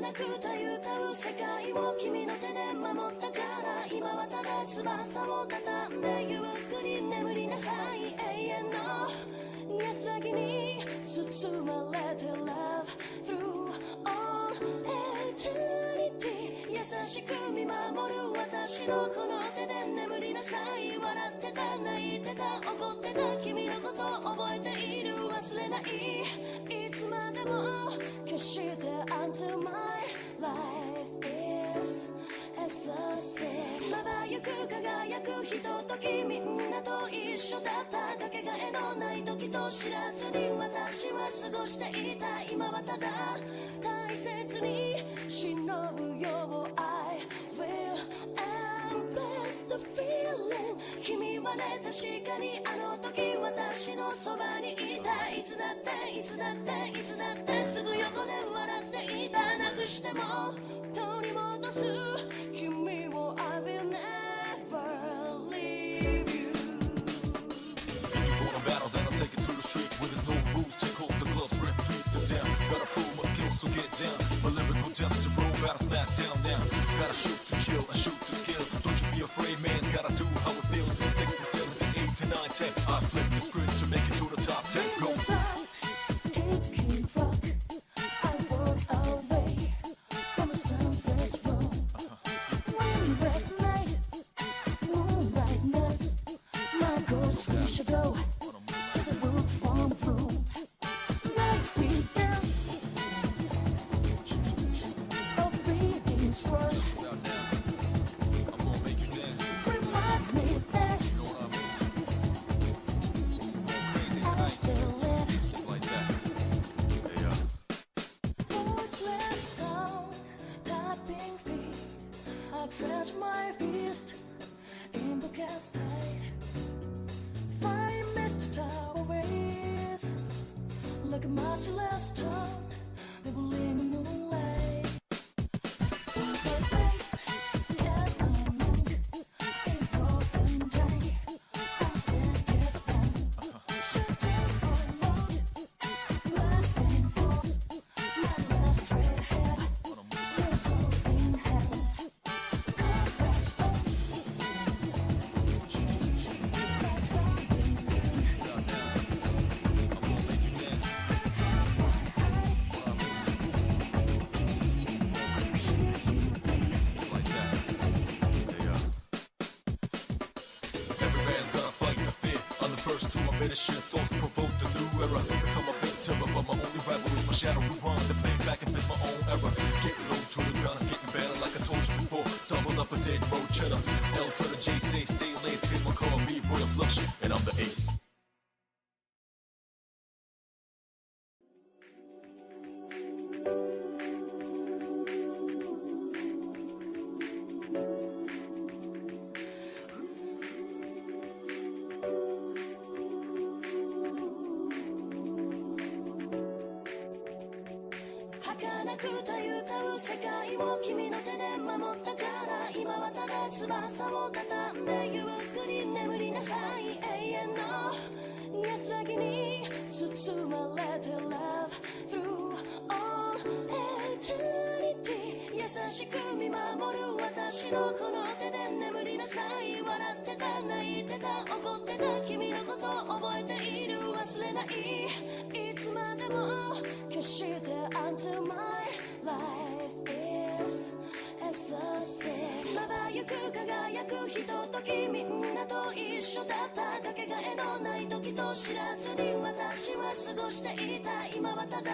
儚く歌う世界を君の手で守ったから今はただ翼を畳んでゆっくり眠りなさい永遠の安らぎに包まれて Love through all eternity 優しく見守る私のこの手で眠りなさい笑ってた泣いてた怒ってた君のこと覚えている忘れないいつまでも決して Until my life is exhausted まばゆく輝くひとときみんなと一緒だったかけがえのない時と知らずに私は過ごしていた今はただ大切に忍ぶよ I will embrace the feeling 君はね確かにあの時私のそばにいたいつだっていつだっていつだってすぐ横で笑っていたなくしても取り戻す君を I will never leave you On a battle then I'll take it to the street where there's no rules take off the gloves rip peace to down gotta prove my skills so get down my lyrical depths to roll battle smack down now gotta shoot to kill and shoot to skill don't you be afraid man's gotta do how it feels 60, 70, 80, 9, 10 I flip the script to make it to the top 10 go Clench my fist in the cat's tide Find Mr. Tower ways Like a merciless tongue They will in the moonlight In frozen day I stand guess Shut down for long Last name falls My last red hair Resolving hands Thoughts provoke the new era Become a big terror But my only rival is my shadow Rewind the play back and face my own error Get low to the ground, it's getting better like I told you before Double up a dead road cheddar L to the J say stay laced Cause my car be royal flush And I'm the ace儚く歌う世界を君の手で守ったから今はただ翼を畳んでゆっくり眠りなさい永遠の安らぎに包まれて Love through all eternity 優しく見守る私のこの手で眠りなさい笑ってた泣いてた怒ってた君のこと覚えている忘れないいつまでも決して Until my life is exhausted まばゆく輝くひとときみんなと一緒だったかけがえのない時と知らずに私は過ごしていた今はただ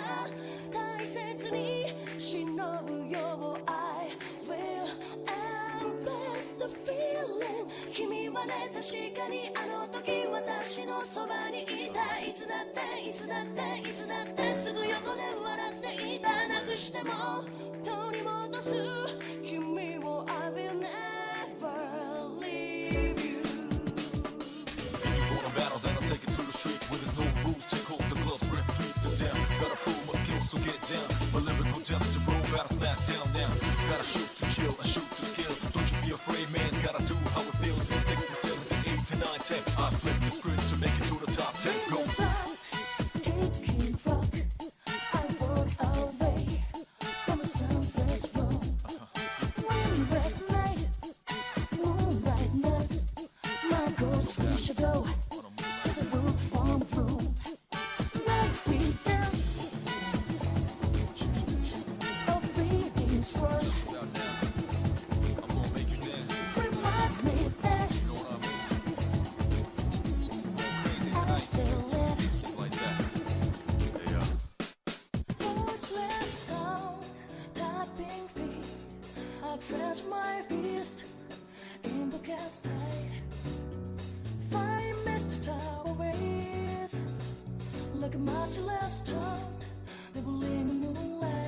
大切に忍ぶよ I will embrace the feeling 君はね確かにあの時私のそばにいたいつだっていつだっていつだってすぐ横で笑っていたなくしても取り戻す君を I will never leave you On a battle then I'll take it to the street where there's no rules take off the gloves rip peace to down gotta prove my skills so get down my lyrical depths to roll battle smack down now gotta shoot to kill and shoot to skill don't you be afraid man's gotta do how it feels 60, 70, 80, 9, 10 I flip the script to make it to the top 10 go Taking rock I walk away from something First we should go to the room from room. Life we dance. A reading's word reminds me that I still live. Voiceless sound, tapping feet. I clench my fist in the cat's night. Find Mr. Towers like a merciless tongue, nibbling the moonlight.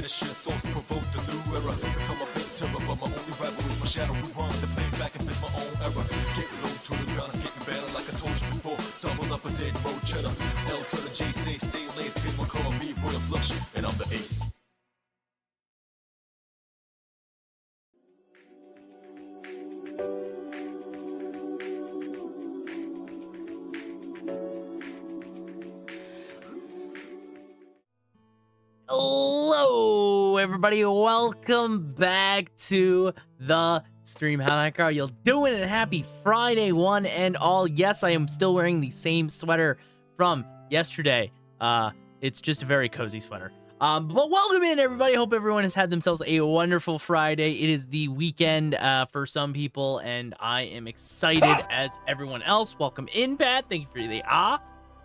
Shit, thoughts provoke the new era. Come up in terror, but my only rival is my shadow. We run the play back and fit my own era. Get low to the ground, it's getting better like I told you before. Double up a dead road cheddar. L to the J, say stay laced. Cause my car me boy a flush, and I'm the ace. Hello, everybody. Welcome back to the stream. How that girl? You're doing it. Happy Friday, one and all. Yes, I am still wearing the same sweater from yesterday. It's just a very cozy sweater. But welcome in, everybody. Hope everyone has had themselves a wonderful Friday. It is the weekend for some people, and I am excited as everyone else. Welcome in, Pat. Thank you for the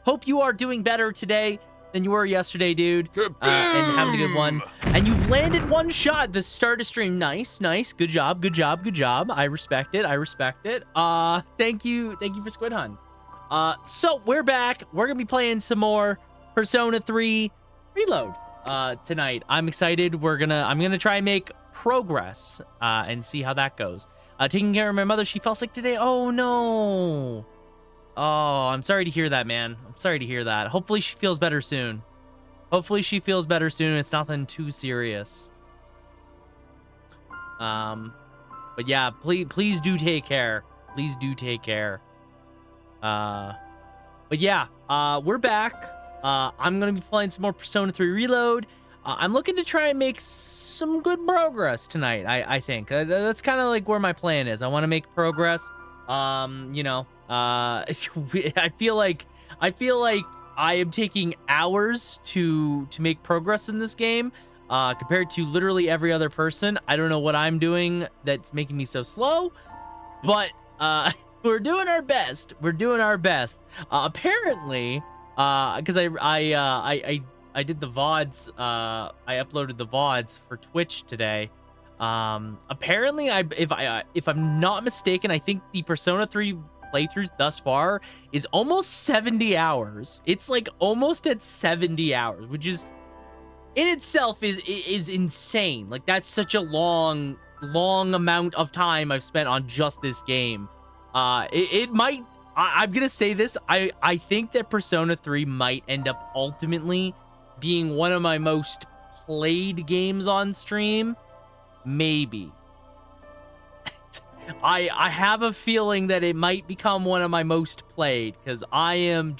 Hope you are doing better today than you were yesterday, dude, and having a good one. And you've landed one shot at the start of stream. Nice, nice. Good job, good job, good job. I respect it. I respect it. Thank you for Squid Hunt. So we're back. We're gonna be playing some more Persona 3 Reload tonight. I'm excited. I'm gonna try and make progress and see how that goes. Taking care of my mother. She fell sick today. Oh no. Oh, I'm sorry to hear that, man. I'm sorry to hear that. Hopefully she feels better soon. Hopefully she feels better soon. It's nothing too serious. But yeah, please do take care. Please do take care. But yeah, we're back. I'm gonna be playing some more Persona 3 Reload. I'm looking to try and make some good progress tonight. I think that's kind of like where my plan is. I want to make progress. You know. I feel like I am taking hours to make progress in this game, compared to literally every other person. I don't know what I'm doing that's making me so slow, but we're doing our best. We're doing our best. Apparently, because I did the VODs. I uploaded the VODs for Twitch today. Apparently, if I'm not mistaken, I think the Persona 3 playthroughs thus far is almost 70 hours. It's like almost at 70 hours, which is in itself is insane. Like that's such a long amount of time I've spent on just this game. It might, I'm gonna say this, I think that Persona 3 might end up ultimately being one of my most played games on stream. Maybe. I have a feeling that it might become one of my most played, because I am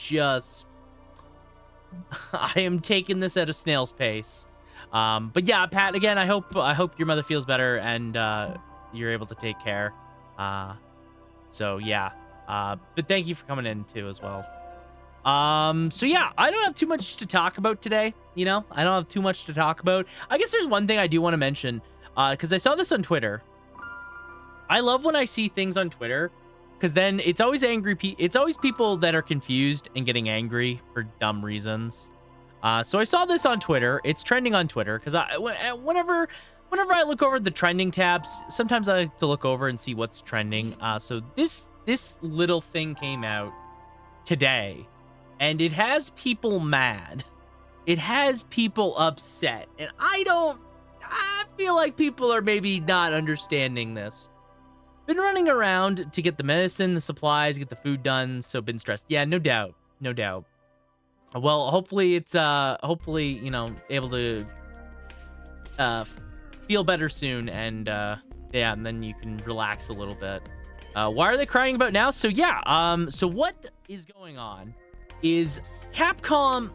taking this at a snail's pace. But yeah, Pat, again, I hope your mother feels better and you're able to take care. So yeah. But thank you for coming in too as well. So yeah, I don't have too much to talk about today. You know, I don't have too much to talk about. I guess there's one thing I do want to mention, because I saw this on Twitter. I love when I see things on Twitter, because then it's always it's always people that are confused and getting angry for dumb reasons. So I saw this on Twitter. It's trending on Twitter, because whenever I look over the trending tabs, sometimes I like to look over and see what's trending. So this little thing came out today, and it has people mad. it has people upset. And I feel like people are maybe not understanding this. Been running around to get the medicine, the supplies, get the food done, so been stressed. Yeah, no doubt. No doubt. Well, hopefully it's hopefully, you know, able to feel better soon, and yeah, and then you can relax a little bit. Why are they crying about now? So yeah, so what is going on is Capcom,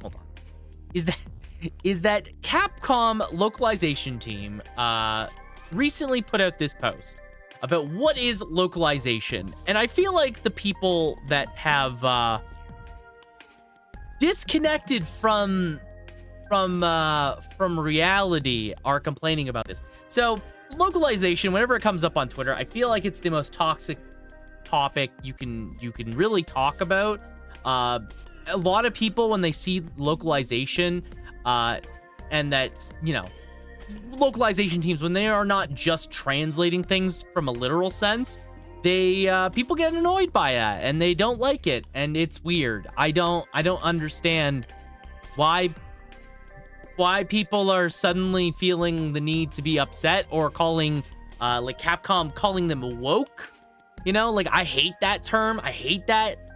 hold on, is that Capcom localization team recently put out this post about what is localization, and I feel like the people that have disconnected from reality are complaining about this. So localization, whenever it comes up on Twitter, I feel like it's the most toxic topic you can really talk about. A lot of people, when they see localization, and that, you know, localization teams, when they are not just translating things from a literal sense, they people get annoyed by that and they don't like it, and it's weird. I don't understand why people are suddenly feeling the need to be upset or calling like Capcom calling them woke. You know, like, I hate that term. I hate that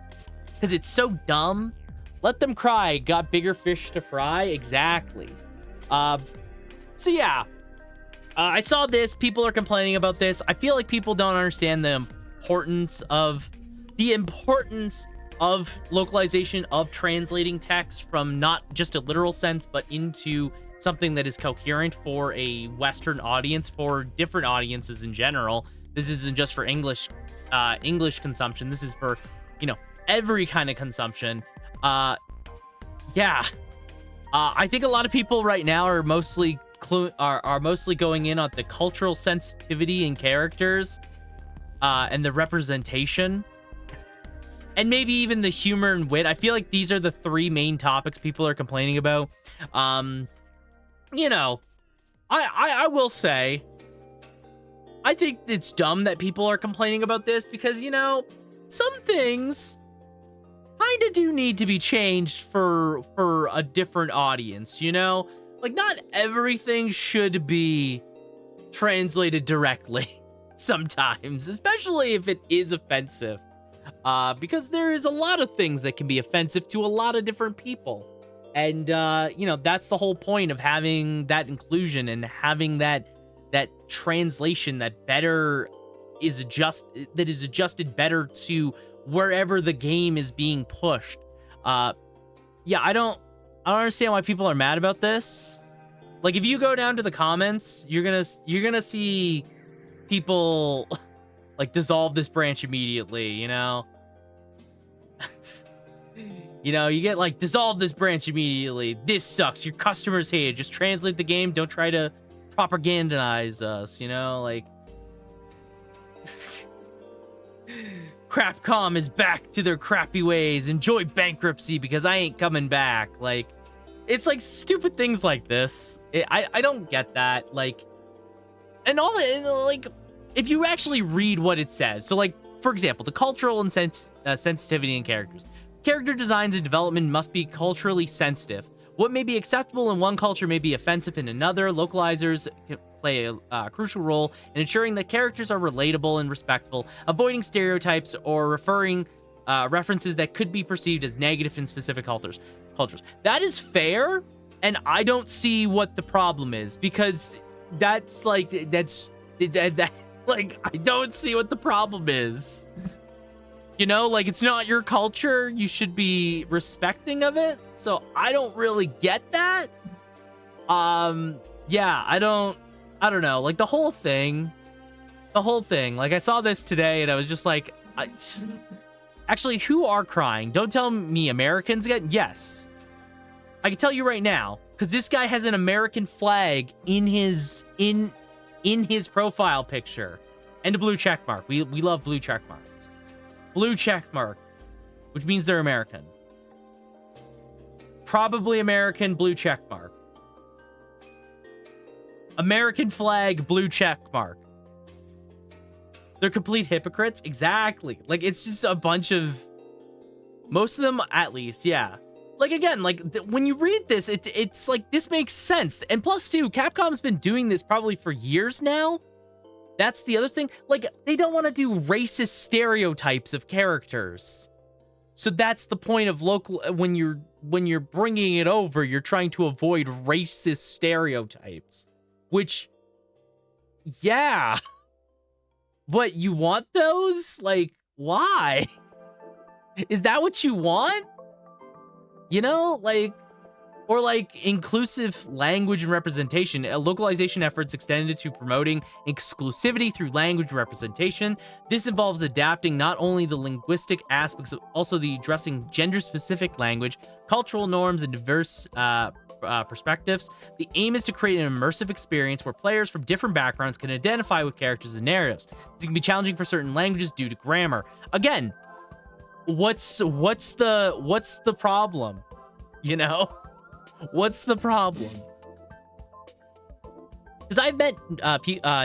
because it's so dumb. Let them cry. Got bigger fish to fry. Exactly. So yeah, I saw this. People are complaining about this. I feel like people don't understand the importance of localization, of translating text from not just a literal sense, but into something that is coherent for a Western audience, for different audiences in general. This isn't just for English consumption. This is for, you know, every kind of consumption. Yeah. I think a lot of people right now are mostly going in on the cultural sensitivity in characters, and the representation, and maybe even the humor and wit. I feel like these are the three main topics people are complaining about. You know, I will say, I think it's dumb that people are complaining about this because, you know, some things kinda do need to be changed for a different audience, you know? Like, not everything should be translated directly sometimes, especially if it is offensive. Because there is a lot of things that can be offensive to a lot of different people. And, you know, that's the whole point of having that inclusion and having that translation that is adjusted better to wherever the game is being pushed. Yeah, I don't understand why people are mad about this. Like, if you go down to the comments, you're gonna see people like dissolve this branch immediately, you know? You know, you get like, dissolve this branch immediately. This sucks. Your customers hate it. Just translate the game. Don't try to propagandize us, you know? Like, Crapcom is back to their crappy ways. Enjoy bankruptcy because I ain't coming back. Like, it's like stupid things like this. I don't get that. Like, and all like, if you actually read what it says. So, like, for example, the cultural and sensitivity in characters. Character designs and development must be culturally sensitive. What may be acceptable in one culture may be offensive in another. Localizers play a crucial role in ensuring that characters are relatable and respectful, avoiding stereotypes or references that could be perceived as negative in specific cultures. That is fair, and I don't see what the problem is, because that's like, like, I don't see what the problem is. You know, like, it's not your culture. You should be respecting of it. So I don't really get that. Yeah, I don't know. Like, the whole thing. Like, I saw this today and I was just like, actually, who are crying? Don't tell me Americans again. Yes. I can tell you right now, because this guy has an American flag in his profile picture and a blue check mark. We love blue check marks. Blue check mark, which means they're American. Probably American, blue check mark. American flag, blue check mark. They're complete hypocrites. Exactly. Like, it's just a bunch of, most of them at least, yeah. like, again, like, when you read this, it's like, this makes sense. And plus, too, Capcom's been doing this probably for years now. That's the other thing. Like, they don't want to do racist stereotypes of characters. So that's the point of local, when you're bringing it over, you're trying to avoid racist stereotypes. Which, yeah. But you want those? Like, why? Is that what you want? You know, like, or like inclusive language and representation. Localization efforts extended to promoting exclusivity through language representation. This involves adapting not only the linguistic aspects, but also the addressing gender-specific language, cultural norms, and diverse perspectives. The aim is to create an immersive experience where players from different backgrounds can identify with characters and narratives. This can be challenging for certain languages due to grammar. Again, what's the problem? You know? What's the problem? Because I've met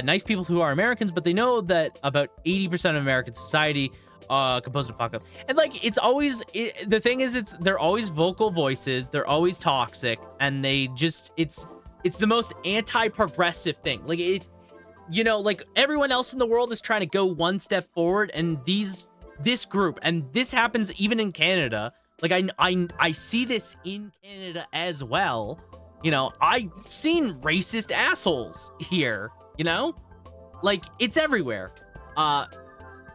nice people who are Americans, but they know that about 80% of American society composed of fuck up. And like, it's always, the thing is, they're always vocal voices, they're always toxic, and they just, it's the most anti-progressive thing. Like, you know, like, everyone else in the world is trying to go one step forward, and this group, and this happens even in Canada. Like, I see this in Canada as well. You know, I've seen racist assholes here, you know? Like, it's everywhere.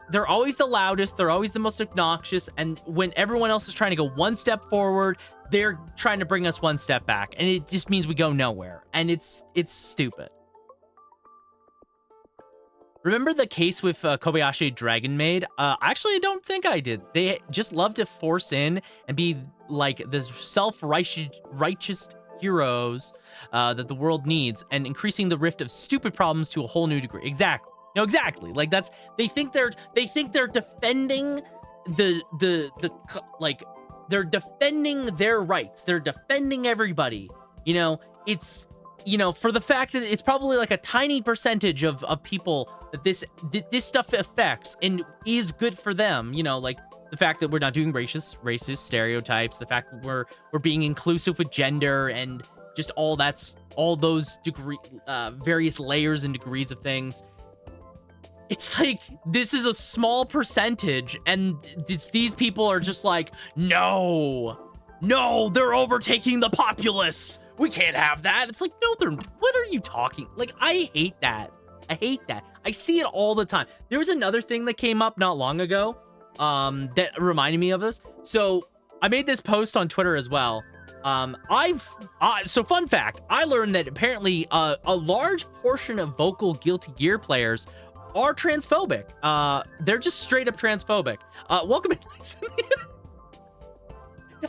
They're always the loudest, they're always the most obnoxious, and when everyone else is trying to go one step forward, they're trying to bring us one step back, and it just means we go nowhere, and it's stupid. Remember the case with Kobayashi Dragon Maid? Actually, I don't think I did. They just love to force in and be like the self-righteous heroes that the world needs, and increasing the rift of stupid problems to a whole new degree. Exactly. No, exactly. Like, that's, they think they're defending they're defending their rights. They're defending everybody. You know, it's, you know, for the fact that it's probably like a tiny percentage of people that this stuff affects and is good for them. You know, like the fact that we're not doing racist stereotypes, the fact that we're being inclusive with gender, and just all those various layers and degrees of things. It's like, this is a small percentage, and these people are just like, no, they're overtaking the populace. We can't have that. It's like, no, what are you talking? Like, I hate that. I see it all the time. There was another thing that came up not long ago that reminded me of this. So I made this post on Twitter as well. So fun fact, I learned that apparently a large portion of vocal Guilty Gear players are transphobic. They're just straight up transphobic. Welcome in, Lyson.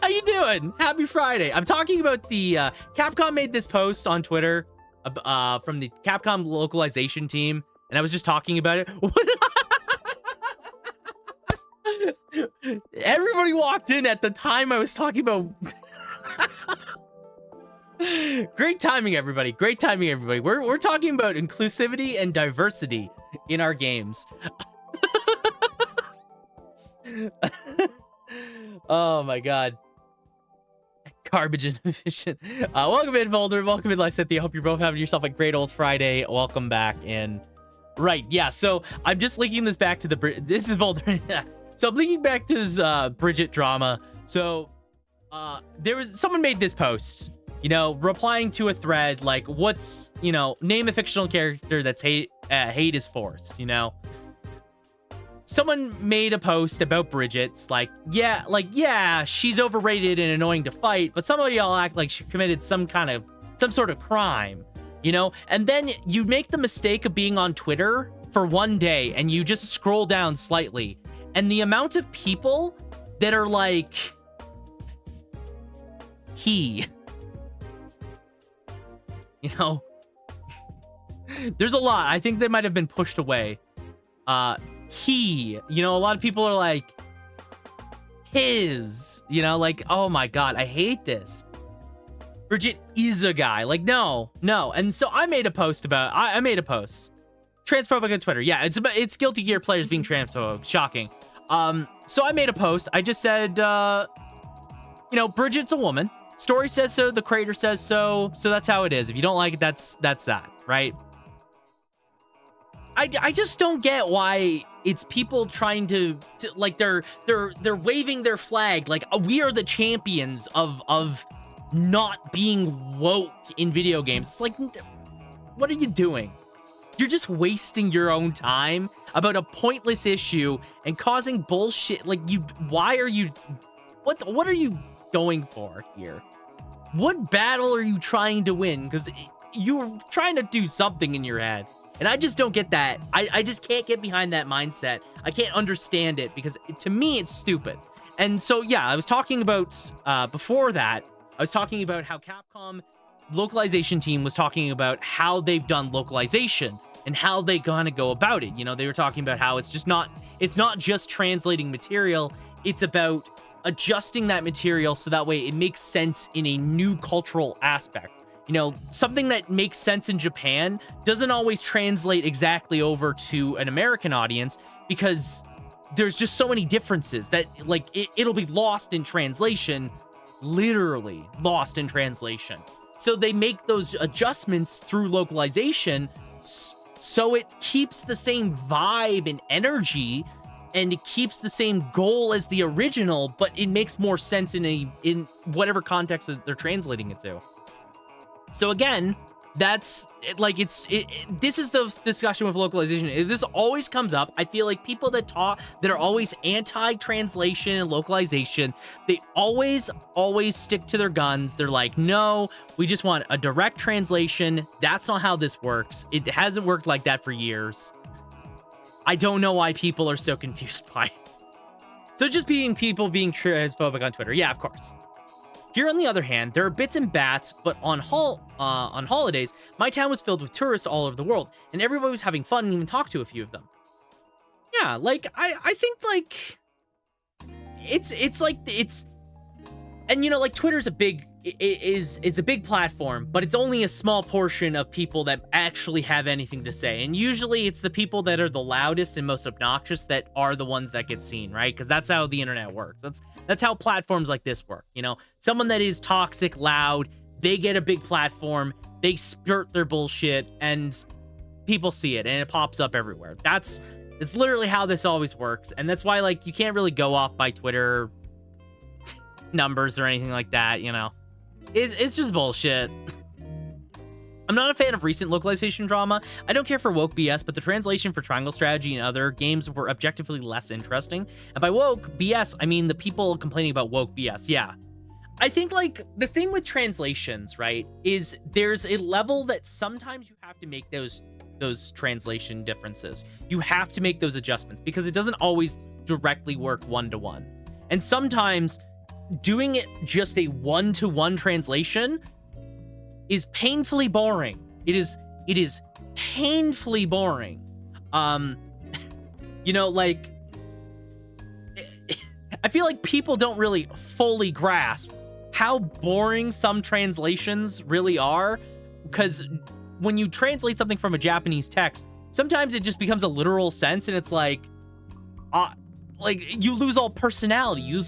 How you doing? Happy Friday. I'm talking about the Capcom made this post on Twitter from the Capcom localization team, and I was just talking about it. Everybody walked in at the time I was talking about. Great timing, everybody. Great timing, everybody. We're talking about inclusivity and diversity in our games. Oh my god. Garbage inefficient. Welcome in, Volder. Welcome in, Lycynthia. Hope you're both having yourself a great old Friday. Welcome back in. Right, yeah, so I'm just linking this back to the... This is Volder. So I'm linking back to this Bridget drama. So someone made this post, you know, replying to a thread like, what's, you know, name a fictional character that's hate is forced, you know? Someone made a post about Bridget's like, yeah, she's overrated and annoying to fight, but some of y'all act like she committed some sort of crime, you know? And then you make the mistake of being on Twitter for one day and you just scroll down slightly, and the amount of people that are like, you know, there's a lot. I think they might have been pushed away. You know, a lot of people are like, his, you know, like, oh my god, I hate this. Bridget is a guy. Like, no. And so I made a post about, I made a post. Transphobic on Twitter. Yeah, it's Guilty Gear players being transphobic. Shocking. So I made a post. I just said, you know, Bridget's a woman. Story says so, the creator says so, so that's how it is. If you don't like it, that's that, right? I just don't get why it's people trying to like they're waving their flag like we are the champions of not being woke in video games. It's like, what are you doing? You're just wasting your own time about a pointless issue and causing bullshit. Like, why are you, what are you going for here? What battle are you trying to win? Because you're trying to do something in your head. And I just don't get that. I just can't get behind that mindset. I can't understand it because to me, it's stupid. And so, yeah, I was talking about, before that, I was talking about how Capcom localization team was talking about how they've done localization and how they gonna go about it. You know, they were talking about how it's not just translating material. It's about adjusting that material so that way it makes sense in a new cultural aspect. You know, something that makes sense in Japan doesn't always translate exactly over to an American audience because there's just so many differences that, like, it'll be lost in translation, literally lost in translation. So they make those adjustments through localization so it keeps the same vibe and energy and it keeps the same goal as the original, but it makes more sense in whatever context that they're translating it to. So again, that's like, this is the discussion with localization. This always comes up. I feel like people that are always anti-translation and localization, they always stick to their guns. They're like, no, we just want a direct translation. That's not how this works. It hasn't worked like that for years. I don't know why people are so confused by it. So just people being transphobic on Twitter. Yeah, of course. Here, on the other hand, there are bits and bats, but on holidays, my town was filled with tourists all over the world, and everybody was having fun and even talked to a few of them. Yeah, like, I think, like, it's like, and, you know, like, Twitter's it's a big platform, but it's only a small portion of people that actually have anything to say, and usually it's the people that are the loudest and most obnoxious that are the ones that get seen, right? Because that's how the internet works. That's how platforms like this work, you know? Someone that is toxic, loud, they get a big platform, they spurt their bullshit, and people see it, and it pops up everywhere. It's literally how this always works, and that's why, like, you can't really go off by Twitter numbers or anything like that, you know? It's just bullshit. I'm not a fan of recent localization drama. I don't care for woke BS, but the translation for Triangle Strategy and other games were objectively less interesting. And by woke BS, I mean the people complaining about woke BS. Yeah. I think, like, the thing with translations, right, is there's a level that sometimes you have to make those translation differences. You have to make those adjustments because it doesn't always directly work one-to-one. And sometimes doing it just a one-to-one translation is painfully boring. It is painfully boring. You know, like, I feel like people don't really fully grasp how boring some translations really are, because when you translate something from a Japanese text, sometimes it just becomes a literal sense, and it's like you lose all personality, you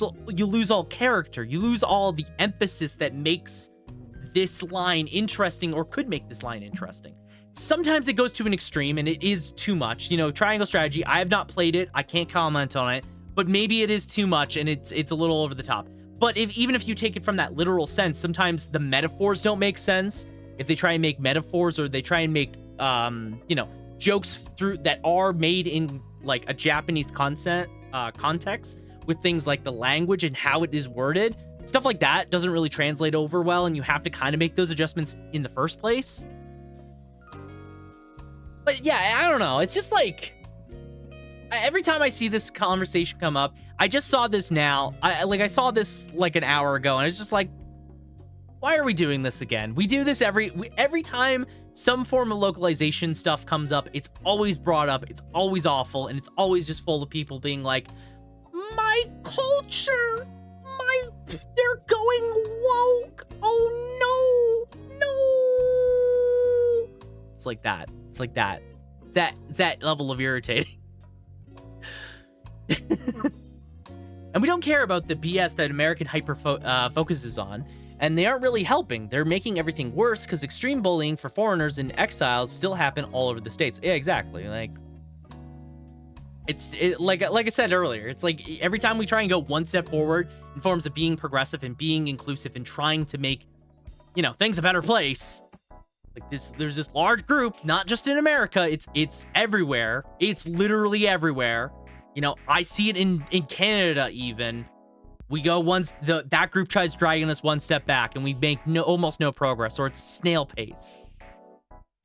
lose all character, you lose all the emphasis that makes this line interesting or could make this line interesting. Sometimes it goes to an extreme and it is too much. You know, Triangle Strategy, I have not played it, I can't comment on it, but maybe it is too much and it's a little over the top. But even if you take it from that literal sense, sometimes the metaphors don't make sense. If they try and make metaphors, or they try and make you know, jokes that are made in like a Japanese context with things like the language and how it is worded, stuff like that doesn't really translate over well, and you have to kind of make those adjustments in the first place. But yeah, I don't know. It's just like, every time I see this conversation come up, I just saw this now. I saw this like an hour ago, and it's just like, why are we doing this again? We do this every time some form of localization stuff comes up. It's always brought up. It's always awful, and it's always just full of people being like, my culture, they're going woke. Oh no. It's like that. It's like that level of irritating. And we don't care about the BS that American hyper focuses on, and they aren't really helping. They're making everything worse because extreme bullying for foreigners and exiles still happen all over the states. Yeah, exactly. Like, like I said earlier, it's like every time we try and go one step forward in forms of being progressive and being inclusive and trying to make, you know, things a better place. Like there's this large group, not just in America, it's everywhere. It's literally everywhere. You know, I see it in Canada even. We go once that group tries dragging us one step back and we make almost no progress, or it's snail pace.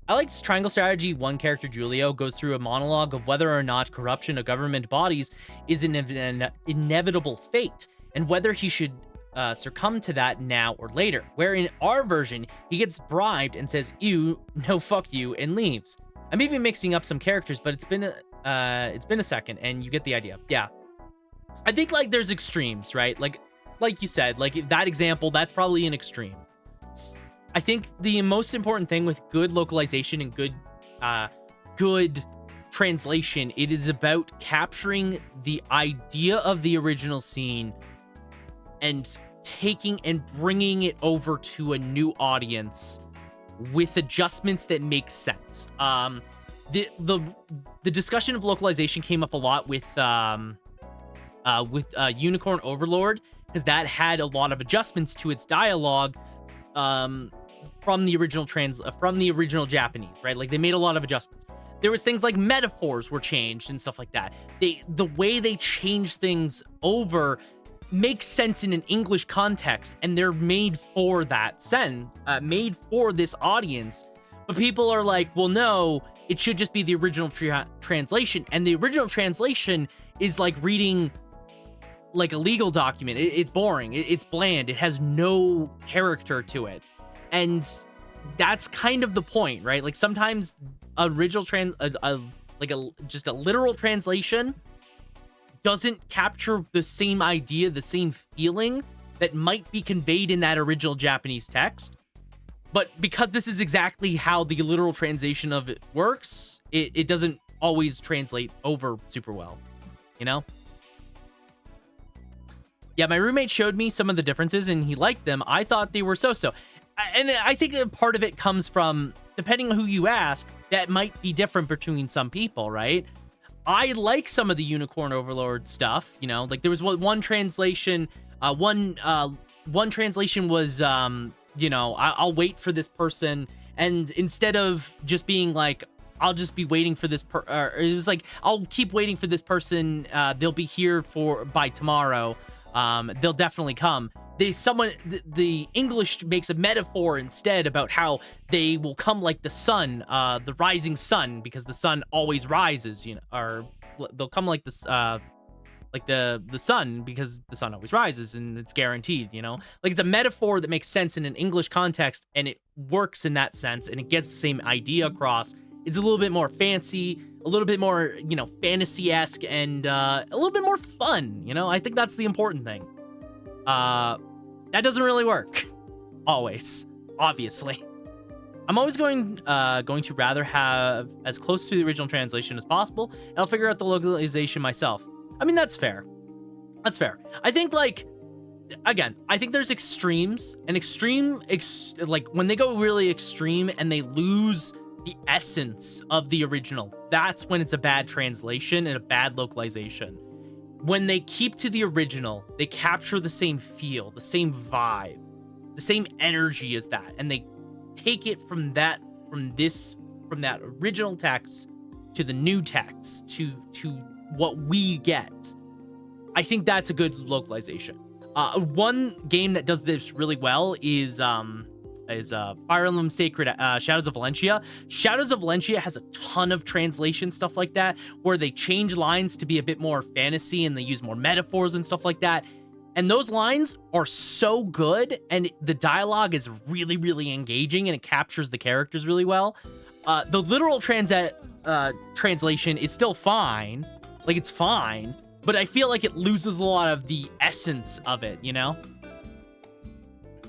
I like this triangle strategy. One character, Julio, goes through a monologue of whether or not corruption of government bodies is an inevitable fate, and whether he should succumb to that now or later. Where in our version, he gets bribed and says, "You, no, fuck you," and leaves. I'm even mixing up some characters, but it's been a second, and you get the idea. Yeah, I think like there's extremes, right? Like you said, like that example, that's probably an extreme. I think the most important thing with good localization and good translation, it is about capturing the idea of the original scene and taking and bringing it over to a new audience with adjustments that make sense. The discussion of localization came up a lot with Unicorn Overlord, because that had a lot of adjustments to its dialogue from the original Japanese, right? Like they made a lot of adjustments. There was things like metaphors were changed and stuff like that. The way they change things over makes sense in an English context, and they're made for that made for this audience. But people are like, well, no, it should just be the original translation. And the original translation is like reading like a legal document. It's boring. It's bland. It has no character to it. And that's kind of the point, right? Like sometimes original just a literal translation doesn't capture the same idea, the same feeling that might be conveyed in that original Japanese text. But because this is exactly how the literal translation of it works, it doesn't always translate over super well, you know? Yeah, my roommate showed me some of the differences and he liked them. I thought they were so-so. And I think that part of it comes from, depending on who you ask, that might be different between some people, right? I like some of the Unicorn Overlord stuff, you know? Like there was one translation, one translation was, you know, I'll wait for this person, and instead of just being like, I'll just be waiting for this it was like, I'll keep waiting for this person, they'll be here by tomorrow, they'll definitely come. The English makes a metaphor instead about how they will come like the sun, the rising sun, because the sun always rises, you know, or they'll come like this, like the sun, because the sun always rises and it's guaranteed, you know? Like it's a metaphor that makes sense in an English context, and it works in that sense, and it gets the same idea across. It's a little bit more fancy, a little bit more, you know, fantasy-esque, and a little bit more fun, you know? I think that's the important thing. That doesn't really work. Always. Obviously. I'm always going to rather have as close to the original translation as possible, and I'll figure out the localization myself. I mean, that's fair. That's fair. I think, like, again, I think there's extremes, and like, when they go really extreme and they lose the essence of the original, that's when it's a bad translation and a bad localization. When they keep to the original, they capture the same feel, the same vibe, the same energy as that, and they take it from that original text to the new text to what we get. I think that's a good localization. One game that does this really well is Fire Emblem Sacred Shadows of Valentia. Shadows of Valentia has a ton of translation stuff like that, where they change lines to be a bit more fantasy and they use more metaphors and stuff like that. And those lines are so good, and the dialogue is really, really engaging, and it captures the characters really well. The literal translation is still fine. Like, it's fine, but I feel like it loses a lot of the essence of it, you know?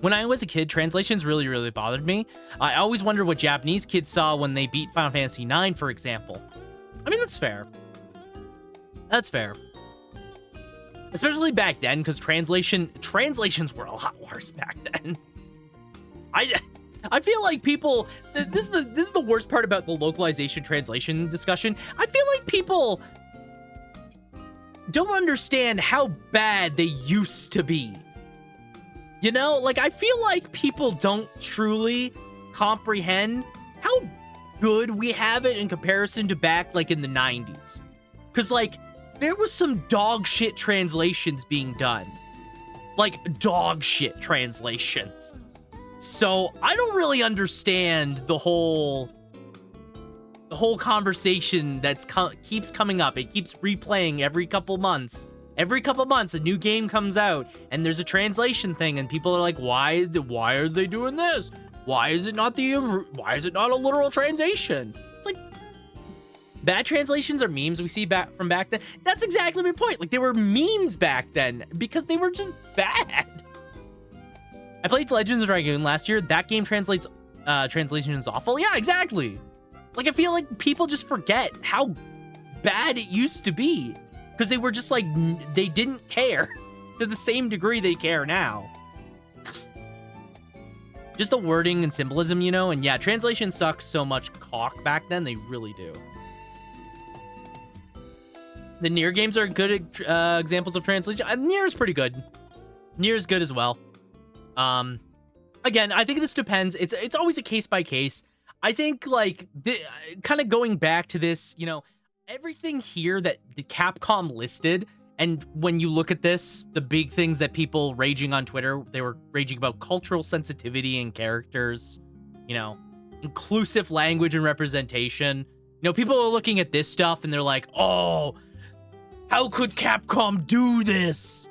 When I was a kid, translations really, really bothered me. I always wondered what Japanese kids saw when they beat Final Fantasy IX, for example. I mean, that's fair. That's fair. especially back then, because translations were a lot worse back then. I feel like people, this is the worst part about the localization translation discussion. I feel like people don't understand how bad they used to be. You know, like, I feel like people don't truly comprehend how good we have it in comparison to back, like, in the 90s. Because, like, there was some dog shit translations being done. Like, dog shit translations. So, I don't really understand the whole conversation that's keeps coming up. It keeps replaying every couple months. Every couple months, a new game comes out, and there's a translation thing, and people are like, why are they doing this? Why is it not a literal translation? It's like, bad translations are memes we see from back then. That's exactly my point. Like, they were memes back then because they were just bad. I played Legends of Dragoon last year. That game translation is awful. Yeah, exactly. Like, I feel like people just forget how bad it used to be. Because they were just like, they didn't care to the same degree they care now. Just the wording and symbolism, you know? And yeah, translation sucks so much cock back then. They really do. The Nier games are good examples of translation. Nier is pretty good. Nier is good as well. Again, I think this depends. It's always a case by case. I think, like, kind of going back to this, you know, everything here that the Capcom listed, and when you look at this, the big things that people raging on Twitter, they were raging about cultural sensitivity in characters, you know, inclusive language and representation. You know, people are looking at this stuff and they're like, oh, how could Capcom do this?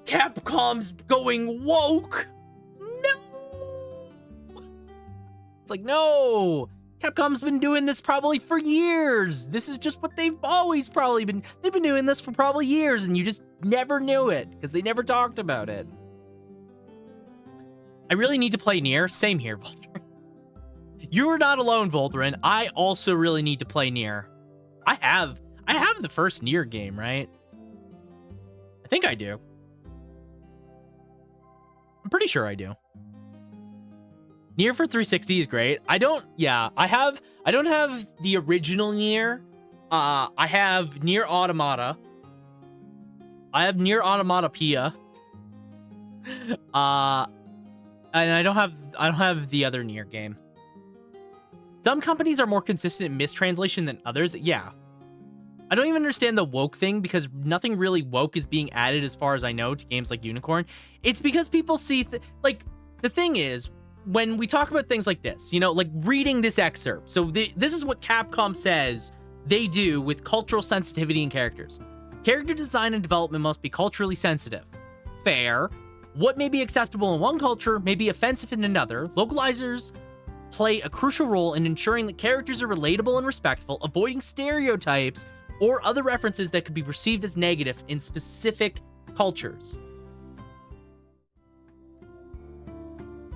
Capcom's going woke. No. It's like, no. Capcom's been doing this probably for years. This is just what they've always probably been. They've been doing this for probably years, and you just never knew it because they never talked about it. I really need to play Nier. Same here, Voltron. You are not alone, Voltron. I also really need to play Nier. I have the first Nier game, right? I think I do. I'm pretty sure I do. Nier for 360 is great. I don't have the original Nier. I have Nier Automata. I have Nier Automata Pia. And I don't have the other Nier game. Some companies are more consistent in mistranslation than others. Yeah. I don't even understand the woke thing because nothing really woke is being added as far as I know to games like Unicorn. It's because people see like the thing is, when we talk about things like this, you know, like reading this excerpt. So this is what Capcom says they do with cultural sensitivity in characters. Character design and development must be culturally sensitive. Fair. What may be acceptable in one culture may be offensive in another. Localizers play a crucial role in ensuring that characters are relatable and respectful, avoiding stereotypes or other references that could be perceived as negative in specific cultures.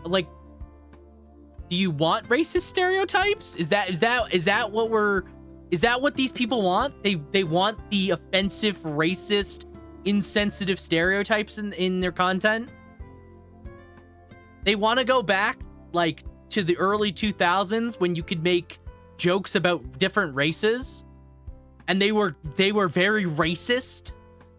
Like, do you want racist stereotypes? Is that what these people want? They want the offensive, racist, insensitive stereotypes in their content? They want to go back like to the early 2000s when you could make jokes about different races and they were very racist.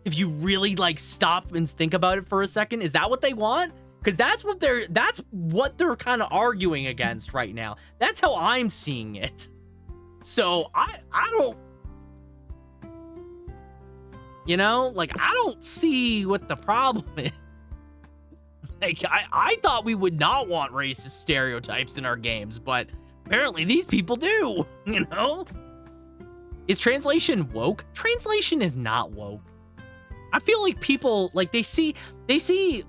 If you really like stop and think about it for a second, is that what they want? Because that's what they're kind of arguing against right now. That's how I'm seeing it. So I don't, you know, like I don't see what the problem is. Like I thought we would not want racist stereotypes in our games, but apparently these people do, you know? Is translation woke? Translation is not woke. I feel like people, like, they see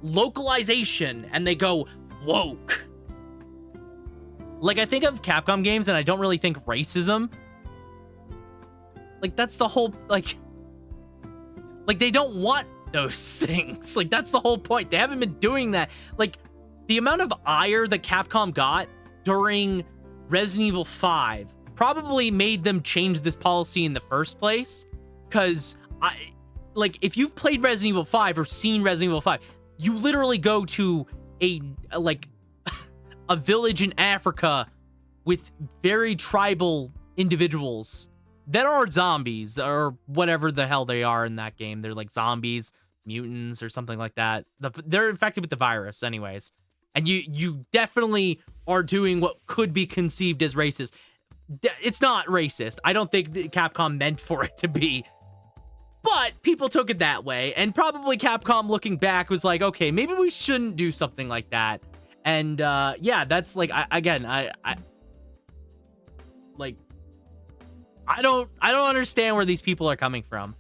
localization and they go woke. Like, I think of Capcom games and I don't really think racism. Like, that's the whole, like they don't want those things. Like, that's the whole point. They haven't been doing that. Like, the amount of ire that Capcom got during Resident Evil 5 probably made them change this policy in the first place. Because like, if you've played Resident Evil 5 or seen Resident Evil 5, you literally go to like a village in Africa with very tribal individuals that are zombies or whatever the hell they are in that game. They're like zombies, mutants, or something like that. They're infected with the virus anyways. And you definitely are doing what could be conceived as racist. It's not racist. I don't think that Capcom meant for it to be. But people took it that way. And probably Capcom looking back was like, okay, maybe we shouldn't do something like that. And yeah, that's like, I don't understand where these people are coming from.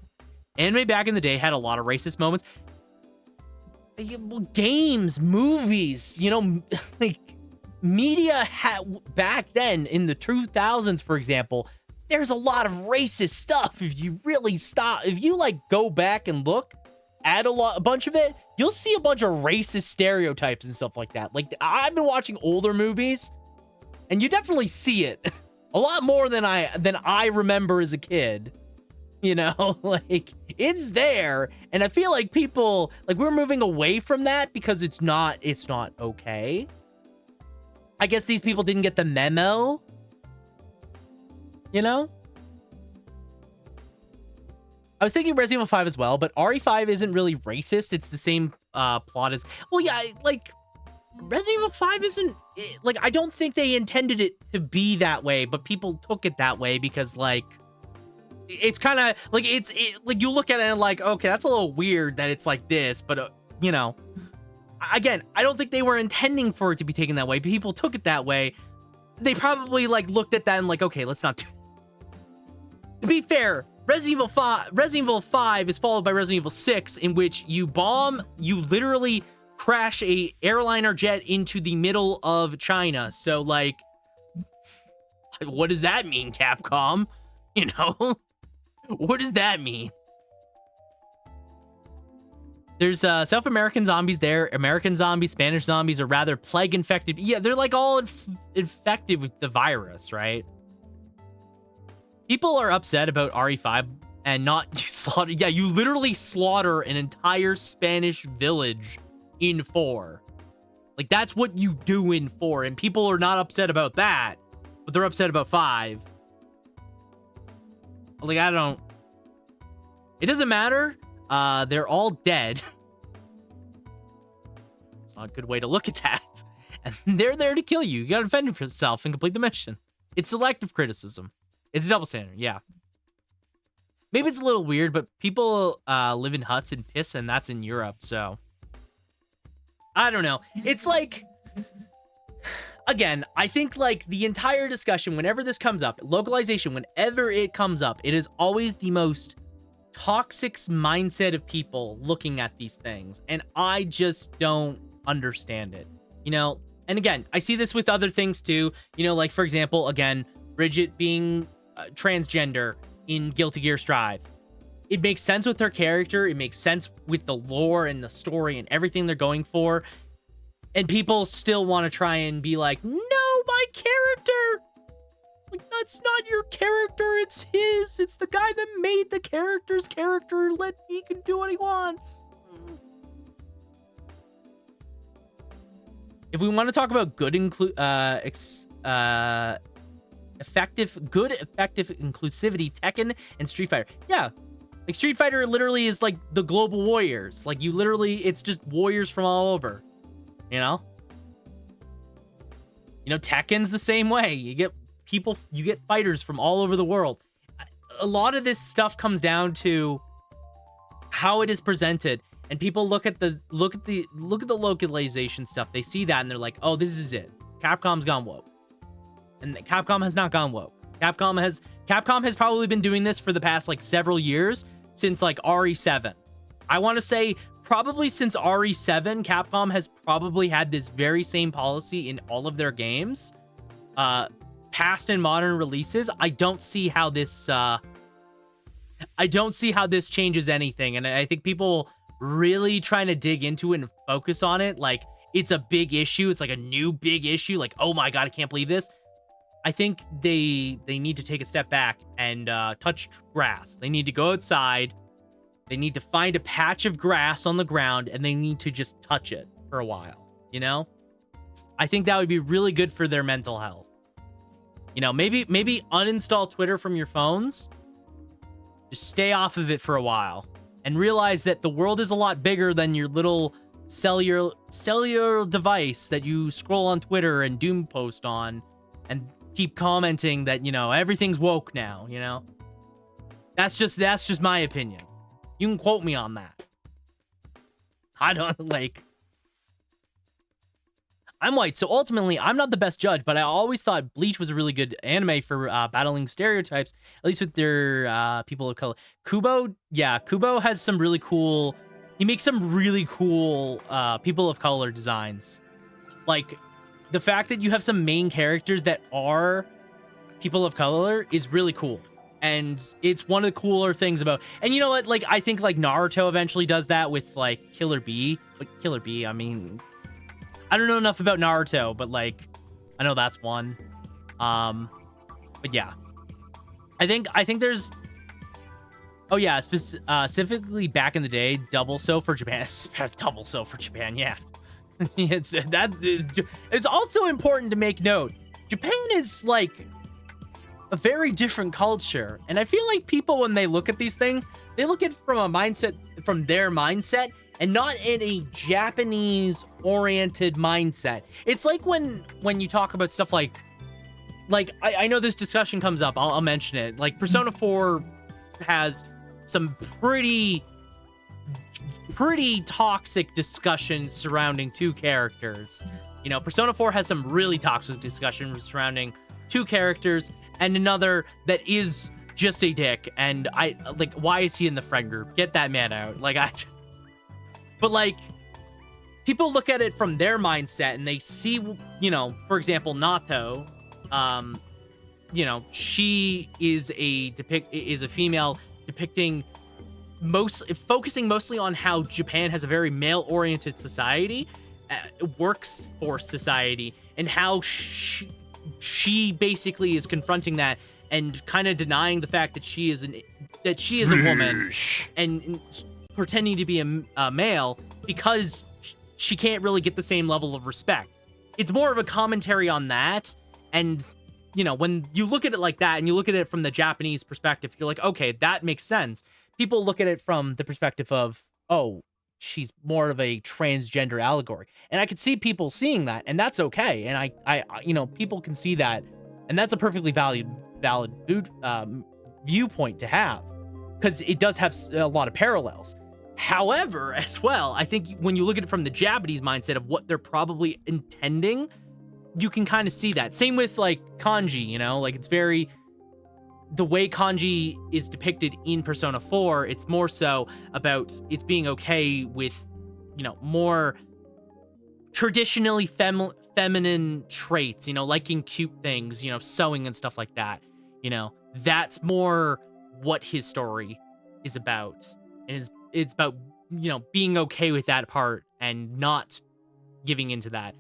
Anime back in the day had a lot of racist moments. Games, movies, you know, like media back then in the 2000s, for example, there's a lot of racist stuff. If you really if you like go back and look at a bunch of it, you'll see a bunch of racist stereotypes and stuff like that. Like, I've been watching older movies and you definitely see it a lot more than I remember as a kid. You know, like, it's there. And I feel like people, like, we're moving away from that because it's not okay. I guess these people didn't get the memo. You know? I was thinking Resident Evil 5 as well, but RE5 isn't really racist. It's the same plot as... Well, yeah, like, Resident Evil 5 isn't... Like, I don't think they intended it to be that way, but people took it that way because, like... It's kind of like like you look at it and like, okay, that's a little weird that it's like this, but you know, again, I don't think they were intending for it to be taken that way. People took it that way. They probably like looked at that and like, okay, let's not do that. To be fair, Resident Evil 5 is followed by Resident Evil 6, in which you literally crash a airliner jet into the middle of China. So like, what does that mean, Capcom? You know? What does that mean? There's South American zombies there, American zombies, Spanish zombies, or rather plague infected. Yeah, they're like all infected with the virus, right? People are upset about RE5 and not slaughter. Yeah, you literally slaughter an entire Spanish village in 4. Like, that's what you do in 4, and people are not upset about that, but they're upset about 5. Like, it doesn't matter. They're all dead. It's not a good way to look at that. And they're there to kill you. You gotta defend yourself and complete the mission. It's selective criticism. It's a double standard, yeah. Maybe it's a little weird, but people live in huts and piss, and that's in Europe, so... I don't know. It's like... Again, I think, like, the entire discussion, whenever this comes up, localization, whenever it comes up, it is always the most toxic mindset of people looking at these things. And I just don't understand it, you know? And again, I see this with other things too. You know, like, for example, again, Bridget being transgender in Guilty Gear Strive. It makes sense with her character. It makes sense with the lore and the story and everything they're going for. And people still want to try and be like, no, my character! Like, that's not your character, it's his. It's the guy that made the character's character. He can do what he wants. If we want to talk about good effective inclusivity, Tekken and Street Fighter. Yeah. Like, Street Fighter literally is like the global warriors. Like, it's just warriors from all over. You know, Tekken's the same way. You get fighters from all over the world. A lot of this stuff comes down to how it is presented, and people look at the localization stuff. They see that and they're like, "Oh, this is it. Capcom's gone woke," and Capcom has not gone woke. Capcom has probably been doing this for the past like several years, since like RE7. I want to say. Probably since RE7, Capcom has probably had this very same policy in all of their games. Past and modern releases. I don't see how this changes anything. And I think people really trying to dig into it and focus on it. Like, it's a big issue. It's like a new big issue. Like, oh my God, I can't believe this. I think they need to take a step back and touch grass. They need to go outside They need to find a patch of grass on the ground and they need to just touch it for a while, you know? I think that would be really good for their mental health. You know, maybe uninstall Twitter from your phones. Just stay off of it for a while and realize that the world is a lot bigger than your little cellular device that you scroll on Twitter and doom post on and keep commenting that, you know, everything's woke now, you know? That's just my opinion. You can quote me on that. I don't I'm white, so ultimately, I'm not the best judge, but I always thought Bleach was a really good anime for battling stereotypes, at least with their people of color. Kubo has some really cool... He makes some really cool people of color designs. Like, the fact that you have some main characters that are people of color is really cool. And it's one of the cooler things about... And you know what? Like, I think, like, Naruto eventually does that with, like, Killer Bee. But Killer Bee, I mean... I don't know enough about Naruto, but like, I know that's one. But yeah, I think there's. Oh yeah, specifically back in the day, double so for Japan. Double so for Japan, yeah. It's also important to make note. Japan is like a very different culture, and I feel like people when they look at these things, they look at it from their mindset. And not in a Japanese-oriented mindset. It's like when you talk about stuff like I know this discussion comes up. I'll mention it. Like Persona 4 has some pretty toxic discussions surrounding two characters. You know, Persona 4 has some really toxic discussions surrounding two characters and another that is just a dick. And why is he in the friend group? Get that man out. But like, people look at it from their mindset and they see, you know, for example, Nato, you know, she is a female focusing mostly on how Japan has a very male-oriented society, workforce society, and how she basically is confronting that and kind of denying the fact that she is a woman and pretending to be a male because she can't really get the same level of respect. It's more of a commentary on that. And, you know, when you look at it like that and you look at it from the Japanese perspective, you're like, okay, that makes sense. People look at it from the perspective of, oh, she's more of a transgender allegory. And I could see people seeing that, and that's okay. And I you know, people can see that, and that's a perfectly valid viewpoint to have, because it does have a lot of parallels. However, as well, I think when you look at it from the Japanese mindset of what they're probably intending, you can kind of see that. Same with like kanji, you know, like it's very, the way kanji is depicted in Persona 4, it's more so about it's being okay with, you know, more traditionally feminine traits, you know, liking cute things, you know, sewing and stuff like that. You know, that's more what his story is about. And it's about, you know, being okay with that part and not giving into that.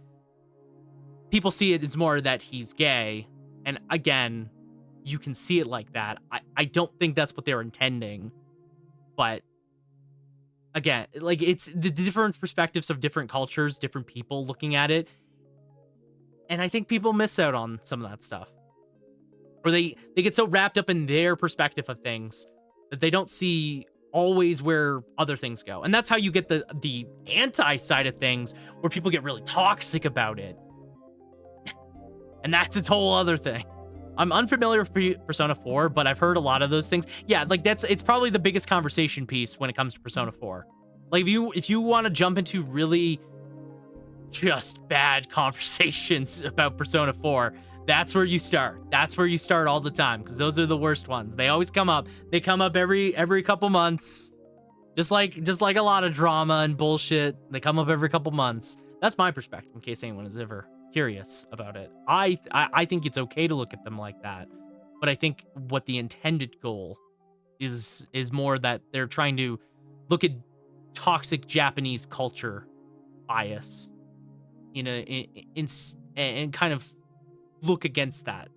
People see it as more that he's gay. And again, you can see it like that. I don't think that's what they're intending. But again, like, it's the different perspectives of different cultures, different people looking at it. And I think people miss out on some of that stuff. Or they get so wrapped up in their perspective of things that they don't see always where other things go. And that's how you get the anti side of things, where people get really toxic about it. And that's its whole other thing. I'm unfamiliar with Persona 4, but I've heard a lot of those things. Yeah, like it's probably the biggest conversation piece when it comes to Persona 4. Like if you want to jump into really just bad conversations about Persona 4, that's where you start. That's where you start all the time, because those are the worst ones. They always come up. They come up every couple months. Just like a lot of drama and bullshit. They come up every couple months. That's my perspective, in case anyone is ever curious about it. I think it's okay to look at them like that, but I think what the intended goal is more that they're trying to look at toxic Japanese culture bias and kind of look against that.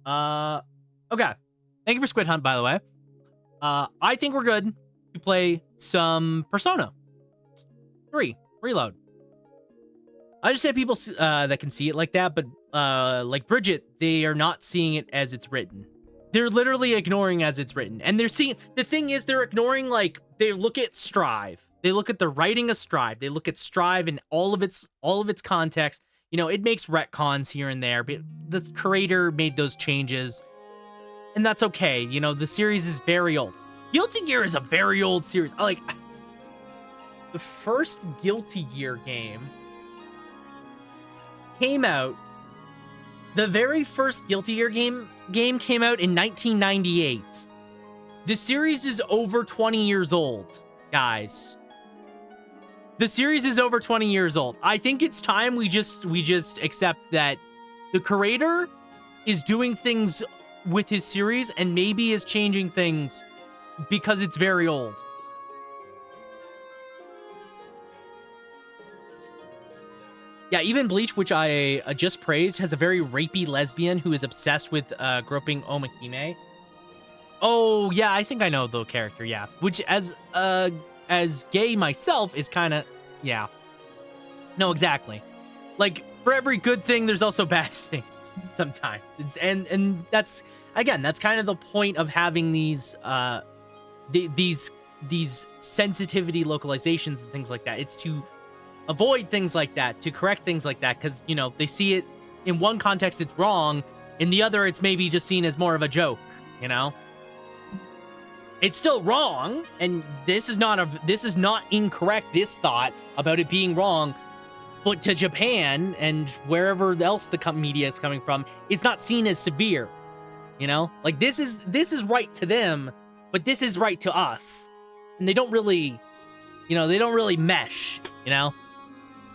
Okay, thank you for Squid Hunt, by the way. I think we're good to play some Persona 3 Reload. I understand people that can see it like that, but like Bridget, they are not seeing it as it's written. They're literally ignoring as it's written. And they're seeing, the thing is, they're ignoring, like, they look at Strive. They look at the writing of Strive. They look at Strive and all of its context. You know, it makes retcons here and there, but the creator made those changes. And that's okay. You know, the series is very old. Guilty Gear is a very old series. Like, the first Guilty Gear game came out, the very first Guilty Gear game came out in 1998. The series is over 20 years old, guys. The series is over 20 years old. I think it's time we just accept that the creator is doing things with his series and maybe is changing things because it's very old. Yeah, even Bleach, which I just praised, has a very rapey lesbian who is obsessed with groping Omahime. Oh, yeah, I think I know the character, yeah. Which, as gay myself, is kind of, yeah. No, exactly. Like, for every good thing, there's also bad things sometimes. And that's, again, that's kind of the point of having these sensitivity localizations and things like that. It's to avoid things like that, to correct things like that, because, you know, they see it in one context, it's wrong. In the other, it's maybe just seen as more of a joke, you know? It's still wrong, and this is not incorrect, this thought about it being wrong, but to Japan and wherever else the media is coming from, it's not seen as severe, you know? Like, this is right to them, but this is right to us. And they don't really, you know, they don't really mesh, you know?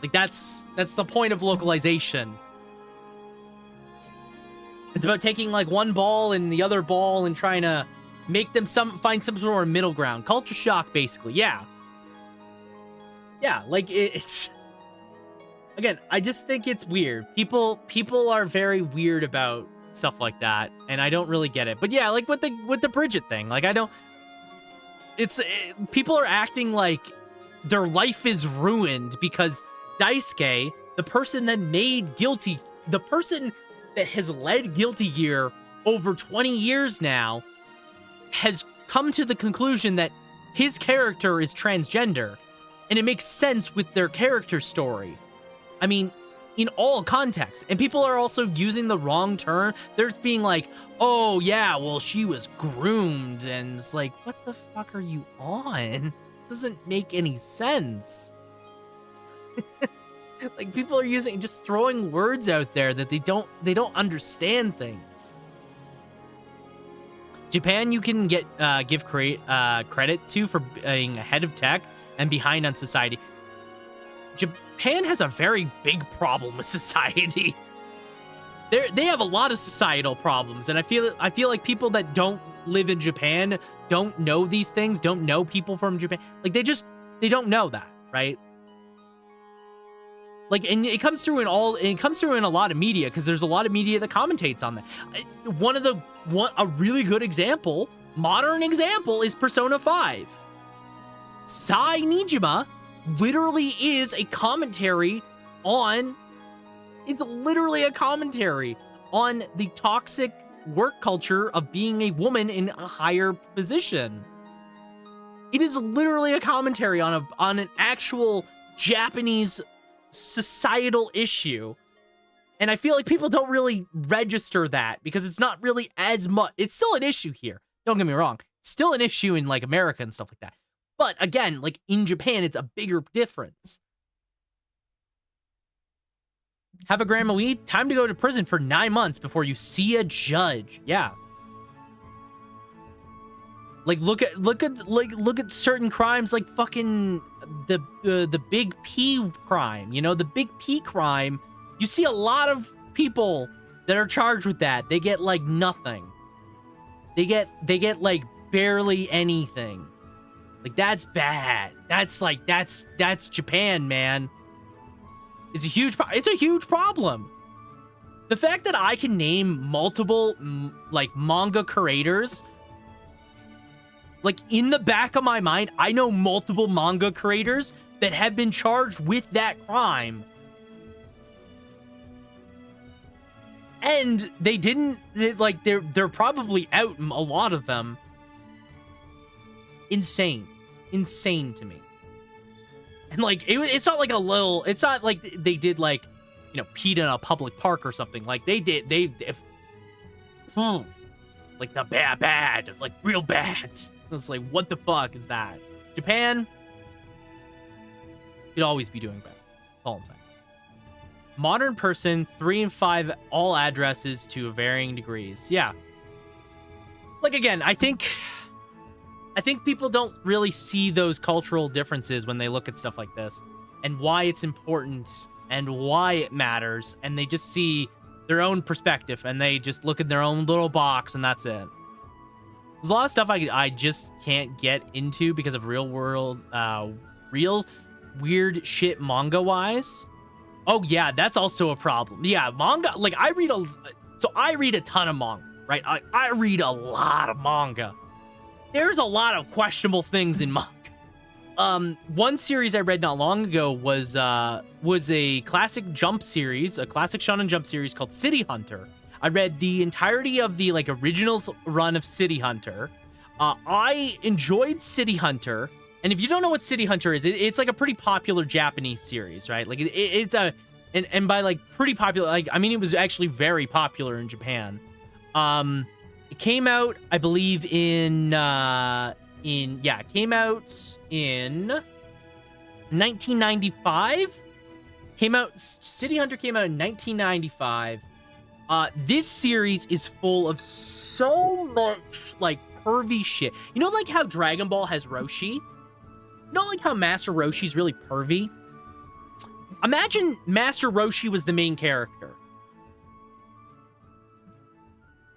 Like, that's the point of localization. It's about taking, like, one ball and the other ball and trying to make them find some sort of middle ground. Culture shock, basically. Yeah. Yeah, like, it's... Again, I just think it's weird. People are very weird about stuff like that, and I don't really get it. But yeah, like, with the Bridget thing, like, I don't... People are acting like their life is ruined because Daisuke, the person that made the person that has led Guilty Gear over 20 years now, has come to the conclusion that his character is transgender, and it makes sense with their character story. I mean, in all contexts. And people are also using the wrong term. They're being like, oh yeah, well, she was groomed, and it's like, what the fuck are you on? It doesn't make any sense. Like, people are just throwing words out there that they don't understand things. Japan, you can give credit to for being ahead of tech and behind on society. Japan has a very big problem with society. They have a lot of societal problems, and I feel like people that don't live in Japan don't know these things, don't know people from Japan. Like, they don't know that, right? Like, and it comes through in a lot of media, because there's a lot of media that commentates on that. A really good example, modern example, is Persona 5. Sai Nijima literally is a commentary on the toxic work culture of being a woman in a higher position. It is literally a commentary on an actual Japanese societal issue. And I feel like people don't really register that because it's not really as much. It's still an issue here. Don't get me wrong. It's still an issue in, like, America and stuff like that. But again, like, in Japan, it's a bigger difference. Have a Grandma Wee? Time to go to prison for 9 months before you see a judge. Yeah. Like, look at certain crimes, like fucking the big P crime. You know, the big P crime. You see a lot of people that are charged with that. They get, like, nothing. They get like barely anything. Like, that's bad. That's Japan, man. It's a huge problem. The fact that I can name multiple like manga creators Like, in the back of my mind, I know multiple manga creators that have been charged with that crime. And they didn't, like, they're probably out, a lot of them. Insane. Insane to me. And, like, it's not like a little, it's not like they did, like, you know, peed in a public park or something. Like, like, the bad, like, real bad. It's like, what the fuck is that? Japan, you'd always be doing better. That's all I'm saying. Modern person, 3 and 5, all addresses to varying degrees. Yeah. Like, again, I think people don't really see those cultural differences when they look at stuff like this and why it's important and why it matters. And they just see their own perspective and they just look at their own little box and that's it. There's a lot of stuff I just can't get into because of real weird shit manga wise. Oh yeah, that's also a problem. Yeah, manga, like I read a ton of manga, right? I read a lot of manga. There's a lot of questionable things in manga. One series I read not long ago was a classic jump series, a classic shonen jump series called City Hunter. I read the entirety of the like originals run of City Hunter. I enjoyed City Hunter. And if you don't know what City Hunter is, it's like a pretty popular Japanese series, right? Like it's a, and by like pretty popular, like, I mean, it was actually very popular in Japan. It came out, I believe it came out in 1995. City Hunter came out in 1995. This series is full of so much like pervy shit. You know, like how Dragon Ball has Roshi? Not like how Master Roshi's really pervy. Imagine Master Roshi was the main character.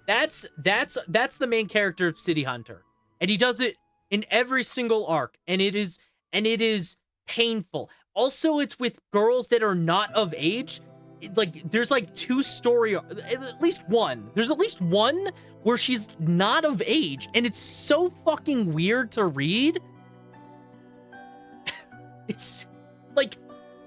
That's the main character of City Hunter. And he does it in every single arc. And it is painful. Also, it's with girls that are not of age. Like, there's like at least one. There's at least one where she's not of age. And it's so fucking weird to read. It's like,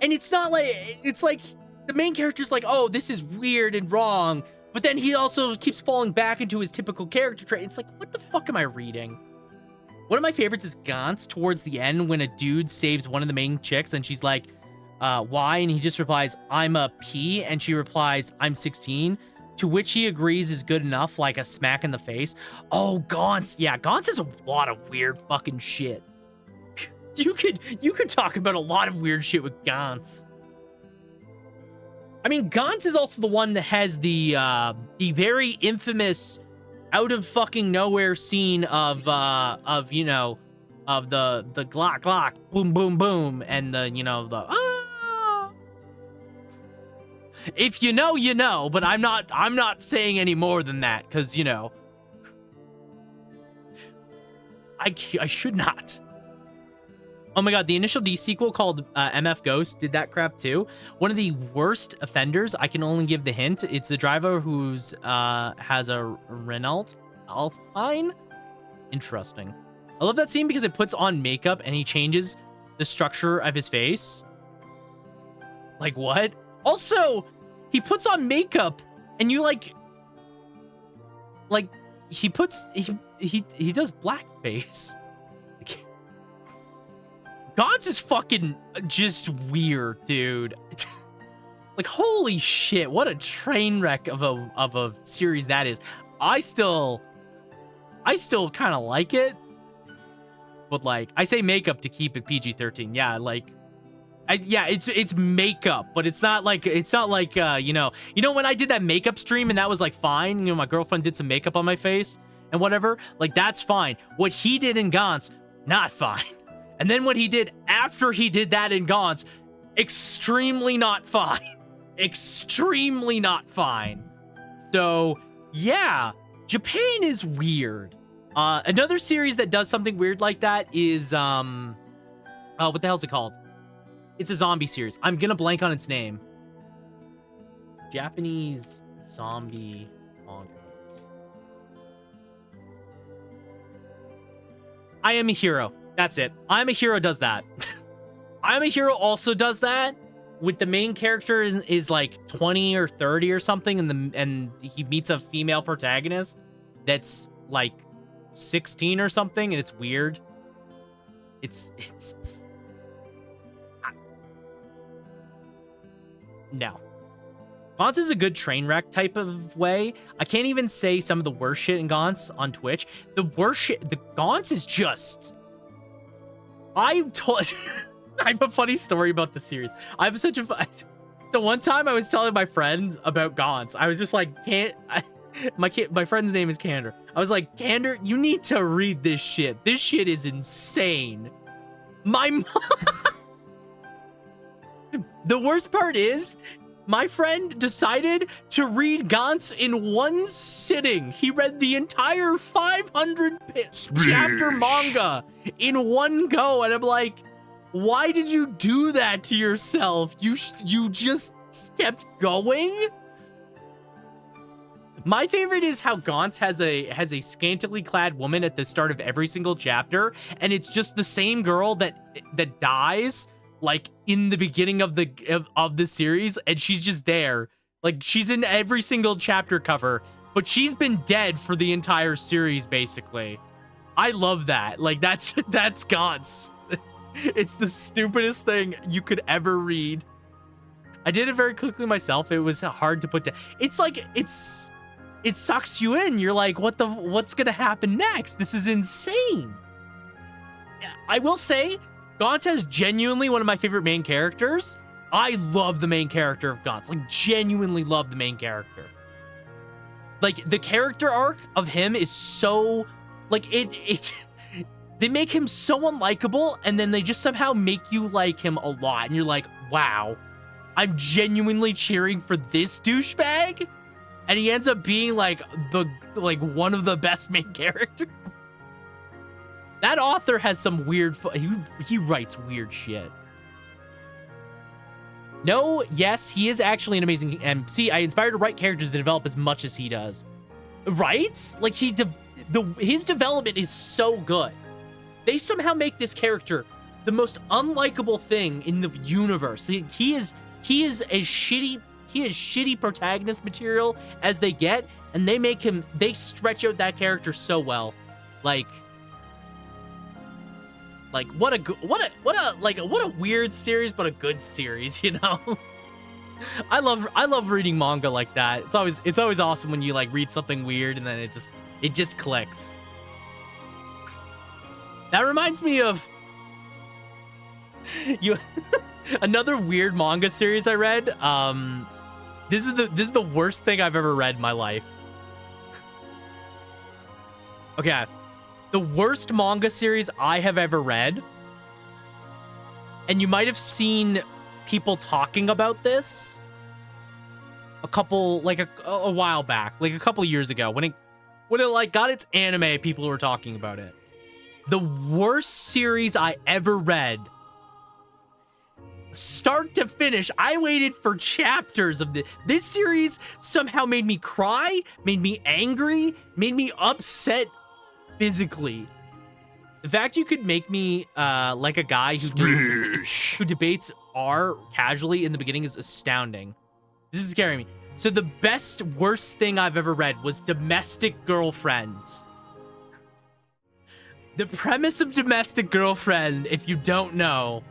and it's not like, it's like the main character's like, oh, this is weird and wrong. But then he also keeps falling back into his typical character trait. It's like, what the fuck am I reading? One of my favorites is Gantz towards the end when a dude saves one of the main chicks and she's like, why? And he just replies, I'm a P. And she replies, I'm 16. To which he agrees is good enough, like a smack in the face. Oh, Gantz. Yeah, Gantz has a lot of weird fucking shit. You could talk about a lot of weird shit with Gantz. I mean, Gantz is also the one that has the very infamous out of fucking nowhere scene of the glock glock boom boom boom and the if you know, you know, but I'm not saying any more than that because I should not. Oh my god, the Initial D sequel called MF Ghost did that crap too. One of the worst offenders, I can only give the hint. It's the driver who's has a Renault Alpine. Interesting. I love that scene because it puts on makeup and he changes the structure of his face. Like what? Also, he puts on makeup and you like he does blackface. Gantz is fucking just weird, dude. Like, holy shit, what a train wreck of a series that is. I still kind of like it, but like, I say makeup to keep it PG-13. Yeah, like, it's makeup, but it's not like when I did that makeup stream and that was like fine. My girlfriend did some makeup on my face and whatever. Like, that's fine. What he did in Gantz, not fine. And then what he did after he did that in Gantz, extremely not fine. Extremely not fine. So, yeah, Japan is weird. Another series that does something weird like that is, what the hell's it called? It's a zombie series. I'm gonna blank on its name. Japanese zombie mangas. I Am a Hero. That's it. I Am a Hero does that. I Am a Hero also does that with the main character is like 20 or 30 or something, and he meets a female protagonist that's like 16 or something, and it's weird. It's no. Gaunt's is a good train wreck type of way. I can't even say some of the worst shit in Gaunt's on Twitch. The worst shit, the Gaunt's is just... I have a funny story about the series. I have such a... The one time I was telling my friends about Gaunt's, I was just like, my friend's name is Candor. I was like, Candor, you need to read this shit. This shit is insane. My mom... The worst part is, my friend decided to read Gaunt's in one sitting. He read the entire 500 chapter manga in one go, and I'm like, why did you do that to yourself? You just kept going? My favorite is how Gaunt's has a scantily clad woman at the start of every single chapter, and it's just the same girl that dies like in the beginning of the series, and she's just there. Like, she's in every single chapter cover, but she's been dead for the entire series basically. I love that. Like, that's Gaunt's. It's the stupidest thing you could ever read. I did it very quickly myself. It was hard to put down. It's like it sucks you in. You're like, what's gonna happen next? This is insane. I will say, Gaunt's has genuinely one of my favorite main characters. I love the main character of Gaunt's. Like, genuinely love the main character. Like, the character arc of him is so... Like, they make him so unlikable, and then they just somehow make you like him a lot. And you're like, wow, I'm genuinely cheering for this douchebag? And he ends up being, like, one of the best main characters. That author has some weird... He writes weird shit. No, yes, he is actually an amazing MC. I inspire to write characters that develop as much as he does. Right? Like, his development is so good. They somehow make this character the most unlikable thing in the universe. He is as shitty protagonist material as they get, and they stretch out that character so well. Like what a weird series, but a good series, you know? I love reading manga like that. It's always awesome when you like read something weird and then it just clicks. That reminds me of another weird manga series I read. This is the worst thing I've ever read in my life. Okay. The worst manga series I have ever read, and you might have seen people talking about this a while back, like a couple years ago, when it like got its anime, people were talking about it. The worst series I ever read, start to finish, I waited for chapters of this series. Somehow made me cry, made me angry, made me upset physically. The fact you could make me like a guy who debates R casually in the beginning is astounding. This is scaring me. So the worst thing I've ever read was Domestic Girlfriends. The premise of Domestic Girlfriend, if you don't know,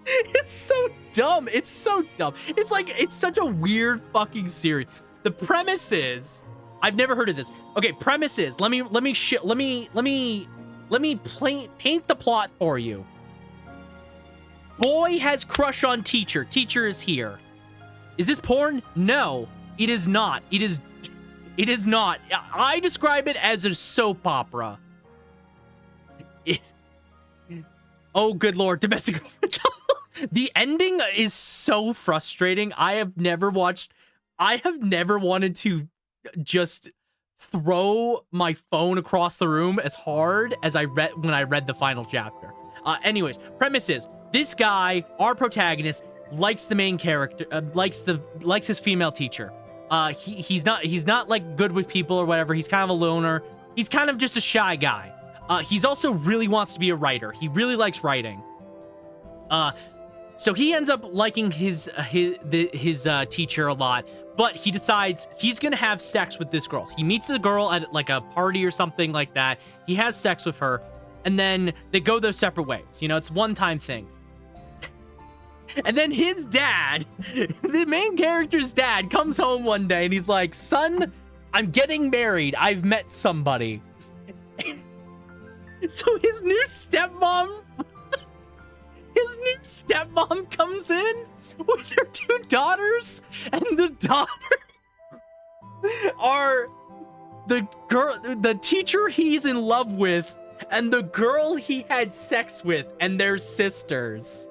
it's so dumb. It's so dumb. It's like, it's such a weird fucking series. The premise is, I've never heard of this. Okay, premise is, let me paint the plot for you. Boy has crush on teacher. Teacher is here. Is this porn? No, it is not. It is not. I describe it as a soap opera. Oh, good Lord. Domestic Girlfriend. The ending is so frustrating. I have never wanted to just throw my phone across the room as hard as when I read the final chapter. Anyways, premise is, this guy, our protagonist, likes the main character, likes his female teacher. He's not like good with people or whatever. He's kind of a loner. He's kind of just a shy guy. He's also really wants to be a writer. He really likes writing. So he ends up liking his teacher a lot, but he decides he's gonna have sex with this girl. He meets a girl at like a party or something like that. He has sex with her, and then they go their separate ways. You know, it's a one-time thing. And then his dad, the main character's dad, comes home one day and he's like, "Son, I'm getting married. I've met somebody." So his new stepmom comes in with her 2 daughters, and the daughter are the teacher he's in love with and the girl he had sex with, and they're sisters.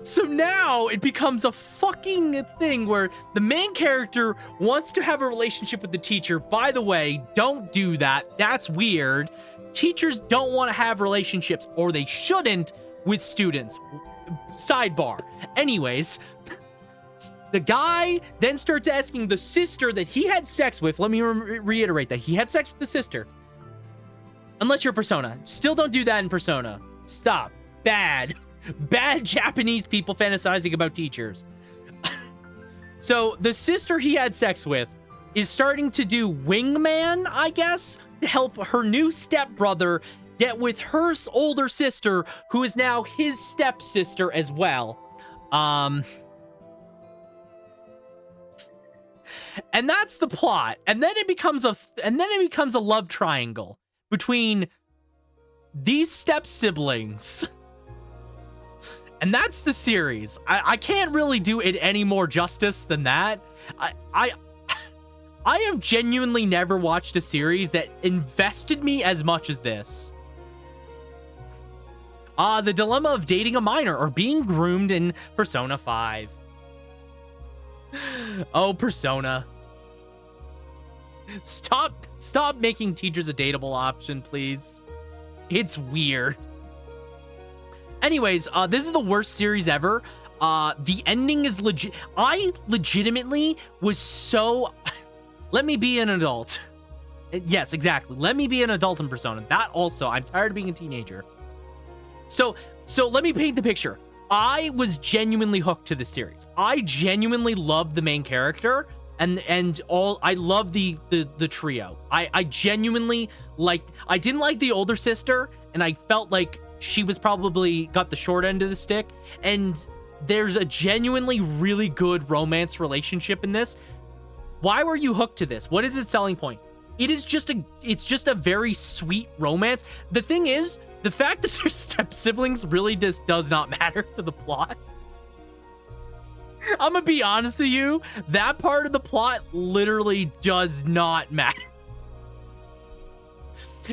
So now it becomes a fucking thing where the main character wants to have a relationship with the teacher. By the way, don't do that. That's weird. Teachers don't want to have relationships, or they shouldn't, with students. Sidebar. Anyways, the guy then starts asking the sister that he had sex with. Let me reiterate that. He had sex with the sister. Unless you're Persona. Still don't do that in Persona. Stop. Bad. Bad Japanese people fantasizing about teachers. So the sister he had sex with is starting to do wingman, I guess, to help her new stepbrother get with her older sister, who is now his stepsister as well. And that's the plot. And then it becomes a love triangle between these step siblings. And that's the series. I can't really do it any more justice than that. I have genuinely never watched a series that invested me as much as this. The dilemma of dating a minor or being groomed in Persona 5. Oh, Persona. Stop making teachers a dateable option, please. It's weird. Anyways, this is the worst series ever. The ending is legit. I legitimately was so... Let me be an adult. Yes, exactly. Let me be an adult in Persona. That also, I'm tired of being a teenager. So let me paint the picture. I was genuinely hooked to the series. I genuinely loved the main character, and all. I love the trio. I genuinely liked. I didn't like the older sister, and I felt like she was probably got the short end of the stick. And there's a genuinely really good romance relationship in this. Why were you hooked to this? What is its selling point? It's just a very sweet romance. The thing is, the fact that they're step siblings really just does not matter to the plot. I'm gonna be honest with you, that part of the plot literally does not matter.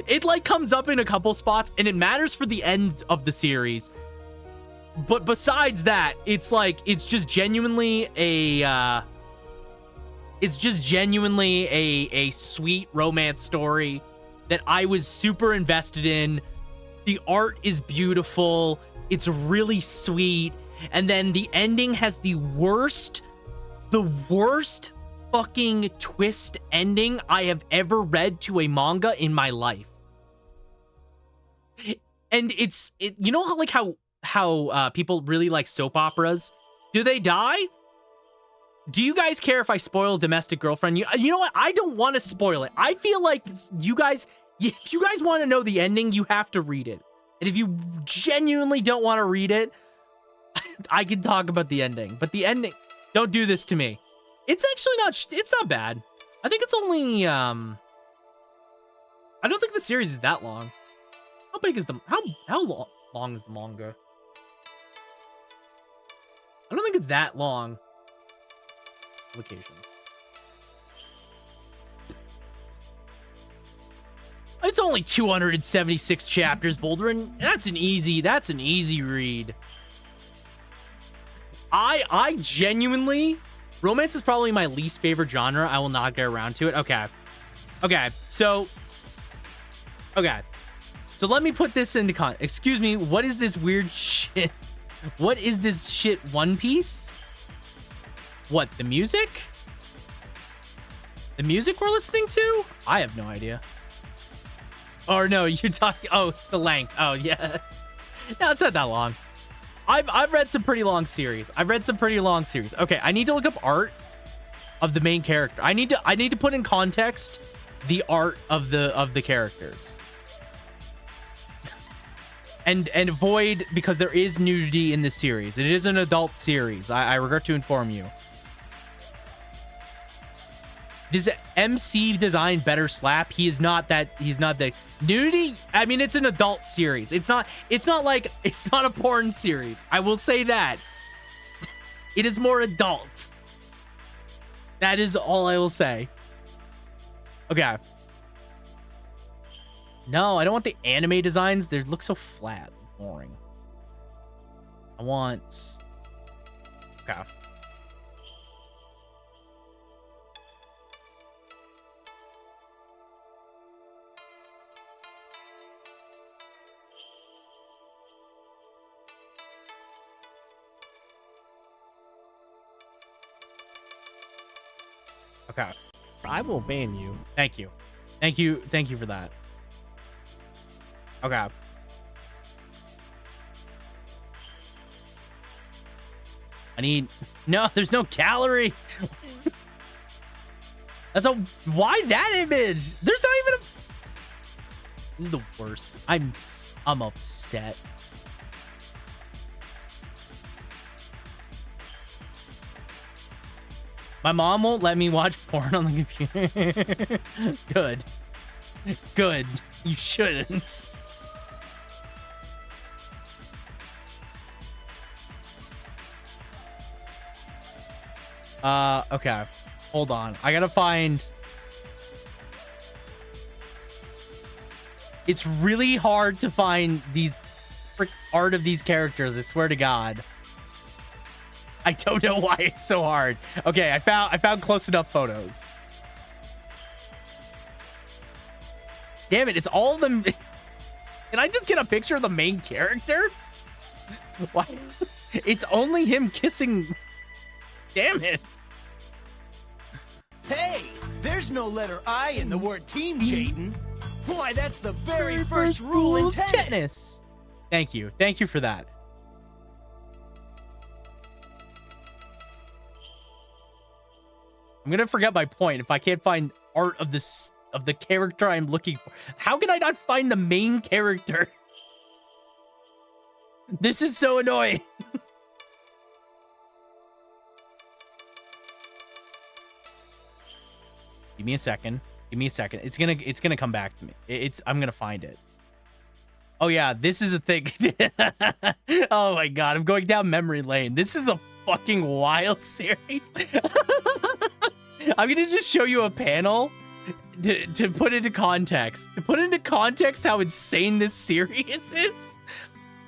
It like comes up in a couple spots and it matters for the end of the series. But besides that, it's just genuinely a sweet romance story that I was super invested in. The art is beautiful. It's really sweet. And then the ending has the worst fucking twist ending I have ever read to a manga in my life. And you know how people really like soap operas? Do they die? Do you guys care if I spoil Domestic Girlfriend? You know what? I don't want to spoil it. I feel like you guys, if you guys want to know the ending, you have to read it. And if you genuinely don't want to read it, I can talk about the ending. But the ending, don't do this to me. It's actually it's not bad. I think it's only, I don't think the series is that long. How big is how long is the manga? I don't think it's that long. Location. It's only 276 chapters, Volderin. That's an easy read. I genuinely, romance is probably my least favorite genre. I will not get around to it. Okay. So let me put this into context. Excuse me, what is this weird shit? What is this shit, One Piece? What, the music? The music we're listening to? I have no idea. Or no, you're talking. Oh, the length. Oh yeah. No, it's not that long. I've read some pretty long series. Okay, I need to look up art of the main character. I need to put in context the art of the characters. And avoid, because there is nudity in this series. It is an adult series. I regret to inform you. Does MC design better slap? He's not that nudity. I mean, it's an adult series. It's not a porn series. I will say that. It is more adult. That is all I will say. Okay. No, I don't want the anime designs. They look so flat and boring. I want... Okay. Okay. I will ban you. Thank you for that. Okay. No, there's no calorie. Why that image? There's not even a... This is the worst. I'm upset. My mom won't let me watch porn on the computer. Good. You shouldn't. Okay. Hold on. I gotta find... It's really hard to find these art of these characters, I swear to God. I don't know why it's so hard. Okay, I found close enough photos. Damn it, it's all of them. Can I just get a picture of the main character? Why? It's only him kissing. Damn it. Hey, there's no letter I in the word team, Jaden. Why, that's the very first rule in tennis. Thank you for that. I'm gonna forget my point if I can't find art of the character I'm looking for. How can I not find the main character? This is so annoying. Give me a second. It's gonna come back to me. I'm gonna find it. Oh yeah, this is a thing. Oh my God, I'm going down memory lane. This is a fucking wild series. I'm gonna just show you a panel to put into context. To put into context how insane this series is.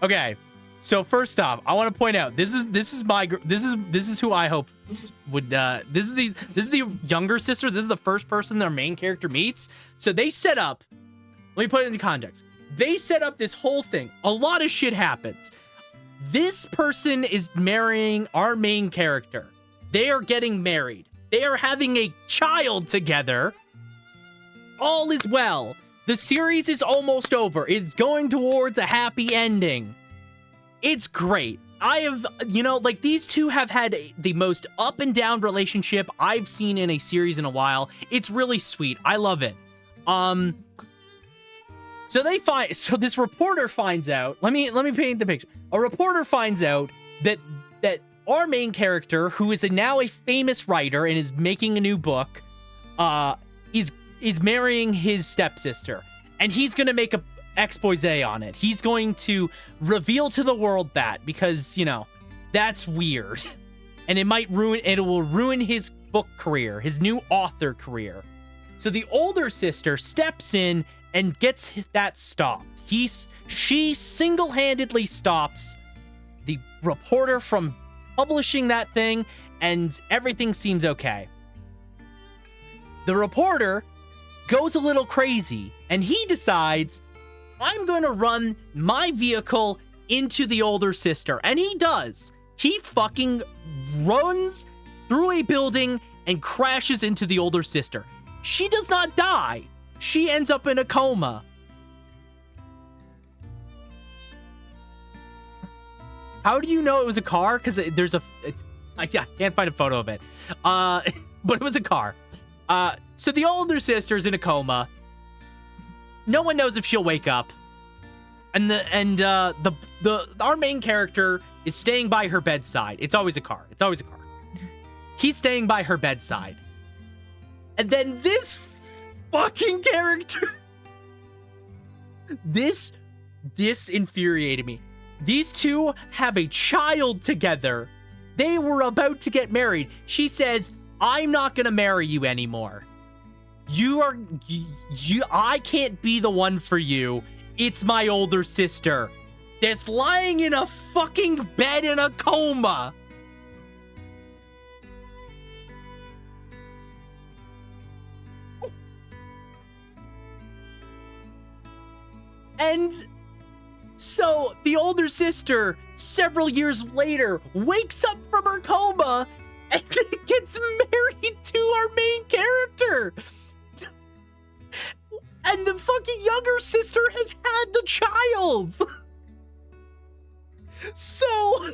Okay, so first off, I want to point out this is who I hope would this is the younger sister. This is the first person their main character meets. So they set up. Let me put it into context. They set up this whole thing. A lot of shit happens. This person is marrying our main character. They are getting married. They are having a child together. All is well. The series is almost over. It's going towards a happy ending. It's great. These two have had the most up and down relationship I've seen in a series in a while. It's really sweet. I love it. So this reporter finds out. Let me paint the picture. A reporter finds out that our main character, who is now a famous writer and is making a new book, is marrying his stepsister, and he's gonna make a expose on it. He's going to reveal to the world that, because that's weird, and it will ruin his book career, his new author career. So the older sister steps in and gets that stopped. She single-handedly stops the reporter from publishing that thing, and everything seems okay. The reporter goes a little crazy, and he decides, I'm gonna run my vehicle into the older sister. And he does. He fucking runs through a building and crashes into the older sister. She does not die. She ends up in a coma. How do you know it was a car? Because there's I can't find a photo of it. But it was a car. So the older sister's in a coma. No one knows if she'll wake up. And our main character is staying by her bedside. It's always a car. It's always a car. He's staying by her bedside. And then this fucking character. This infuriated me. These two have a child together. They were about to get married. She says, I'm not gonna marry you anymore. I can't be the one for you. It's my older sister that's lying in a fucking bed in a coma. And so the older sister, several years later, wakes up from her coma and gets married to our main character. And the fucking younger sister has had the child. So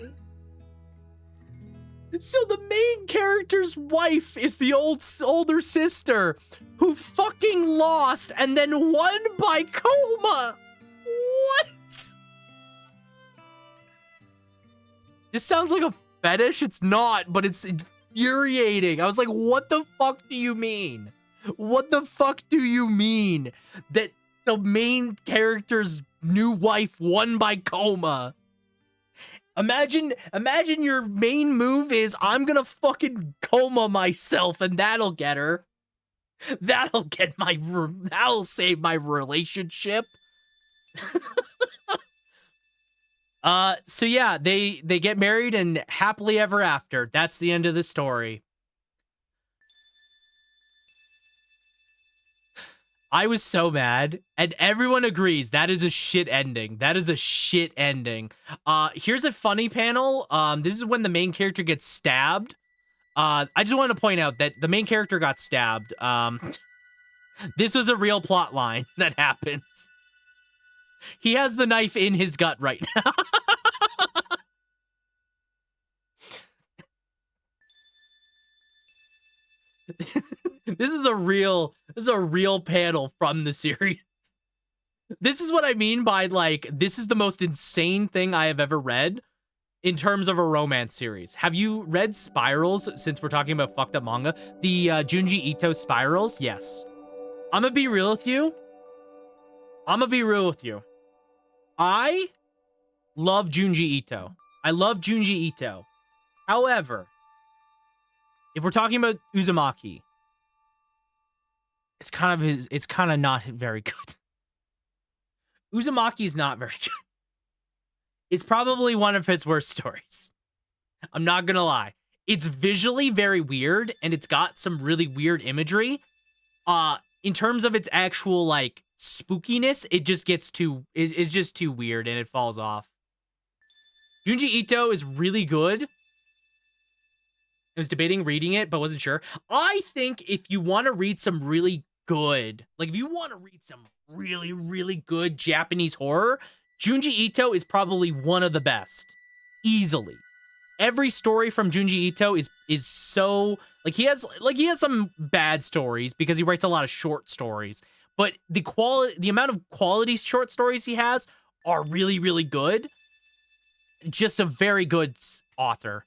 the main character's wife is the older sister who fucking lost and then won by coma. What? This sounds like a fetish. It's not, but it's infuriating. I was like, what the fuck do you mean? What the fuck do you mean that the main character's new wife won by coma? Imagine your main move is I'm gonna fucking coma myself and that'll get her. That'll save my relationship. So yeah, they get married and happily ever after. That's the end of the story. I was so mad, and everyone agrees that is a shit ending. That is a shit ending. Here's a funny panel. This is when the main character gets stabbed. I just want to point out that the main character got stabbed. This was a real plot line that happens. He has the knife in his gut right now. This is a real panel from the series. This is what I mean by, like, this is the most insane thing I have ever read in terms of a romance series. Have you read Spirals, since we're talking about fucked up manga? The Junji Ito Spirals? Yes. I'm gonna be real with you. I love Junji Ito. I love Junji Ito. However, if we're talking about Uzumaki, it's kind of not very good. Uzumaki is not very good. It's probably one of his worst stories. I'm not gonna lie. It's visually very weird, and it's got some really weird imagery. In terms of its actual, like, spookiness, it just gets it's just too weird, and it falls off. Junji Ito is really good. I was debating reading it, but wasn't sure. I think if you want to read some really good, like if you want to read some really, really good Japanese horror, Junji Ito is probably one of the best. Easily. Every story from Junji Ito is so, like, he has some bad stories because he writes a lot of short stories, but the amount of quality short stories he has are really, really good. Just a very good author.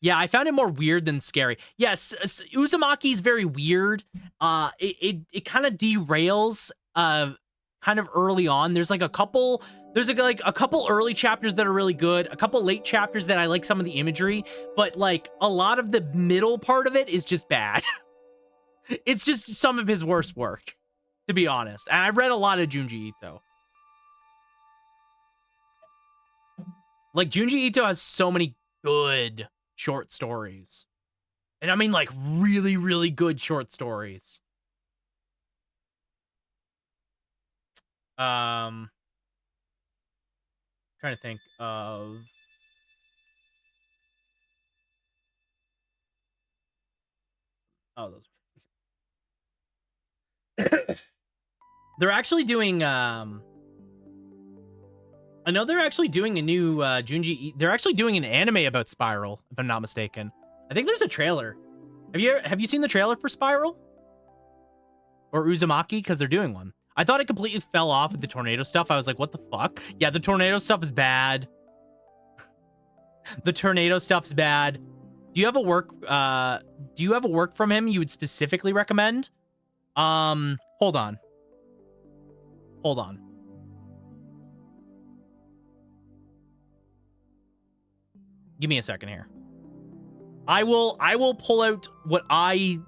Yeah, I found it more weird than scary. Yes, Uzumaki's very weird. It kind of derails kind of early on. There's a couple early chapters that are really good, a couple late chapters that I like some of the imagery, but like a lot of the middle part of it is just bad. It's just some of his worst work, to be honest. And I've read a lot of Junji Ito. Like, Junji Ito has so many good short stories. And I mean, like, really, really good short stories. Trying to think of... Oh, those... They're actually doing I know they're actually doing a new they're actually doing an anime about Spiral, if I'm not mistaken. I think there's a trailer. Have you seen the trailer for Spiral? Or Uzumaki? Because they're doing one. I thought it completely fell off with the tornado stuff. I was like, what the fuck? Yeah, the tornado stuff is bad. The tornado stuff's bad. Do you have a work from him you would specifically recommend? Hold on. Hold on. Give me a second here. I will pull out what I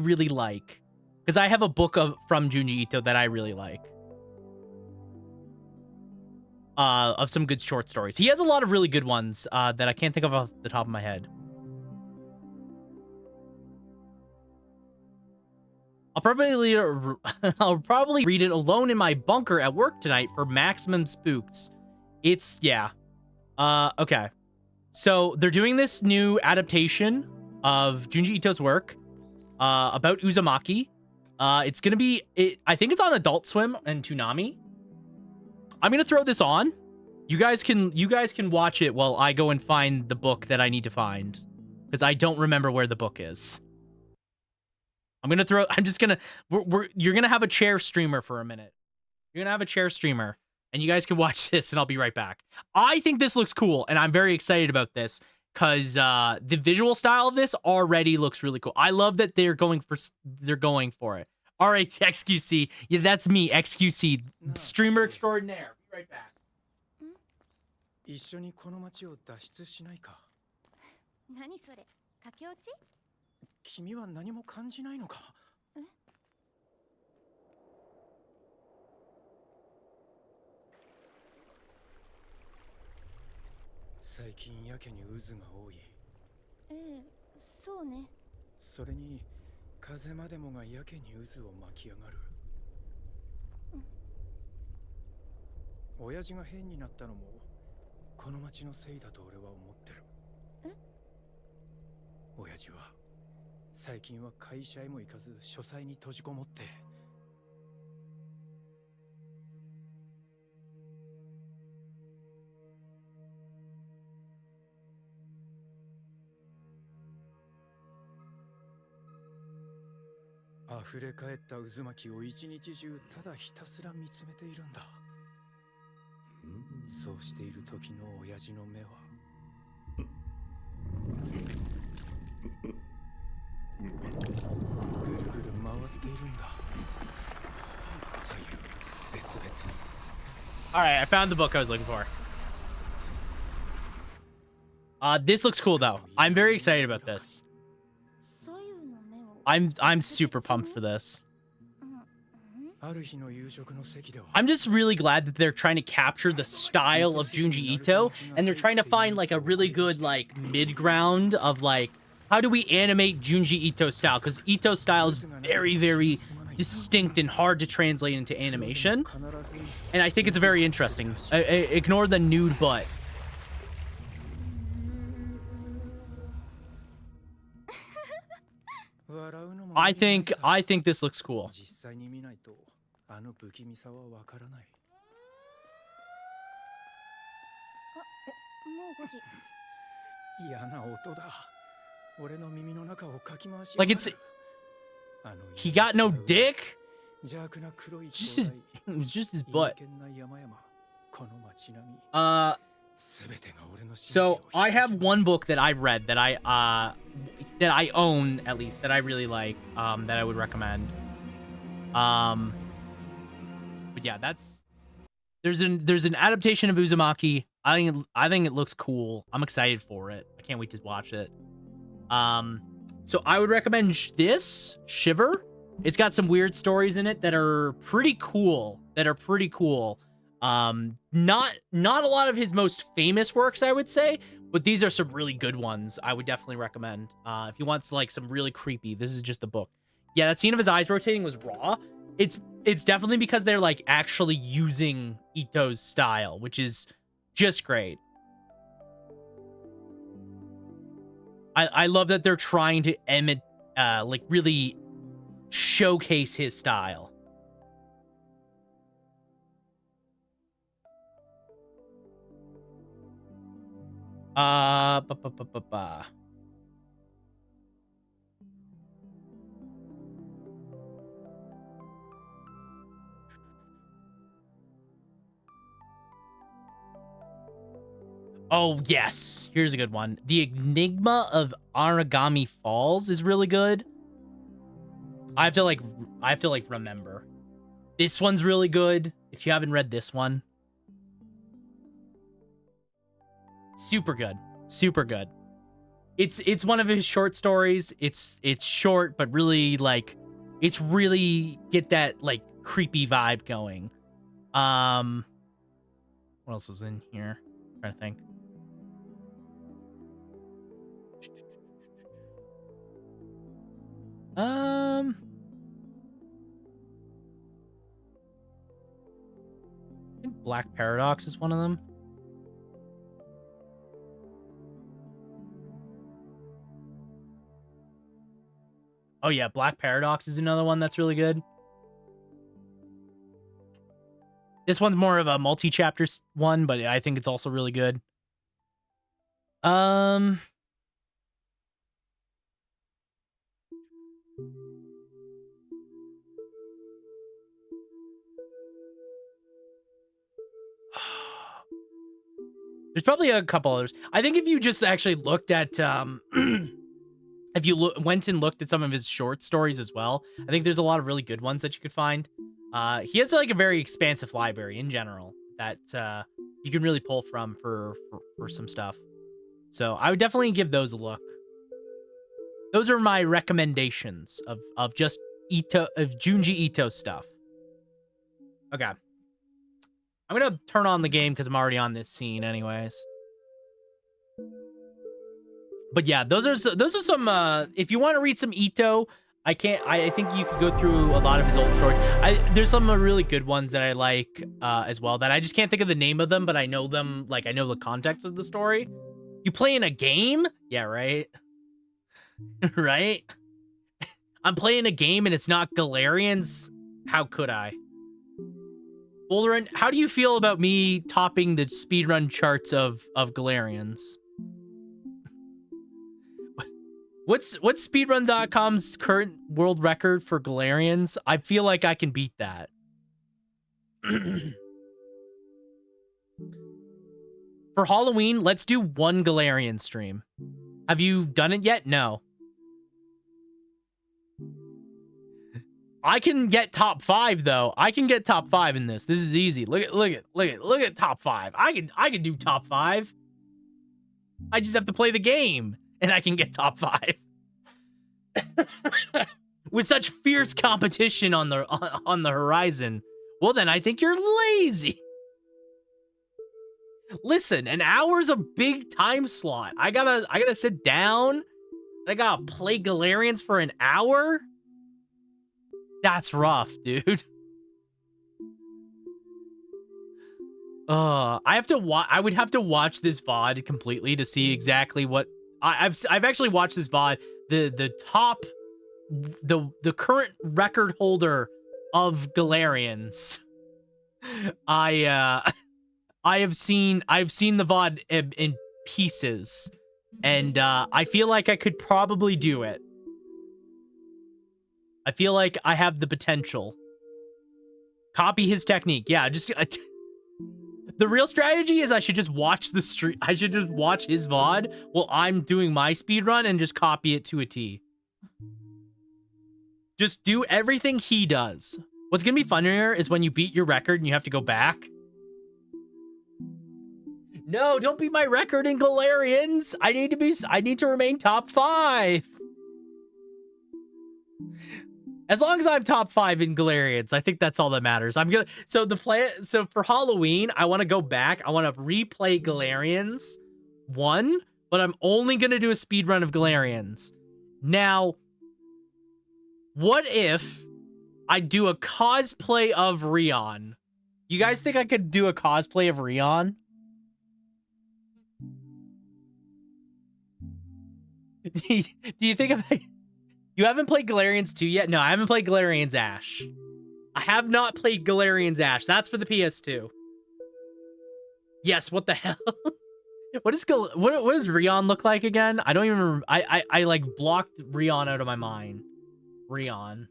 really like, because I have a book from Junji Ito that I really like. Of some good short stories. He has a lot of really good ones that I can't think of off the top of my head. I'll probably read it alone in my bunker at work tonight for maximum spooks. Yeah. Okay. So they're doing this new adaptation of Junji Ito's work about Uzumaki. It's gonna be, I think it's on Adult Swim and Toonami. I'm gonna throw this on. You guys can watch it while I go and find the book that I need to find, because I don't remember where the book is. You're gonna have a chair streamer for a minute. You're gonna have a chair streamer, and you guys can watch this, and I'll be right back. I think this looks cool, and I'm very excited about this, because the visual style of this already looks really cool. I love that they're going for it. All right, XQC. Yeah, that's me, XQC, streamer extraordinaire. Be right back. 一緒にこの街を脱出しないか。何それ、駆け落ち？君は何も感じないのか。最近やけに渦が多い。そうね。それに風までもがやけに渦を巻き上がる。親父が変になったのもこの町のせいだと俺は思ってる。親父は最近は会社へも行かず書斎に閉じこもって。溢れ返った渦巻きを一日中ただひたすら見つめているんだ。そうしている時の親父の目はぐるぐる回っているんだ。左右別々に。All right, I found the book I was looking for. This looks cool though. I'm very excited about this. I'm super pumped for this. I'm just really glad that they're trying to capture the style of Junji Ito, and they're trying to find like a really good like mid-ground of like, how do we animate Junji Ito style? Because Ito style is very, very distinct and hard to translate into animation. And I think it's very interesting. Ignore the nude butt. I think this looks cool. Like he got no dick. It's just his butt. So I have one book that I've read that I own, at least, that I really like, that I would recommend. But yeah, there's an adaptation of Uzumaki. I think it looks cool. I'm excited for it. I can't wait to watch it. So I would recommend this Shiver. It's got some weird stories in it that are pretty cool. Not a lot of his most famous works, I would say, but these are some really good ones. I would definitely recommend. If you want like some really creepy, this is just a book. Yeah, that scene of his eyes rotating was raw. It's definitely because they're like actually using Ito's style, which is just great. I love that they're trying to like really showcase his style. Ba, ba, ba, ba, ba. Oh, yes. Here's a good one. The Enigma of Origami Falls is really good. I have to like remember. This one's really good. If you haven't read this one. Super good. Super good. It's one of his short stories. It's short, but really like it's really get that like creepy vibe going. What else is in here? I'm trying to think. I think Black Paradox is one of them. Oh yeah, Black Paradox is another one that's really good. This one's more of a multi-chapter one, but I think it's also really good. There's probably a couple others. I think if you just actually looked at, if you went and looked at some of his short stories as well, I think there's a lot of really good ones that you could find. He has like a very expansive library in general that you can really pull from for some stuff. So I would definitely give those a look. Those are my recommendations of just Junji Ito stuff. Okay. I'm gonna turn on the game because I'm already on this scene anyways. But yeah, those are some if you want to read some Ito, I think you could go through a lot of his old stories. There's some really good ones that I like as well that I just can't think of the name of them, but I know them, like I know the context of the story. You play in a game? Yeah, right. Right? I'm playing a game and it's not Galarians. How could I? Boulderin, how do you feel about me topping the speedrun charts of Galarians? What's speedrun.com's current world record for Galarians? I feel like I can beat that. For Halloween, let's do one Galarian stream. Have you done it yet? No. I can get top 5 though. I can get top 5 in this. This is easy. Look at top 5. I can do top 5. I just have to play the game and I can get top 5. With such fierce competition on the horizon. Well then, I think you're lazy. Listen, an hour's a big time slot. I gotta sit down. I gotta play Galarians for an hour. That's rough, dude. I would have to watch this VOD completely to see exactly what I've actually watched this VOD. The current record holder of Galarians. I've seen the VOD in pieces, and I feel like I could probably do it. I feel like I have the potential. Copy his technique. Yeah, just the real strategy is I should just watch the stream. I should just watch his VOD while I'm doing my speedrun and just copy it to a T. Just do everything he does. What's gonna be funnier is when you beat your record and you have to go back. No, don't beat my record in Galarians. I need to remain top 5. As long as I'm top 5 in Galarians, I think that's all that matters. So for Halloween, I want to go back. I want to replay Galarians 1, but I'm only going to do a speed run of Galarians. Now, what if I do a cosplay of Rion? You guys think I could do a cosplay of Rion? Do you think you haven't played Galarians 2 yet? No, I haven't played Galarians Ash. I have not played Galarians Ash. That's for the PS2. Yes, what the hell? What does Rion look like again? I don't even remember. I like blocked Rion out of my mind. Rion.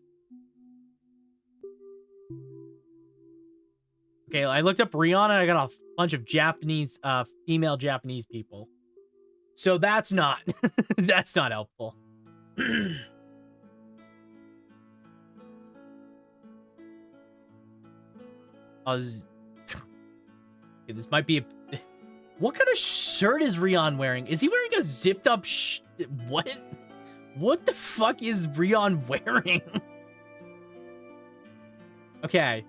Okay, I looked up Rion and I got a bunch of Japanese, female Japanese people. So that's not, that's not helpful. Okay, this might be a... What kind of shirt is Rion wearing? Is he wearing a zipped up what? What the fuck is Rion wearing? Okay.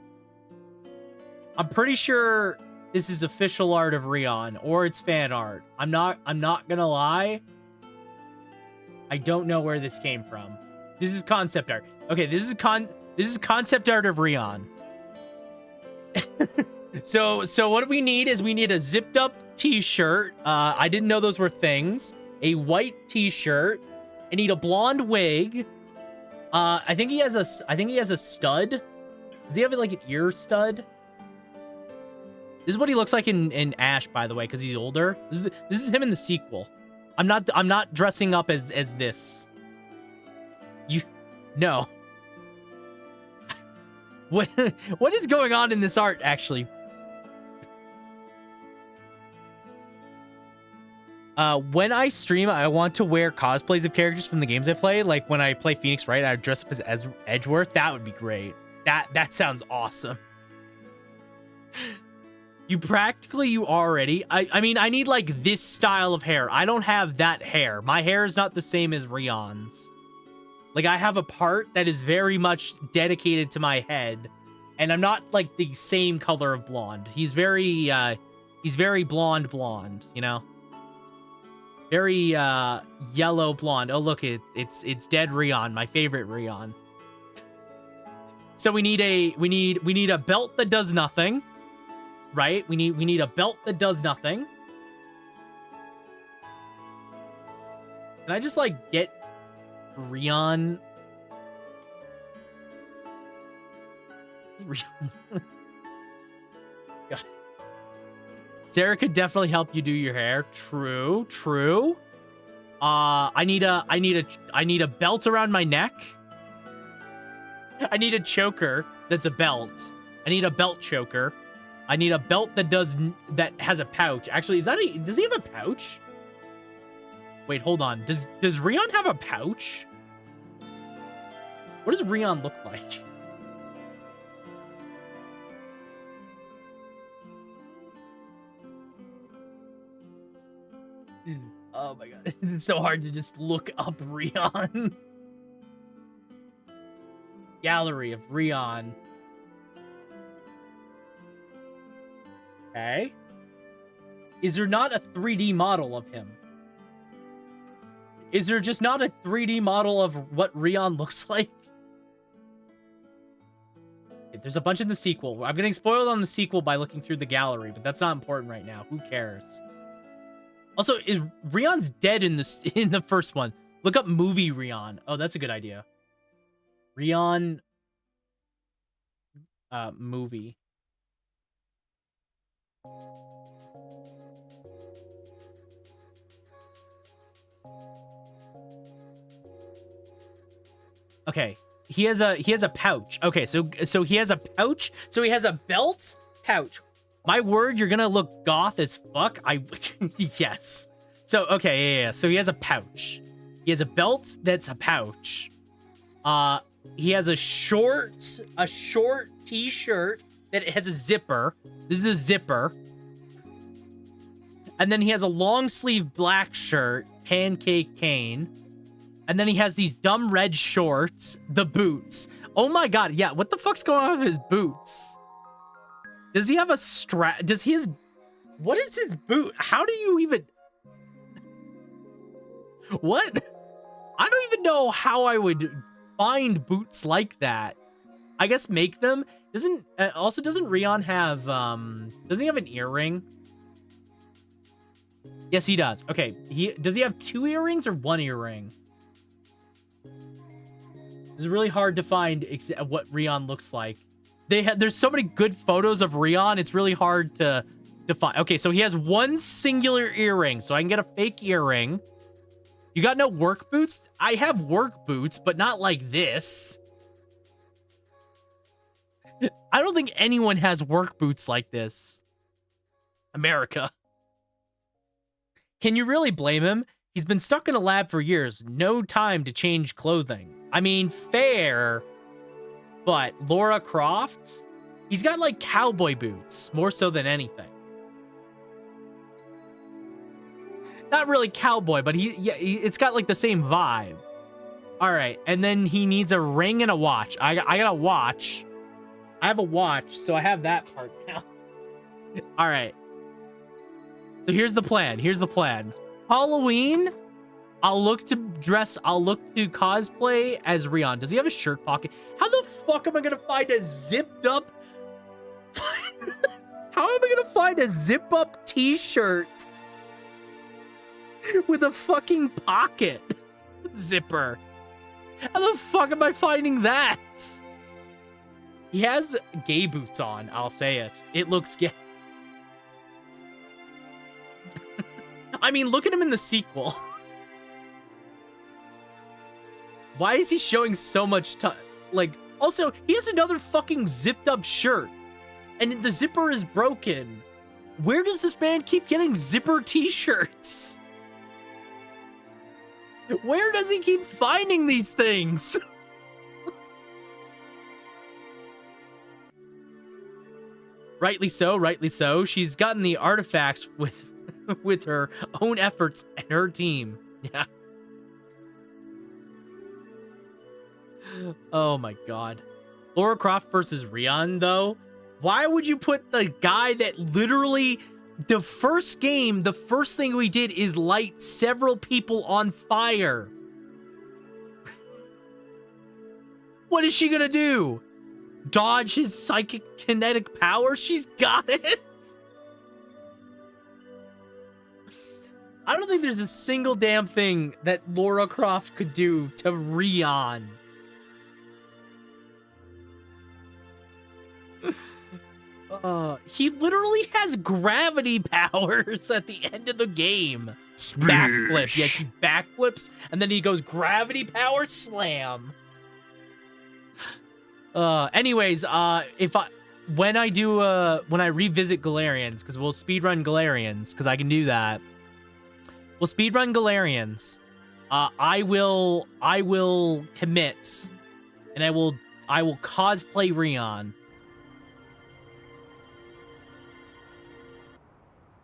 I'm pretty sure this is official art of Rion, or it's fan art. I'm not gonna lie. I don't know where this came from. This is concept art. Okay, this is concept art of Rion. So what we need is we need a zipped up t-shirt. I didn't know those were things. A white t-shirt. I need a blonde wig. I think he has a stud. Does he have like an ear stud? This is what he looks like in Ash, by the way, because he's older. This is him in the sequel. I'm not dressing up as this. No. What is going on in this art, actually? When I stream, I want to wear cosplays of characters from the games I play. Like when I play Phoenix Wright, I would dress up as Edgeworth. That would be great. That sounds awesome. You already. I mean, I need like this style of hair. I don't have that hair. My hair is not the same as Rion's. Like I have a part that is very much dedicated to my head, and I'm not like the same color of blonde. He's very blonde, you know? Very yellow blonde. Oh look, it's dead Rion, my favorite Rion. So we need a belt that does nothing. Right? We need a belt that does nothing. Can I just like get Rion? God. Sarah could definitely help you do your hair. True. I need a belt around my neck. I need a choker that's a belt. I need a belt choker. I need a belt that has a pouch. Actually, does he have a pouch? Wait, hold on. Does Rion have a pouch? What does Rion look like? Oh my god, it's so hard to just look up Rion. Gallery of Rion. Okay. Is there not a 3D model of him? Is there just not a 3D model of what Rion looks like? There's a bunch in the sequel. I'm getting spoiled on the sequel by looking through the gallery, but that's not important right now. Who cares? Also, Rion's dead in the first one. Look up movie Rion. Oh, that's a good idea. Rion movie. Okay, he has a pouch. Okay, so he has a pouch. So he has a belt pouch. My word, you're gonna look goth as fuck. Yes. So okay, yeah. So he has a pouch. He has a belt that's a pouch. He has a short t-shirt that has a zipper. This is a zipper. And then he has a long sleeve black shirt, pancake cane. And then he has these dumb red shorts, the boots. Oh my god, yeah, what the fuck's going on with his boots? Does he have a strap? What is his boot? How do you even... What? I don't even know how I would find boots like that. I guess make them. Doesn't Rion have, doesn't he have an earring? Yes, he does. Okay, does he have 2 earrings or 1 earring? It's really hard to find what Rion looks like. There's so many good photos of Rion, it's really hard to define. Okay, so he has one singular earring, so I can get a fake earring. You got no work boots? I have work boots, but not like this. I don't think anyone has work boots like this. America. Can you really blame him? He's been stuck in a lab for years. No time to change clothing. I mean, fair, but Laura Croft? He's got like cowboy boots, more so than anything. Not really cowboy, but it's got like the same vibe. All right, and then he needs a ring and a watch. I got a watch. I have a watch, so I have that part now. All right. So here's the plan. Halloween, I'll look to cosplay as Rion. Does he have a shirt pocket? How the fuck am I gonna find a zipped up? How am I gonna find a zip up t-shirt with a fucking pocket zipper? How the fuck am I finding that? He has gay boots on, I'll say it. It looks gay. I mean, look at him in the sequel. Why is he showing so much like, also, he has another fucking zipped up shirt. And the zipper is broken. Where does this man keep getting zipper t-shirts? Where does he keep finding these things? Rightly so. She's gotten the artifacts with her own efforts and her team. Yeah. Oh my god. Laura Croft versus Rion, though? Why would you put the guy that literally, the first game, the first thing we did is light several people on fire? What is she gonna do? Dodge his psychic kinetic power? She's got it. I don't think there's a single damn thing that Laura Croft could do to Rion. He literally has gravity powers at the end of the game. Backflip. Yes, he backflips, and then he goes gravity power slam. Anyways, when I revisit Galarians, because we'll speedrun Galarians, because I can do that. We'll speedrun Galarians. I will commit, and I will cosplay Rion.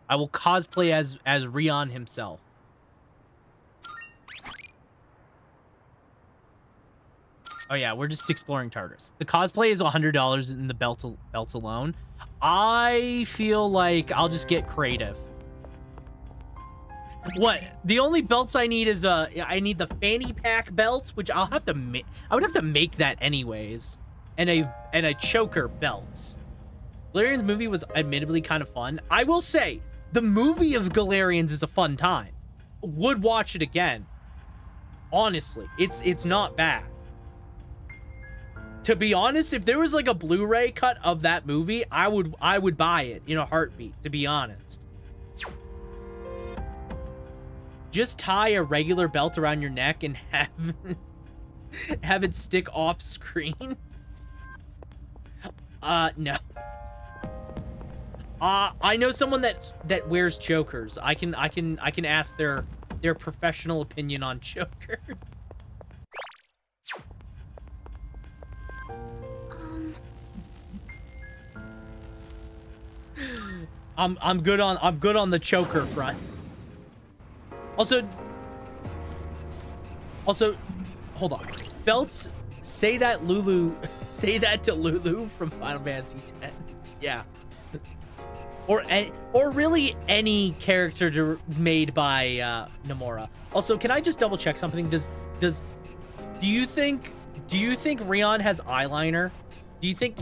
I will cosplay as Rion himself. Oh yeah, we're just exploring Tartarus. The cosplay is $100 in the belts alone. I feel like I'll just get creative. What? The only belts I need is I need the fanny pack belt, which I'll have to I would have to make that anyways, and a choker belt. Galarian's movie was admittedly kind of fun. I will say the movie of Galarians is a fun time. Would watch it again. Honestly, it's not bad. To be honest, if there was like a Blu-ray cut of that movie, I would buy it in a heartbeat, to be honest. Just tie a regular belt around your neck and have it stick off screen. No. I know someone that wears chokers. I can ask their professional opinion on chokers. I'm good on the choker front. Also, hold on. Belts, say that to Lulu from Final Fantasy X. Yeah. Or really any character made by Nomura. Also, can I just double check something? Do you think Rion has eyeliner? Do you think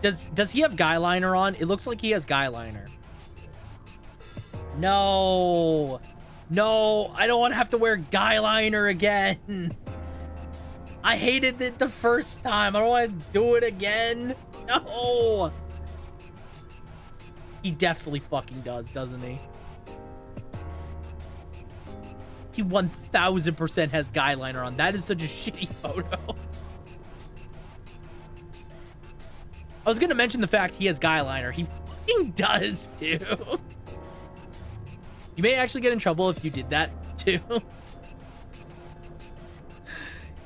does he have guy liner on? It looks like he has guy liner. No, I don't want to have to wear guy liner again. I hated it the first time. I don't want to do it again. No. He definitely fucking does, doesn't he? He 1000% has guy liner on. That is such a shitty photo. I was gonna mention the fact he has guy liner. He fucking does, too. You may actually get in trouble if you did that, too.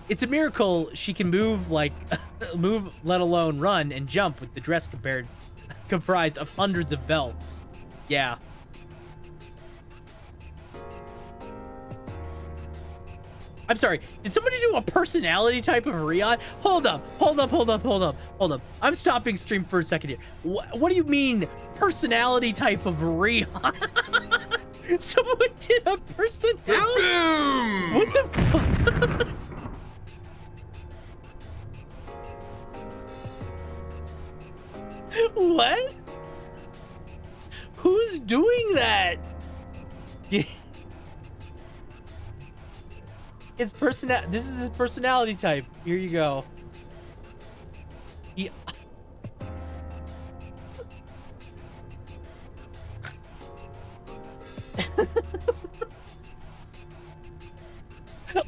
It's a miracle she can move, like, move, let alone run and jump with the dress comprised of hundreds of belts. Yeah. I'm sorry, did somebody do a personality type of Rion? Hold up. I'm stopping stream for a second here. What do you mean, personality type of Rion? Someone did a personality? What the fuck? What? Who's doing that? This is his personality type. Here you go. He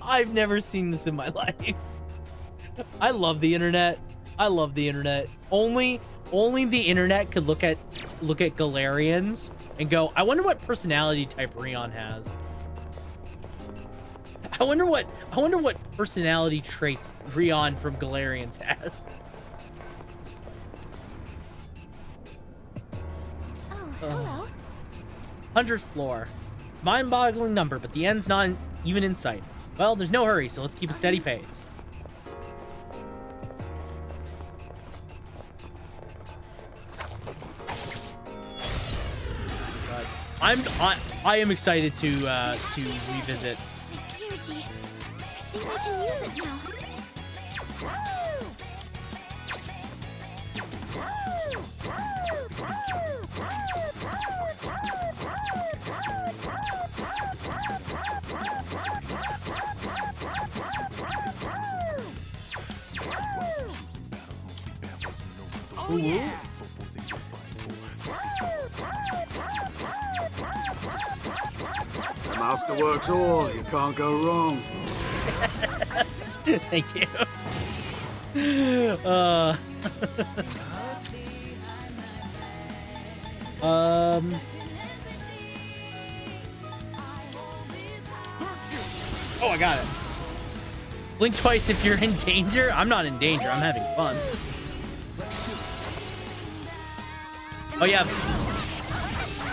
I've never seen this in my life. I love the internet. I love the internet. Only the internet could look at Galarians and go, I wonder what personality type Rion has. I wonder what personality traits Rion from Galarians has. Oh, hello. 100th floor. Mind-boggling number, but the end's not even in sight. Well, there's no hurry, so let's keep a steady pace. I am excited to revisit. Yuji, I think I can use it now. Oh yeah. The master works all, you can't go wrong. Thank you. Oh, I got it. Blink twice if you're in danger. I'm not in danger. I'm having fun. Oh yeah.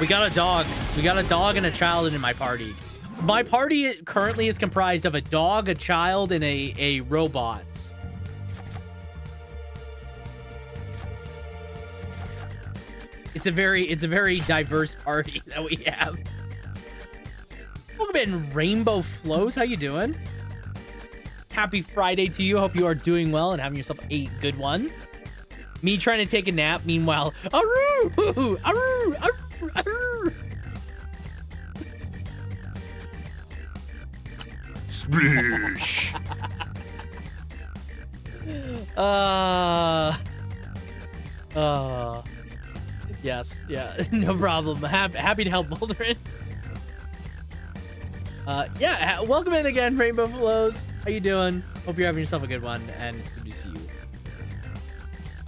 We got a dog. We got a dog and a child in my party. My party currently is comprised of a dog, a child, and a robot. It's a very diverse party that we have. Welcome in, Rainbow Flows. How you doing? Happy Friday to you. Hope you are doing well and having yourself a good one. Me trying to take a nap. Meanwhile, aroo, aroo, aroo, aroo. Splish. Yes, yeah, no problem. Happy to help, Boulderin. Yeah, welcome in again, Rainbow Flows. How you doing? Hope you're having yourself a good one, and good to see you.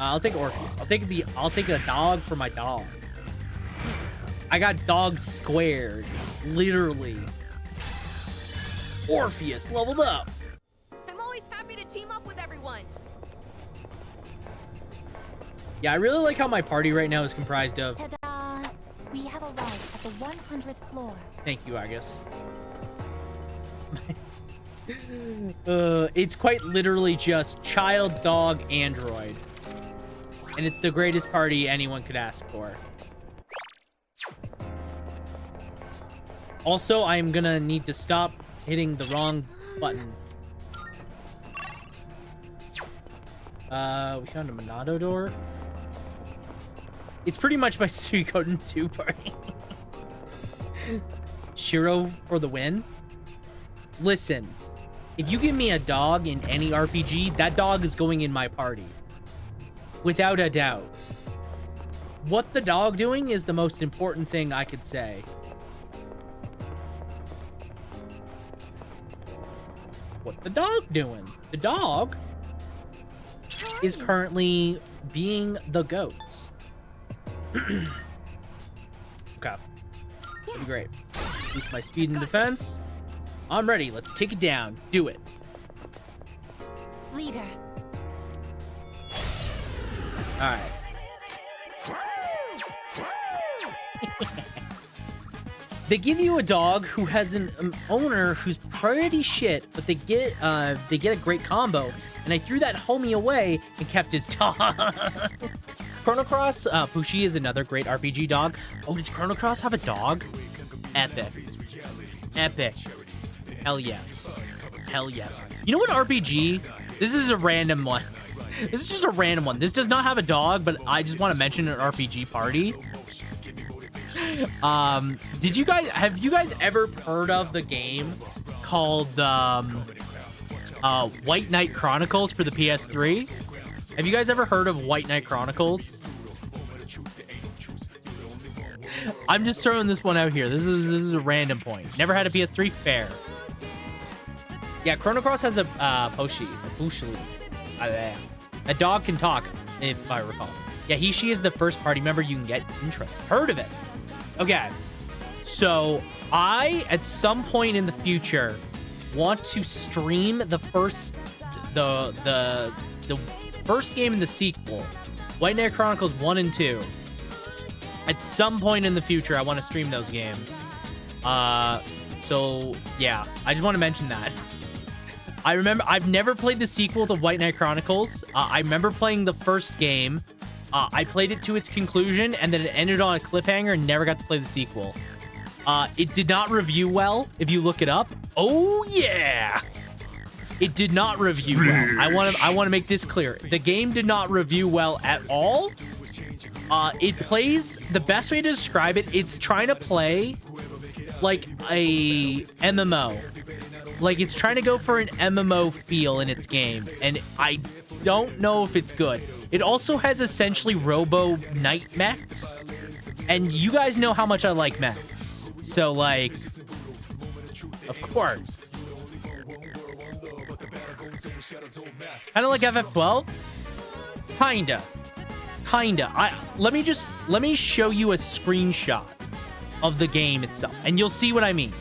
I'll take Orpheus. I'll take a dog for my dog. I got dog squared, literally. Orpheus leveled up. I'm always happy to team up with everyone. Yeah, I really like how my party right now is comprised of. Ta-da! We have arrived at the 100th floor. Thank you, Agus. It's quite literally just child, dog, android. And it's the greatest party anyone could ask for. Also, I'm gonna need to stop hitting the wrong button. We found a Monado door. It's pretty much my Suikoden 2 party. Shiro for the win. Listen, if you give me a dog in any RPG, that dog is going in my party. Without a doubt. what the dog doing is the most important thing I could say. What the dog doing? The dog is currently being the goat. Okay. Pretty great. Boost my speed and defense. I'm ready. Let's take it down. Do it. Leader. All right. They give you a dog who has an owner who's pretty shit, but they get a great combo. And I threw that homie away and kept his dog. Chrono Cross, Pushi is another great RPG dog. Oh, does Chrono Cross have a dog? Epic. Epic. Hell yes. Hell yes. You know what RPG? This is a random one. This is just a random one. This does not have a dog, but I just want to mention an RPG party. Have you guys ever heard of the game called White Knight Chronicles for the PS3? Have you guys ever heard of White Knight Chronicles? I'm just throwing this one out here. This is a random point. Never had a PS3? Fair. Yeah, Chrono Cross has a Pushi. A dog can talk, if I recall. Yeah, she is the first party member you can get. Interesting. Heard of it. Okay. So, I, at some point in the future, want to stream the first game in the sequel, White Knight Chronicles 1 and 2. At some point in the future, I want to stream those games. So yeah, I just want to mention that. I remember I've never played the sequel to White Knight Chronicles. I remember playing the first game. I played it to its conclusion, and then it ended on a cliffhanger and never got to play the sequel. It did not review well, if you look it up. Oh yeah! It did not review well. I want to make this clear. The game did not review well at all. It plays, the best way to describe it, it's trying to play like a MMO. Like, it's trying to go for an MMO feel in its game, and I don't know if it's good. It also has essentially robo knight mechs, and you guys know how much I like mechs. So, like, of course. Kind of like FF12? Kinda. Let me show you a screenshot of the game itself, and you'll see what I mean.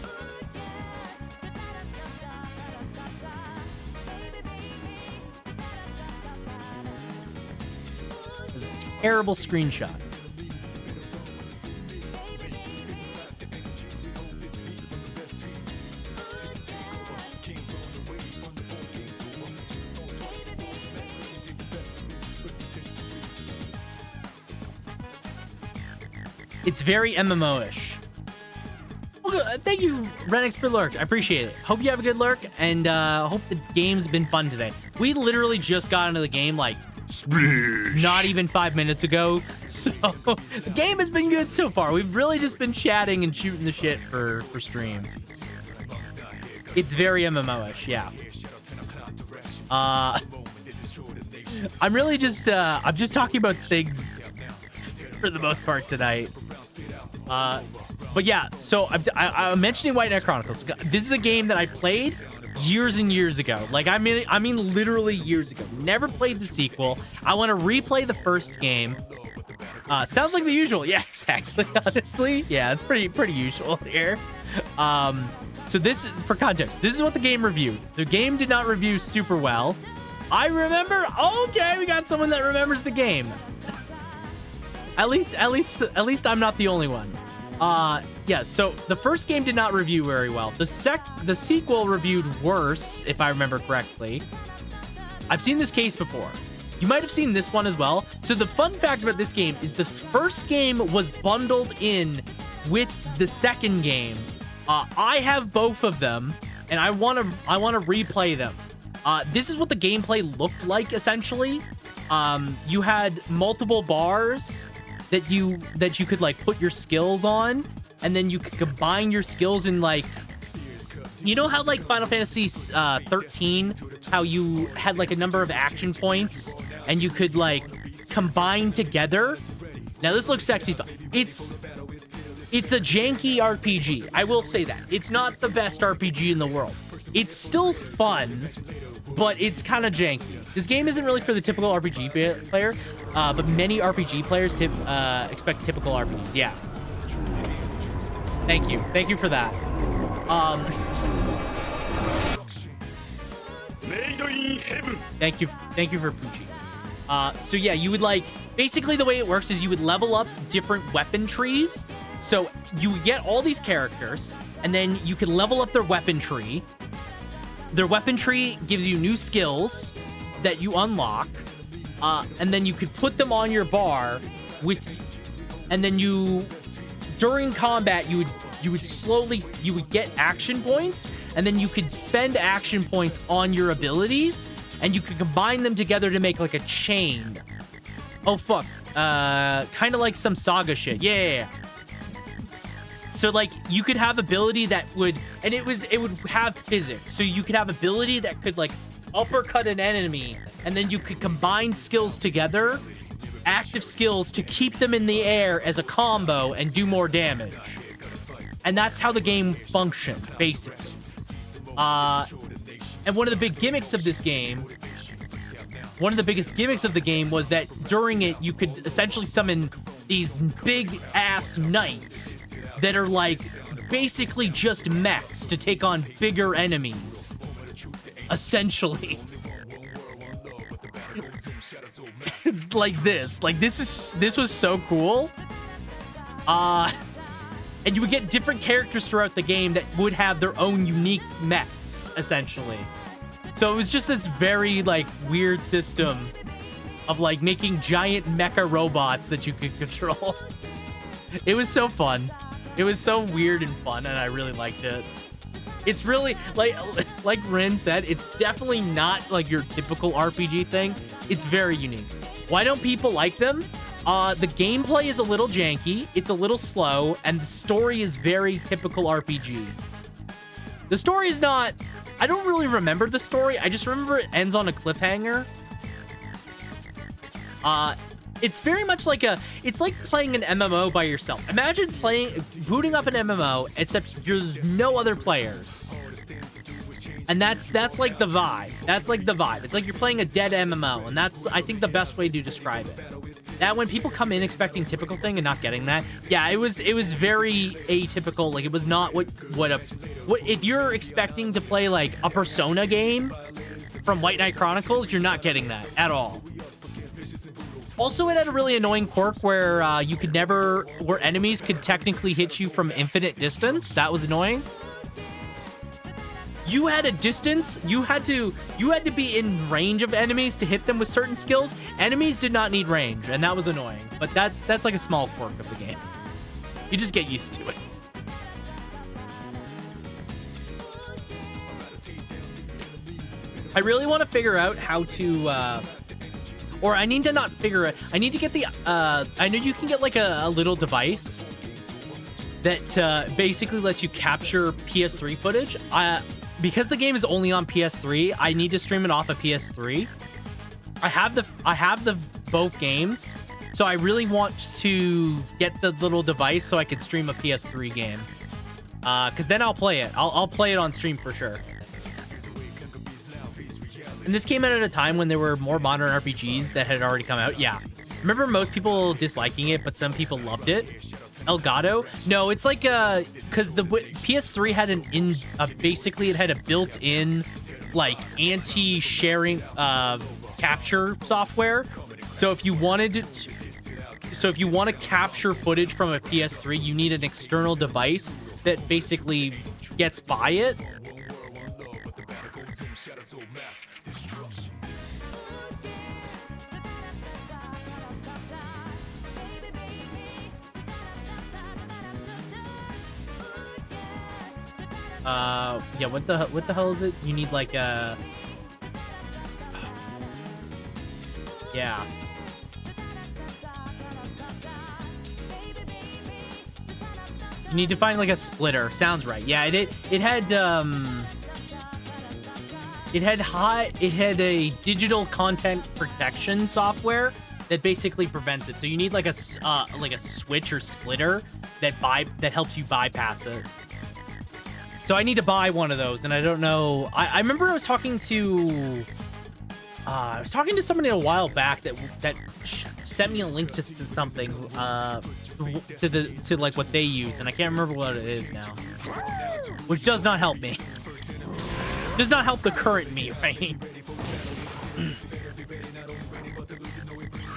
It's a terrible screenshot. It's very MMO-ish. Well, thank you, Renix, for lurk. I appreciate it. Hope you have a good lurk, and hope the game's been fun today. We literally just got into the game, like, not even 5 minutes ago, so the game has been good so far. We've really just been chatting and shooting the shit for stream. It's very MMO-ish, yeah. I'm really just, I'm just talking about things for the most part tonight. But yeah, so I'm mentioning White Knight Chronicles. This is a game that I played years and years ago. Like, I mean literally years ago. Never played the sequel. I want to replay the first game. Sounds like the usual. Yeah, exactly. Honestly, yeah, it's pretty usual here. So this, for context, this is what the game reviewed. The game did not review super well. I remember. Okay, we got someone that remembers the game. At least I'm not the only one. Yeah, so the first game did not review very well. The sequel reviewed worse, if I remember correctly. I've seen this case before. You might have seen this one as well. So the fun fact about this game is the first game was bundled in with the second game. I have both of them, and I want to replay them. This is what the gameplay looked like, essentially. You had multiple bars that you could, like, put your skills on, and then you could combine your skills in, like, you know how, like, Final Fantasy 13, how you had, like, a number of action points and you could, like, combine together? Now this looks sexy. It's a janky RPG. I will say that. It's not the best RPG in the world. It's still fun, but it's kind of janky. This game isn't really for the typical RPG player, but many RPG players expect typical RPGs. Yeah. Thank you. Thank you for that. Thank you for Poochie. So yeah, you would like, basically the way it works is you would level up different weapon trees. So you get all these characters, and then you can level up their weapon tree. Their weapon tree gives you new skills that you unlock, and then you could put them on your bar and then during combat, you would get action points, and then you could spend action points on your abilities, and you could combine them together to make like a chain. Oh fuck, kind of like some Saga shit. Yeah. So like you could have ability that would, and it would have physics. So you could have ability that could like uppercut an enemy, and then you could combine skills together, active skills, to keep them in the air as a combo and do more damage. And that's how the game functioned, basically. And one of the big gimmicks of this game, one of the biggest gimmicks of the game was that during it, you could essentially summon these big ass knights that are like basically just mechs to take on bigger enemies. Essentially. Like this. Like this was so cool. And you would get different characters throughout the game that would have their own unique mechs, essentially. So it was just this very like weird system of like making giant mecha robots that you could control. It was so fun. It was so weird and fun, and I really liked it. It's really like Rin said, it's definitely not like your typical RPG thing. It's very unique. Why don't people like them? The gameplay is a little janky, it's a little slow, and the story is very typical RPG. The story is not... I don't really remember the story. I just remember it ends on a cliffhanger. It's very much like it's like playing an MMO by yourself. Imagine booting up an MMO, except there's no other players. And that's like the vibe. That's like the vibe. It's like you're playing a dead MMO, and that's, I think, the best way to describe it. That when people come in expecting typical thing and not getting that, yeah, it was very atypical. Like, it was not what if you're expecting to play like a Persona game from White Knight Chronicles, you're not getting that at all. Also, it had a really annoying quirk where where enemies could technically hit you from infinite distance. That was annoying. You had a distance, you had to be in range of enemies to hit them with certain skills. Enemies did not need range, and that was annoying. But that's like a small quirk of the game. You just get used to it. I really want to figure out how to or I need to not figure it. I need to get the I know you can get like a little device that basically lets you capture PS3 footage. Because the game is only on PS3, I need to stream it off of PS3. I have the both games, so I really want to get the little device so I can stream a PS3 game. Because then I'll play it. I'll play it on stream for sure. And this came out at a time when there were more modern RPGs that had already come out. Yeah. Remember most people disliking it, but some people loved it? Elgato? No, it's like because the PS3 had basically it had a built-in like anti-sharing capture software. So if you want to capture footage from a PS3, you need an external device that basically gets by it. Yeah, what the hell is it? You need like a... Yeah. You need to find like a splitter. Sounds right. Yeah, it had a digital content protection software that basically prevents it. So you need like a switch or splitter that helps you bypass it. So I need to buy one of those, and I don't know. I remember I was talking to somebody a while back that sent me a link to something to like what they use, and I can't remember what it is now, which does not help me. Does not help the current me, right?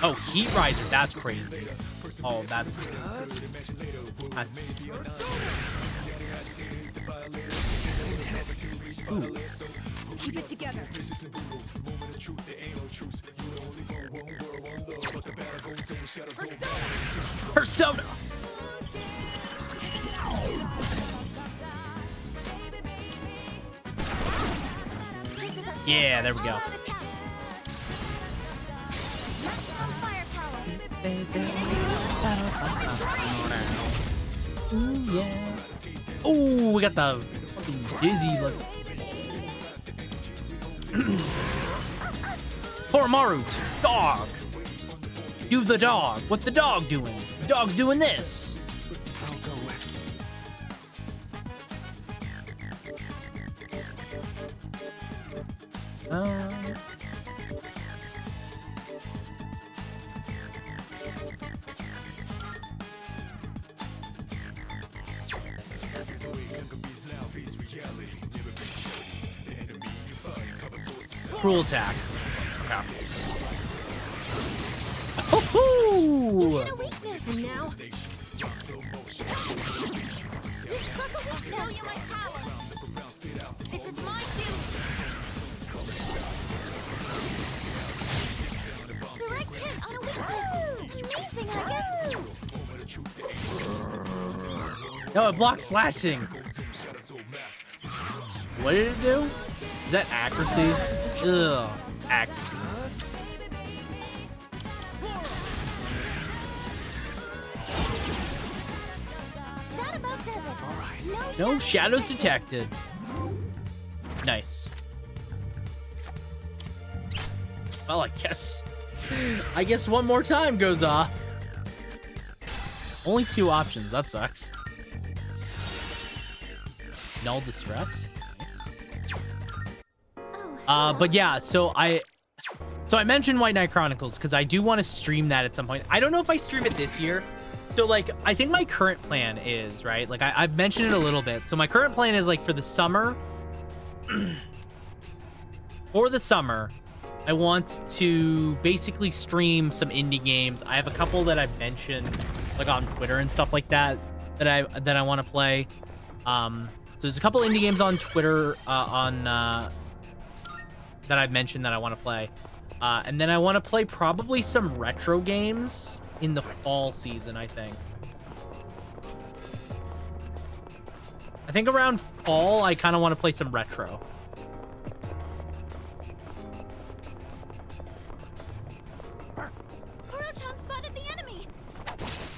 Oh, heat riser, that's crazy. Oh, that's ooh. Keep it together. Persona. Yeah, there we go. Ooh, yeah. Oh, we got the fucking dizzy. Let's. Horomaru, dog. Do the dog. What the dog doing? The dog's doing this. Cruel attack. Okay. Oh! Now. Show you my power. This is my duty. Direct hit on a weakness. Amazing, I guess. No, it blocks slashing. What did it do? Is that accuracy? Ugh, accuracy. That about does it. No shadows detected. Nice. Well, I guess one more time goes off. Only 2 options. That sucks. Null distress. But yeah, so I mentioned White Knight Chronicles because I do want to stream that at some point. I don't know if I stream it this year. So like, I think my current plan is, right? Like I've mentioned it a little bit. So my current plan is like for the summer, I want to basically stream some indie games. I have a couple that I've mentioned like on Twitter and stuff like that that I want to play. So there's a couple indie games on Twitter that I've mentioned that I want to play. And then I want to play probably some retro games in the fall season, I think. I think around fall, I kind of want to play some retro.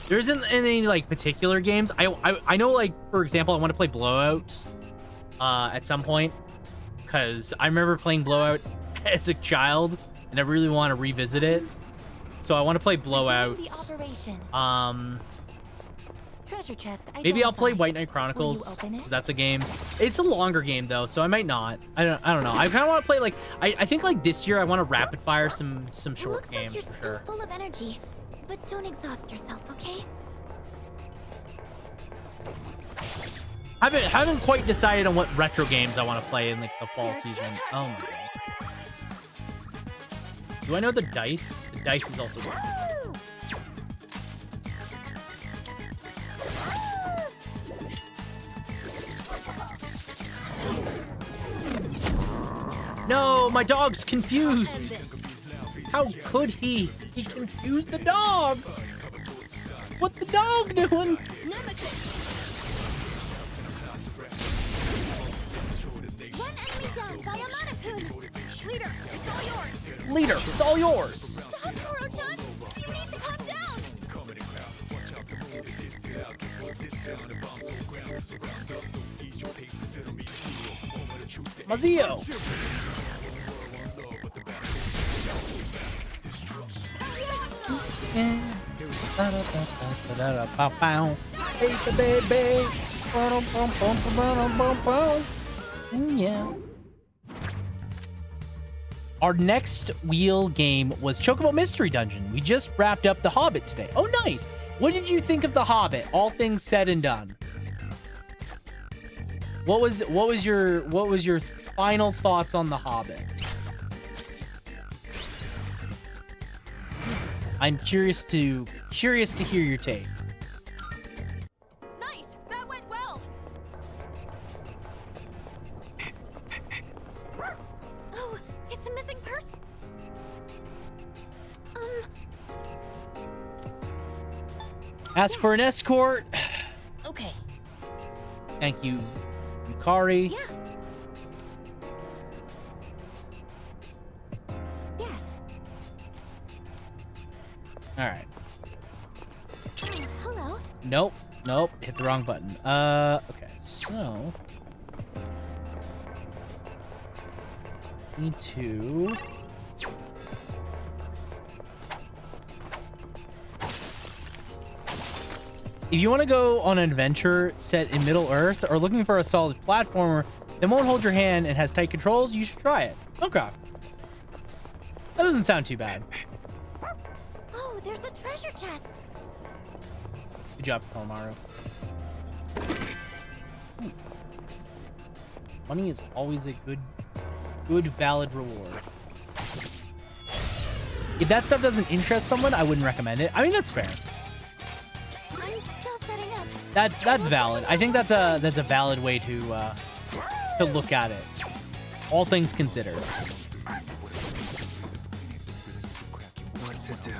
There isn't any like particular games. I know, like, for example, I want to play Blowout at some point because I remember playing Blowout as a child and I really want to revisit it. So I want to play Blowout. Treasure chest. Maybe I'll play White Knight Chronicles because that's a game. It's a longer game though, so I might not. I don't know. I kind of want to play like I think like this year I want to rapid fire some short games. Looks like you're still full of energy, but don't exhaust yourself, okay? I haven't quite decided on what retro games I want to play in like the fall season. Oh my god. Do I know the dice? The dice is also good. No, my dog's confused. How could he? He confused the dog. What's the dog doing? One enemy down by a Monokun. Leader, it's all yours. Leader, it's all yours. Stop, Koro-chan. You need to calm down. Mazio. Hey, baby. Yeah. Our next wheel game was Chocobo Mystery Dungeon. We just wrapped up The Hobbit today. Oh, nice. What did you think of The Hobbit? All things said and done. What was your final thoughts on The Hobbit? I'm curious to hear your take. Nice! That went well! Oh, it's a missing person. Ask for an escort. Okay. Thank you, Yukari. Yeah. Yes. All right. Hello. Nope. Hit the wrong button. Okay. So need to. If you want to go on an adventure set in Middle Earth or looking for a solid platformer that won't hold your hand and has tight controls, you should try it. Okay. That doesn't sound too bad. Oh, there's a treasure chest. Good job, Calamaro. Money is always a good valid reward. If that stuff doesn't interest someone, I wouldn't recommend it. I mean, that's fair. I'm still setting up. That's valid. I think that's a valid way to look at it. All things considered. What to do?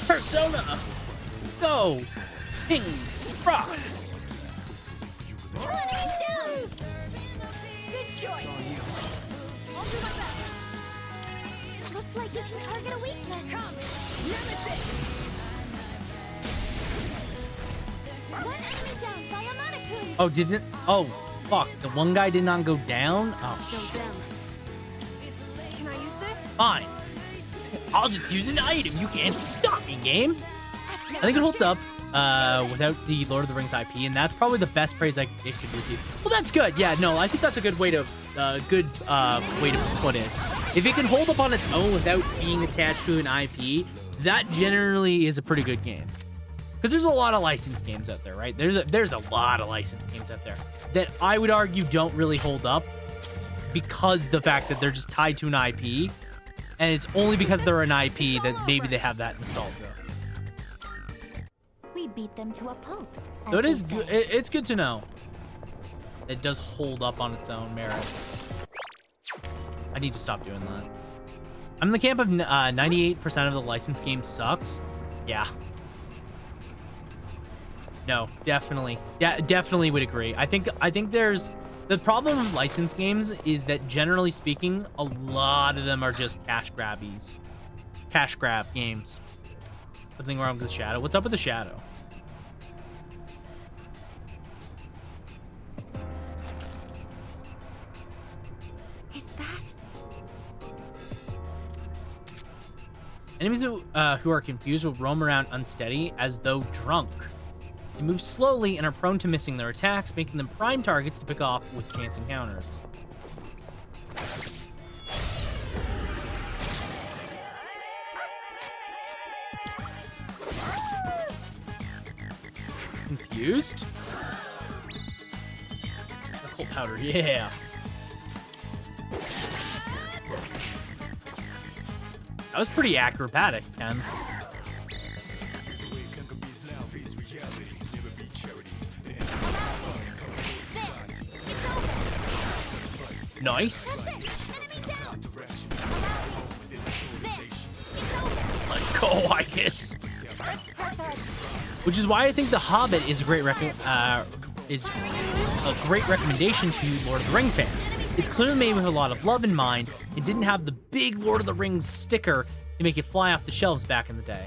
Persona! Go! Ping! Frost! Two enemies down! Good choice. I'll do my best. Looks like you can target a weakness. Come, Nemesis! One enemy down by a Monokuma. Oh, didn't? Oh, fuck. The one guy did not go down? Oh, Show them. Can I use this? fine. I'll just use an item. You can't stop me, game. I think it holds up without the Lord of the Rings IP, and that's probably the best praise it could receive. Well, that's good. Yeah, no, I think that's a good way to put it. If it can hold up on its own without being attached to an IP, that generally is a pretty good game. Because there's a lot of licensed games out there, right? There's a lot of licensed games out there that I would argue don't really hold up because the fact that they're just tied to an IP, and it's only because they're an IP that maybe they have that nostalgia. We beat them to a pulp. So it is good. It's good to know. It does hold up on its own merits. I need to stop doing that. I'm in the camp of 98% of the licensed game sucks. Yeah. No, definitely. Yeah, definitely would agree. I think there's the problem with licensed games is that generally speaking, a lot of them are just cash grab games. Something wrong with the shadow. What's up with the shadow? Is that? Enemies who are confused will roam around unsteady as though drunk. They move slowly and are prone to missing their attacks, making them prime targets to pick off with chance encounters. Confused? Cold powder, yeah. That was pretty acrobatic, Ken. Nice. Let's go, I guess. Which is why I think The Hobbit is a great recommendation to Lord of the Rings fans. It's clearly made with a lot of love in mind. It didn't have the big Lord of the Rings sticker to make it fly off the shelves back in the day.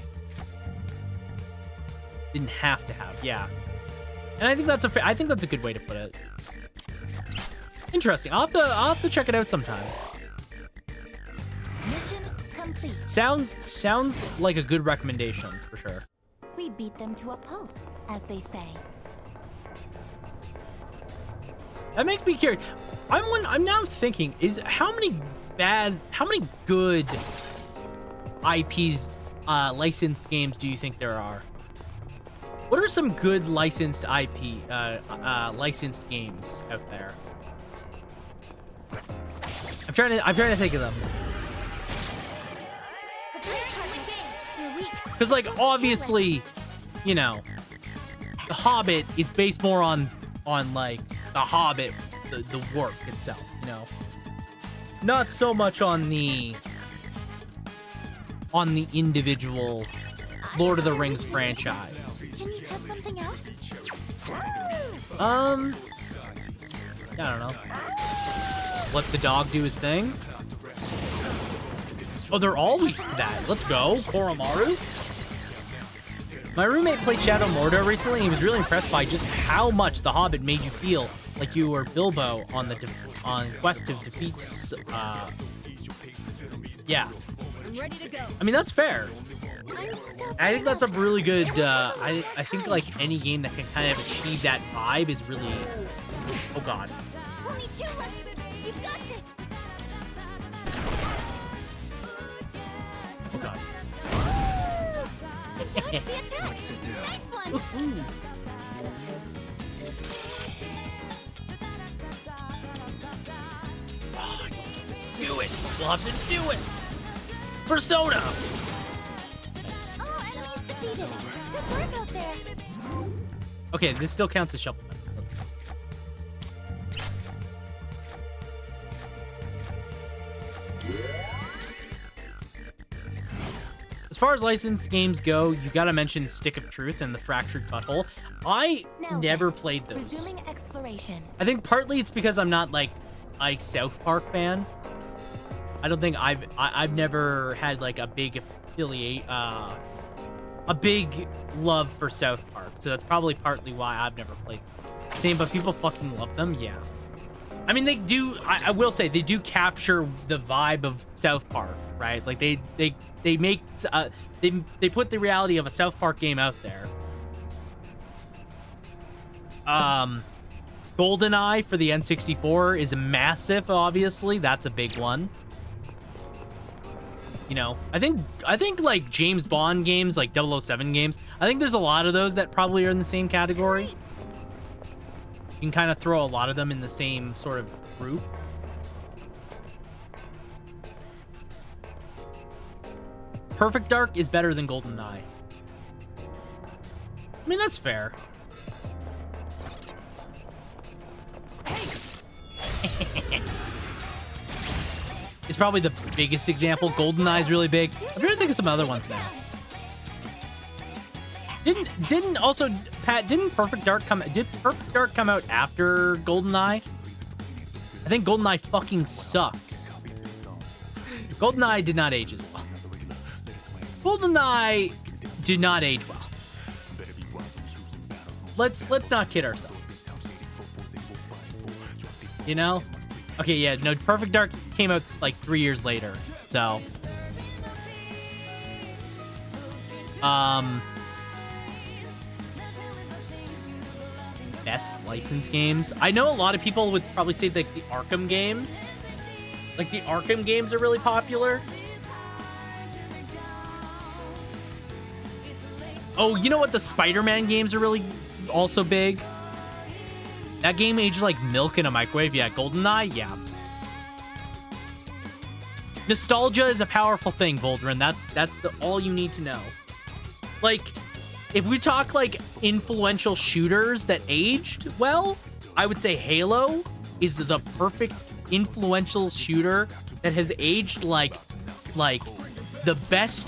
Didn't have to have, yeah. And I think that's I think that's a good way to put it. Interesting. I'll have to check it out sometime. Mission complete. Sounds like a good recommendation for sure. We beat them to a pulp, as they say. That makes me curious. I'm now thinking, is how many good IPs, licensed games do you think there are? What are some good licensed licensed games out there? I'm trying to think of them. Because, like, obviously, you know, The Hobbit, it's based more on like The Hobbit, the work itself, you know, not so much on the individual Lord of the Rings franchise. Can you test something out? I don't know. Let the dog do his thing. Oh, they're all weak to that. Let's go, Koromaru. My roommate played Shadow Mordor recently, and he was really impressed by just how much The Hobbit made you feel like you were Bilbo on quest to defeat. Yeah. I'm ready to go. I mean, that's fair. I think that's a really good. I think like any game that can kind of achieve that vibe is really. Oh God. Only 2 left. You've got this. Oh God. Dodge the attack. Nice one. Ooh. Oh, do it. We'll have to do it. Persona. Oh, enemies defeated. Good work out there. Okay, this still counts as shuffle. Let's go. As far as licensed games go, you gotta mention Stick of Truth and The Fractured Butthole. I Now never then, played those. Resuming exploration. I think partly it's because I'm not like a South Park fan. I don't think I've never had like a big a big love for South Park. So that's probably partly why I've never played them. Same, but people fucking love them. Yeah. I mean, they do. I will say they do capture the vibe of South Park, right? Like they make they put the reality of a South Park game out there. GoldenEye for the N64 is massive. Obviously, that's a big one. You know, I think like James Bond games, like 007 games, I think there's a lot of those that probably are in the same category. You can kind of throw a lot of them in the same sort of group. Perfect Dark is better than GoldenEye. I mean, that's fair. It's probably the biggest example. GoldenEye is really big. I'm trying to think of some other ones now. Didn't also, Pat, did Perfect Dark come out after GoldenEye? I think GoldenEye fucking sucks. GoldenEye did not age as well. GoldenEye did not age well. Let's not kid ourselves. You know? Okay, yeah, no, Perfect Dark came out like 3 years later, so. Best licensed games. I know a lot of people would probably say like the Arkham games. Like the Arkham games are really popular. Oh, you know what? The Spider-Man games are really also big. That game aged like milk in a microwave. Yeah, GoldenEye, yeah. Nostalgia is a powerful thing, Voldrin. That's all you need to know. Like, if we talk like influential shooters that aged well, I would say Halo is the perfect influential shooter that has aged like the best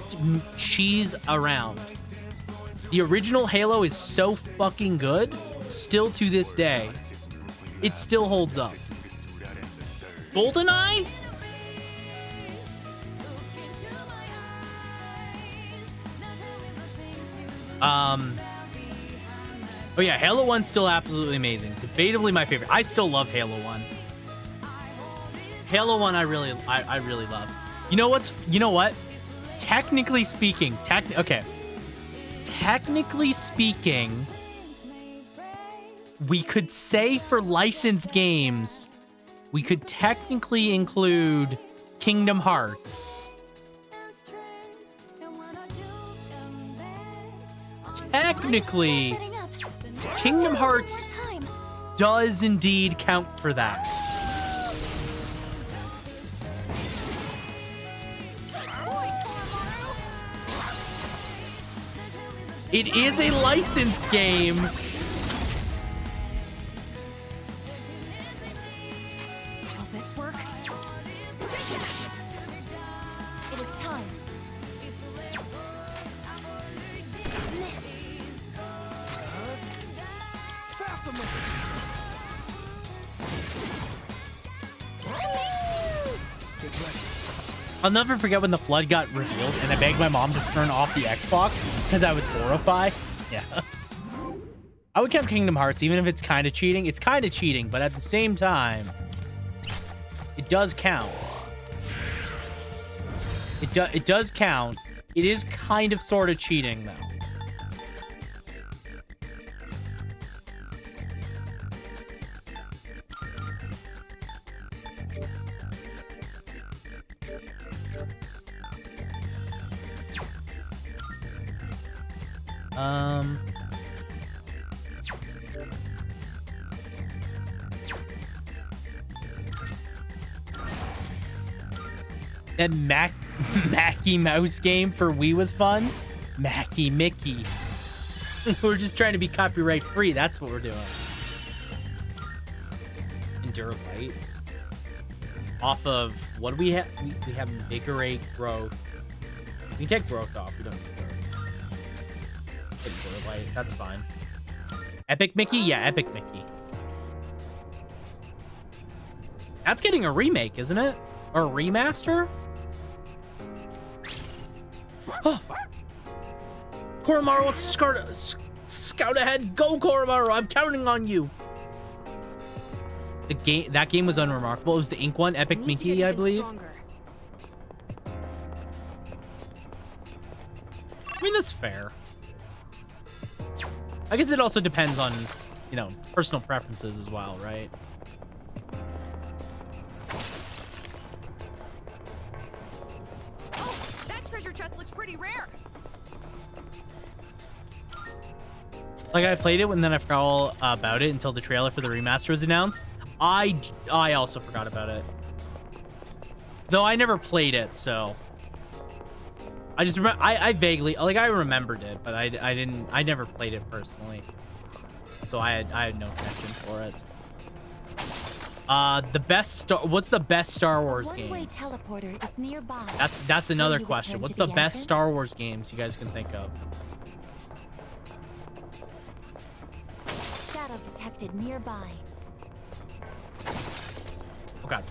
cheese around. The original Halo is so fucking good, still to this day. It still holds up. GoldenEye? Oh yeah, Halo 1's still absolutely amazing. Debatably my favorite. I still love Halo 1. Halo 1 I really love. You know what? Technically speaking, technically speaking, we could say for licensed games, we could technically include Kingdom Hearts. Technically, Kingdom Hearts does indeed count for that. It is a licensed game. Will this work? It is time. I'll never forget when the flood got revealed and I begged my mom to turn off the Xbox because I was horrified. Yeah. I would count Kingdom Hearts even if it's kind of cheating. It's kind of cheating, but at the same time, it does count. It does count. It is kind of sort of cheating though. That Mackie Mouse game for Wii was fun. Mackie Mickey. We're just trying to be copyright free. That's what we're doing. Endure Light. Off of what do we have? We have Invigorate, Growth. We can take Growth off. We don't need Growth. Endure Light. That's fine. Epic Mickey? Yeah, Epic Mickey. That's getting a remake, isn't it? Or a remaster? Oh. Koromaru wants to scout ahead. Go, Koromaru. I'm counting on you. That game was unremarkable. It was the ink one, Epic Mickey, I believe. I mean, that's fair. I guess it also depends on, you know, personal preferences as well, right? Oh, that treasure chest looks pretty rare. Like, I played it and then I forgot all about it until the trailer for the remaster was announced. I also forgot about it. Though I never played it, so I just remember I vaguely, like, I remembered it, but I never played it personally. So I had no connection for it. What's the best Star Wars game? One-way teleporter is nearby. That's another Will you question. return What's to the the best entrance? Star Wars games you guys can think of? Shadow detected nearby. Okay.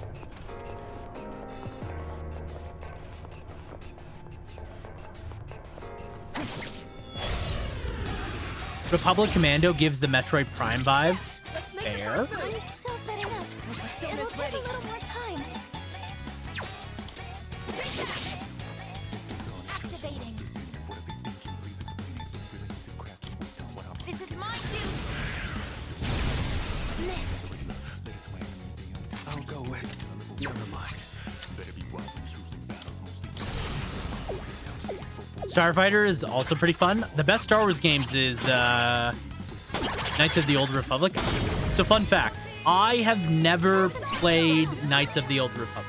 Republic Commando gives the Metroid Prime vibes. Let's make Fair. I'm still setting up. It'll take a little more time. Activating. This is my cue. Missed. I'll go with. Never mind. Starfighter is also pretty fun. The best Star Wars games is Knights of the Old Republic. So fun fact, I have never played Knights of the Old Republic.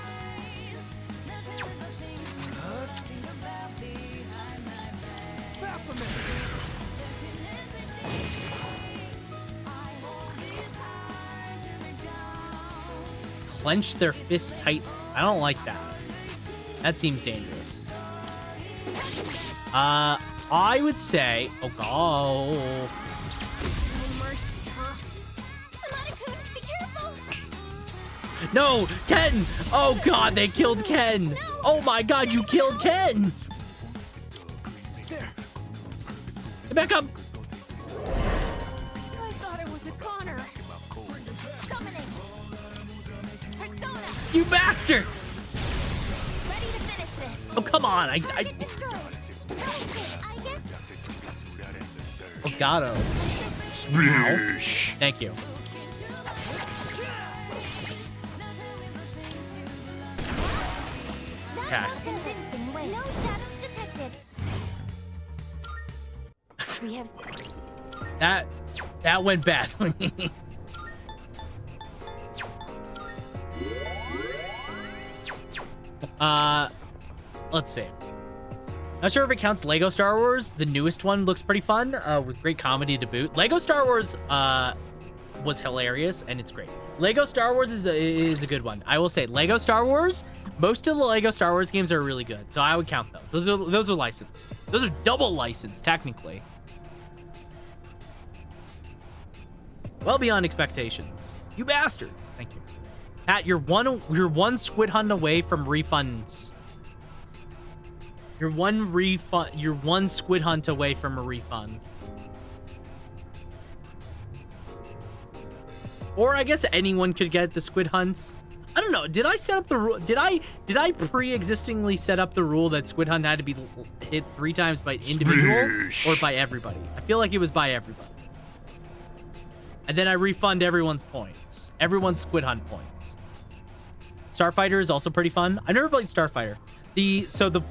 Clench their fist tight. I don't like that. That seems dangerous. I would say, oh god. No mercy, huh? Amada-kun, be careful! No, Ken! Oh god, they killed Ken! Oh my god, you killed Ken! Get back up! You bastards! Ready to finish this. Oh, come on. Target destroyed. I guess Elgato. Splish. Thank you. Okay. that's not convincing. Wait, no shadows detected. We have That went badly. Let's see. Not sure if it counts Lego Star Wars. The newest one looks pretty fun, with great comedy to boot. Lego Star Wars was hilarious, and it's great. Lego Star Wars is a good one. I will say, Lego Star Wars, most of the Lego Star Wars games are really good, so I would count those. Those are licensed. Those are double licensed, technically. Well beyond expectations. You bastards. Thank you. Pat, you're one squid hunt away from refunds. You're one squid hunt away from a refund. Or I guess anyone could get the squid hunts. I don't know. Did I set up the rule? Did I pre-existingly set up the rule that squid hunt had to be hit 3 times by individual or by everybody? I feel like it was by everybody. And then I refund everyone's points. Everyone's squid hunt points. Starfighter is also pretty fun. I never played Starfighter. So the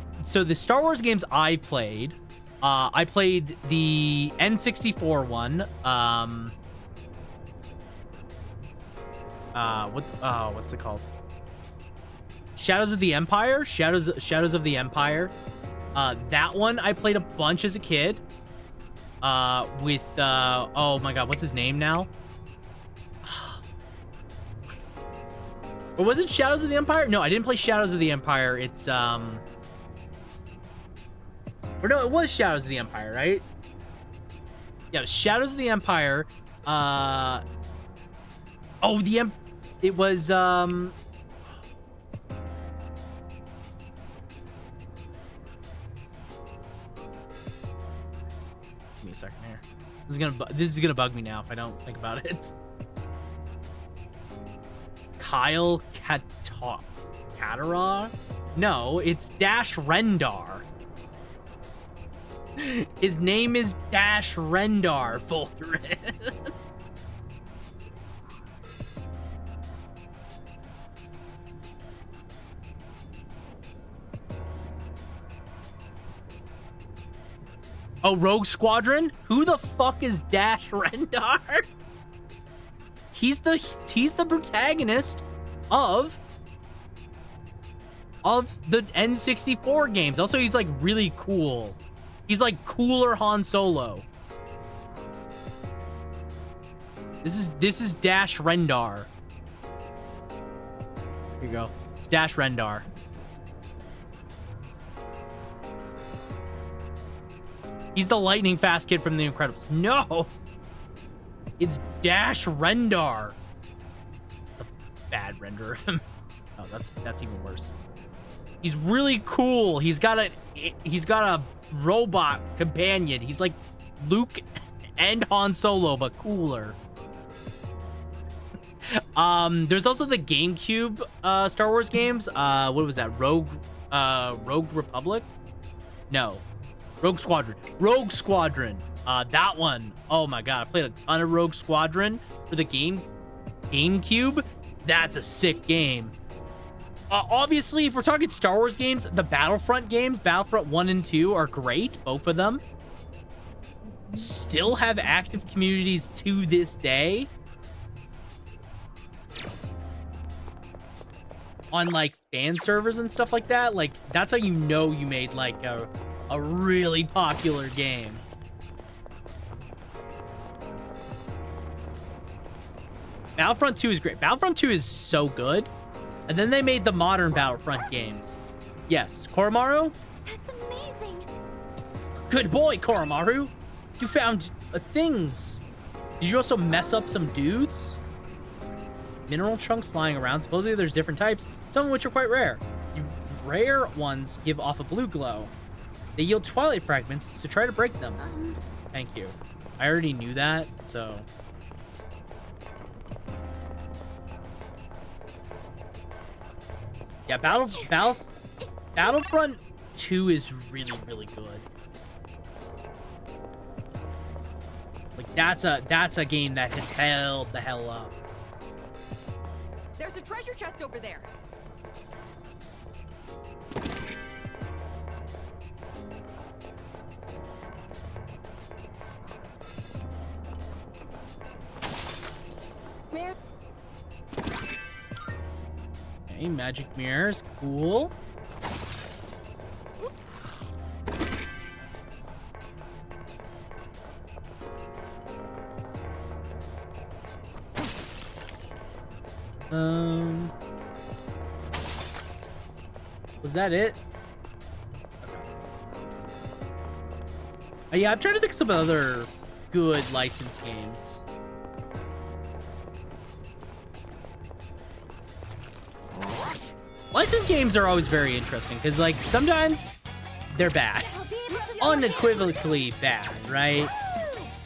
Star Wars games I played the N64 one. What's it called? Shadows of the Empire. Shadows of the Empire. That one I played a bunch as a kid. With oh my god, what's his name now? Or was it Shadows of the Empire? No, I didn't play Shadows of the Empire. It's or no, it was Shadows of the Empire, right? Yeah, it was Shadows of the Empire. Oh, it was Give me a second here. This is gonna bug me now if I don't think about it. Kyle Katara? No, it's Dash Rendar. His name is Dash Rendar, Voltrin. Oh, Rogue Squadron? Who the fuck is Dash Rendar? He's the protagonist of the N64 games. Also, he's like really cool. He's like cooler Han Solo. This is Dash Rendar. Here you go. It's Dash Rendar. He's the lightning fast kid from The Incredibles. No! It's Dash Rendar. It's a bad render of him. Oh, that's even worse. He's really cool. He's got a robot companion. He's like Luke and Han Solo, but cooler. There's also the GameCube Star Wars games. What was that? Rogue Republic? No. Rogue Squadron. Rogue Squadron. That one. Oh my god, I played a ton of Rogue Squadron for the GameCube. That's a sick game. Obviously, if we're talking Star Wars games, the Battlefront games, Battlefront 1 and 2 are great, both of them. Still have active communities to this day. On like fan servers and stuff like that. Like, that's how you know you made like a really popular game. Battlefront 2 is great. Battlefront 2 is so good. And then they made the modern Battlefront games. Yes, Koromaru? That's amazing. Good boy, Koromaru. You found things. Did you also mess up some dudes? Mineral chunks lying around. Supposedly there's different types, some of which are quite rare. The rare ones give off a blue glow. They yield twilight fragments, so try to break them. Thank you. I already knew that, so... Yeah, Battlefront 2 is really, really good. Like that's a game that has held the hell up. There's a treasure chest over there. Mirror. Okay, magic mirrors, cool. Was that it? Yeah, I'm trying to think of some other good licensed games. Licensed games are always very interesting because, like, sometimes they're bad, unequivocally bad, right?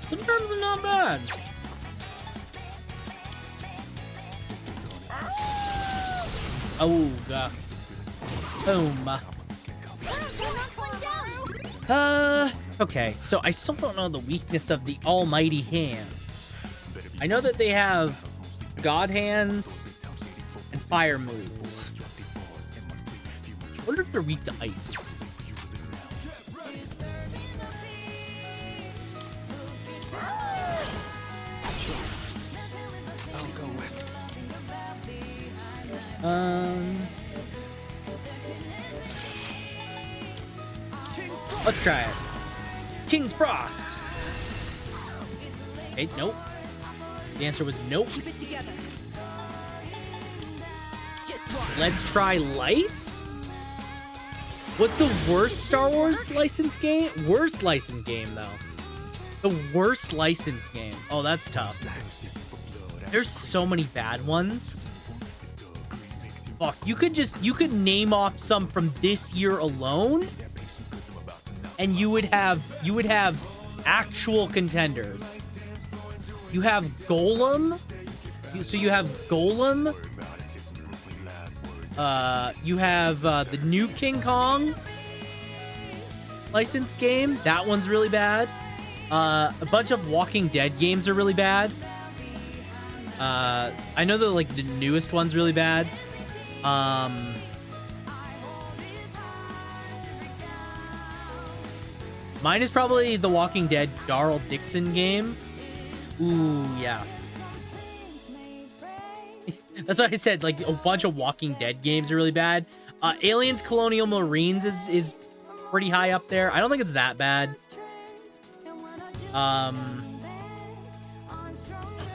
Sometimes they're not bad. Oh god. Boom. Okay, so I still don't know the weakness of the almighty hands. I know that they have god hands and fire moves. I wonder if they're weak to ice. Let's try it. King Frost. Hey, nope. The answer was nope. Keep it together. Let's try lights. What's the worst Star Wars license game? Worst license game though. The worst license game. Oh, that's tough. There's so many bad ones. Fuck, you could name off some from this year alone, and you would have actual contenders. You have Golem. So you have Golem. You have the new King Kong licensed game. That one's really bad. A bunch of Walking Dead games are really bad. I know that like the newest one's really bad. Mine is probably the Walking Dead Darl Dixon game. Ooh, yeah. That's what I said. Like a bunch of Walking Dead games are really bad. Aliens Colonial Marines is pretty high up there. I don't think it's that bad.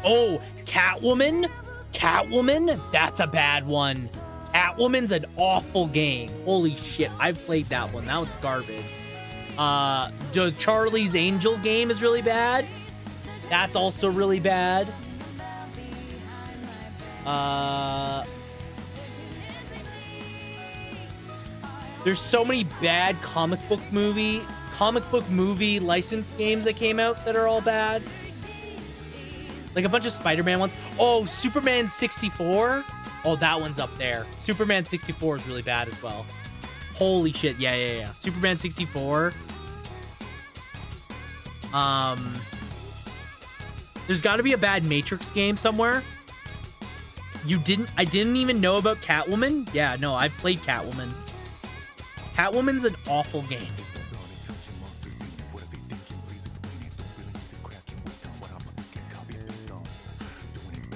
Oh, Catwoman. Catwoman. That's a bad one. Catwoman's an awful game. Holy shit. I've played that one. That one's garbage. The Charlie's Angel game is really bad. That's also really bad. There's so many bad comic book movie licensed games that came out that are all bad. Like a bunch of Spider-Man ones. Oh, Superman 64. Oh, that one's up there. Superman 64 is really bad as well. Holy shit. Yeah. Superman 64. There's got to be a bad Matrix game somewhere. I didn't even know about Catwoman. Yeah, no, I've played Catwoman. Catwoman's an awful game.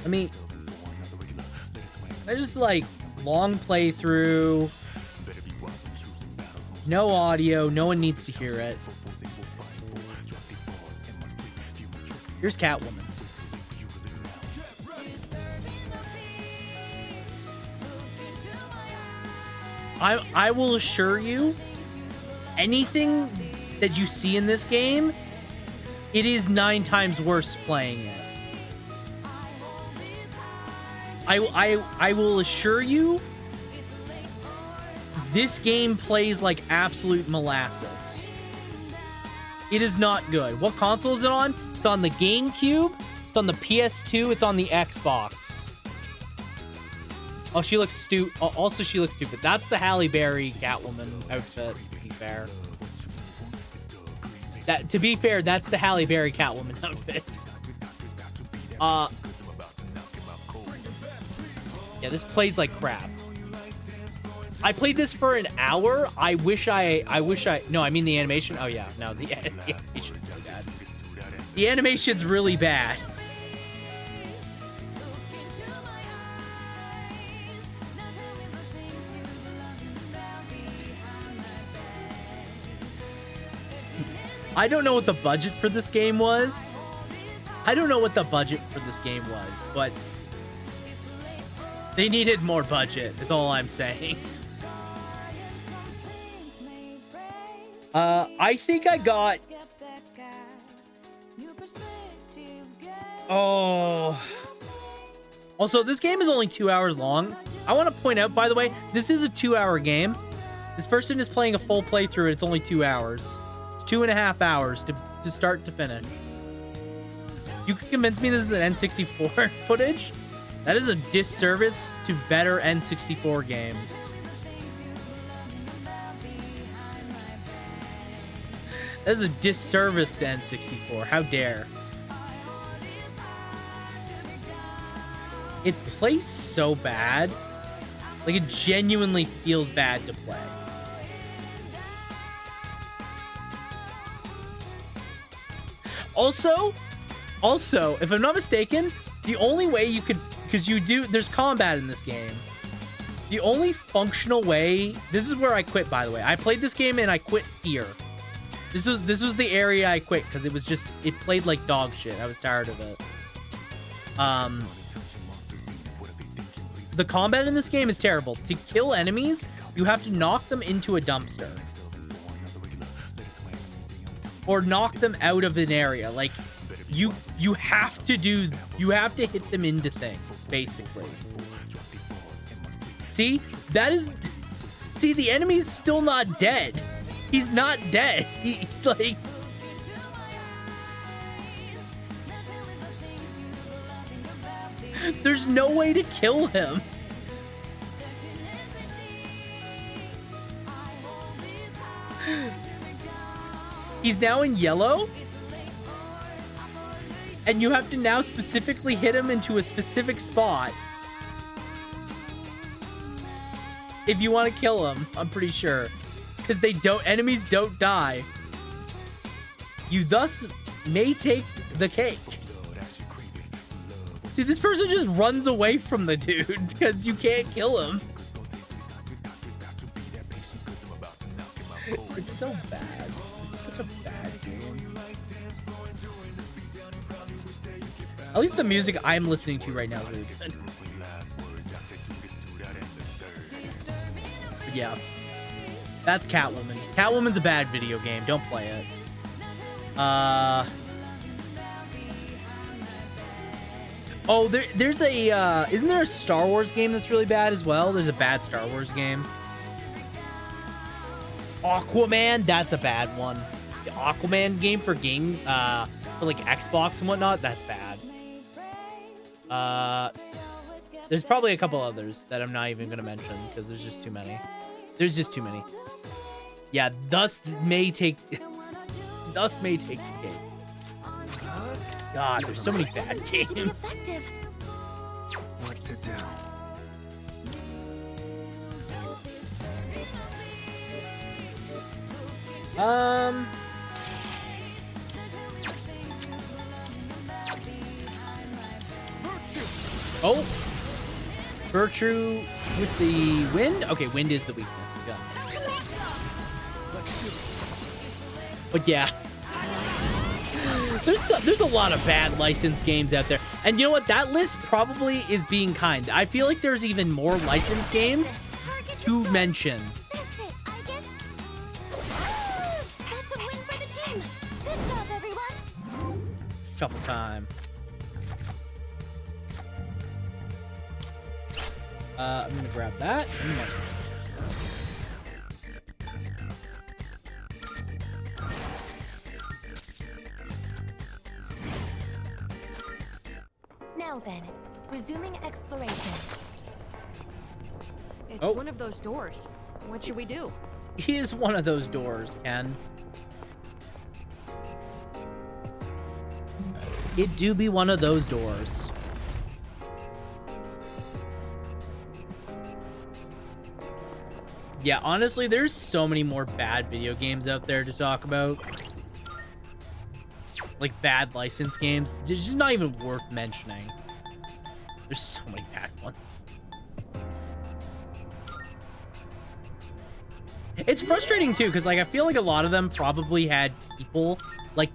I mean, I just like long playthrough, no audio, no one needs to hear it. Here's Catwoman. I will assure you, anything that you see in this game, it is 9 times worse playing it. I will assure you, this game plays like absolute molasses. It is not good. What console is it on? It's on the GameCube, it's on the PS2, it's on the Xbox. Oh, she looks also, she looks stupid. That's the Halle Berry Catwoman outfit, to be fair. To be fair, that's the Halle Berry Catwoman outfit. Yeah, this plays like crap. I played this for an hour. No, I mean the animation. Oh yeah, no, the animation's so bad. The animation's really bad. I don't know what the budget for this game was. But they needed more budget, is all I'm saying. I think I got... Oh. Also, this game is only 2 hours long. I want to point out, by the way, this is a 2-hour game. This person is playing a full playthrough. It's only 2 hours. It's 2.5 hours to start to finish. You can convince me this is an N64 footage? That is a disservice to better N64 games. That is a disservice to N64. How dare. It plays so bad. Like, it genuinely feels bad to play. Also, if I'm not mistaken, the only way you could, because there's combat in this game. The only functional way, this is where I quit, by the way. I played this game and I quit here. This was the area I quit because it played like dog shit. I was tired of it. The combat in this game is terrible. To kill enemies, you have to knock them into a dumpster. Or knock them out of an area. Like, you have to hit them into things, basically. See? The enemy's still not dead. He's not dead. He's like... There's no way to kill him. He's now in yellow. And you have to now specifically hit him into a specific spot. If you want to kill him, I'm pretty sure. Because enemies don't die. You thus may take the cake. See, this person just runs away from the dude because you can't kill him. It's so bad. It's such a bad game. At least the music I'm listening to right now is really good. But yeah. That's Catwoman. Catwoman's a bad video game. Don't play it. Oh, there's a, isn't there a Star Wars game that's really bad as well? There's a bad Star Wars game. Aquaman, that's a bad one. The Aquaman game for like Xbox and whatnot, that's bad. There's probably a couple others that I'm not even gonna mention because there's just too many. There's just too many. Yeah, thus may take the cake. God, there's so many bad games. What to do? Oh, Virtue with the wind. Okay, wind is the weakness. Go. But yeah. There's a lot of bad licensed games out there. And you know what? That list probably is being kind. I feel like there's even more licensed games to mention. That's it, I guess. That's a win for the team. Good job, everyone. Shuffle time. I'm gonna grab that. Now then, resuming exploration. It's Oh. one of those doors. What should we do? He is one of those doors, Ken. It do be one of those doors. Yeah, honestly, there's so many more bad video games out there to talk about. Like bad license games. It's just not even worth mentioning. There's so many bad ones. It's frustrating too, because like I feel like a lot of them probably had people like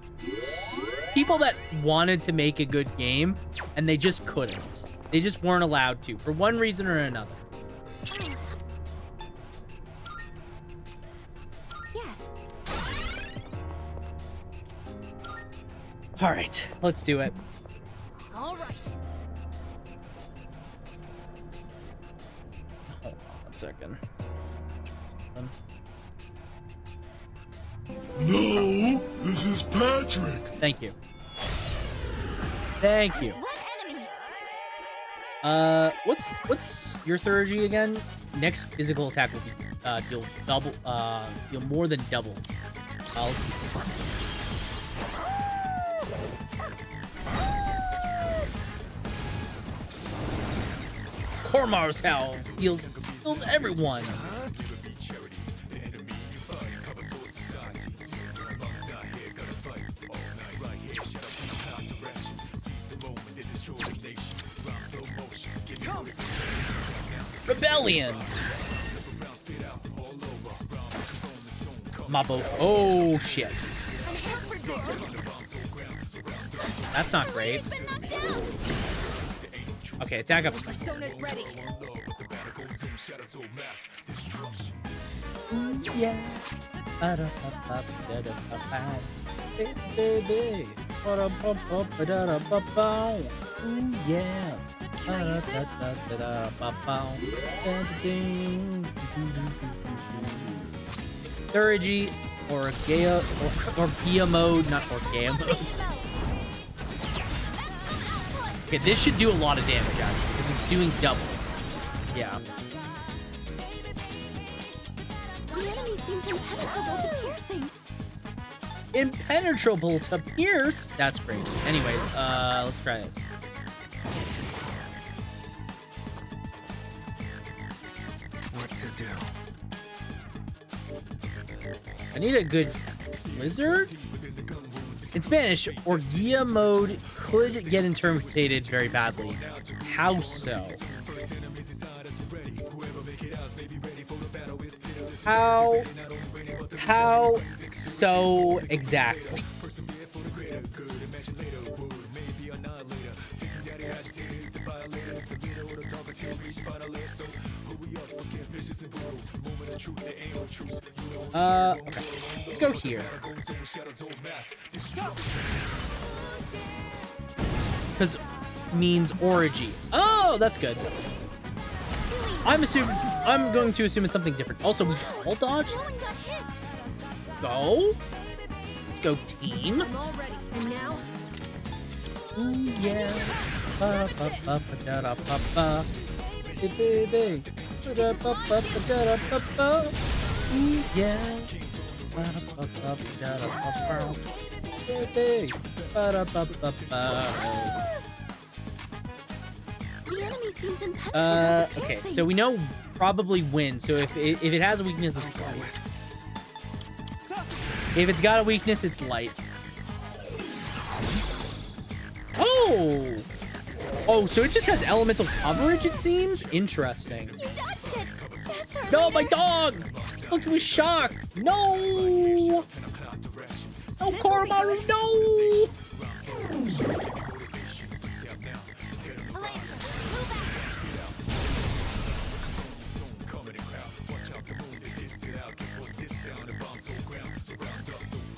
people that wanted to make a good game and they just couldn't. They just weren't allowed to for one reason or another. Yes. All right, let's do it. All right. Hold on 1 second. No, this is Patrick. Thank you. Thank you. One enemy. What's your Thurgy again? Next physical attack will be deal double deal more than double. Let's use this. Kormar's Howl heals everyone. Rebellion. Mabo. Oh shit. That's not great. Okay, attack up. Persona's ready. Yeah. Baby. Ooh, yeah. Thurgy or Gaia or Gia mode, not Orgea mode. Okay, this should do a lot of damage actually, because it's doing double. Yeah. The enemy seems impenetrable to piercing. Impenetrable to pierce? That's crazy. Anyway, let's try it. What to do? I need a good lizard? In Spanish, Orgea mode could get interpreted very badly. How so? How so exactly? Okay. Let's go here. Because means origin. Oh, that's good. I'm going to assume it's something different. Also, we all dodge. No one got hit. Go. Let's go, team. I'm all ready. And now? Ooh, yeah. Ba ba ba ba da da ba ba. Hey, baby. Ba da ba ba ba da da ba ba. Ooh, yeah. Ba da ba ba ba da da ba ba. Baby. Ba da ba ba ba. The enemy seems impenetrable to Okay, piercing. so we know probably win. So if it has a weakness, it's light. If it's got a weakness, it's light. Oh! Oh, so it just has elemental coverage, it seems? Interesting. You dodged it. That's No, my dog! Look, he was shocked. No! No, Koromaru, no!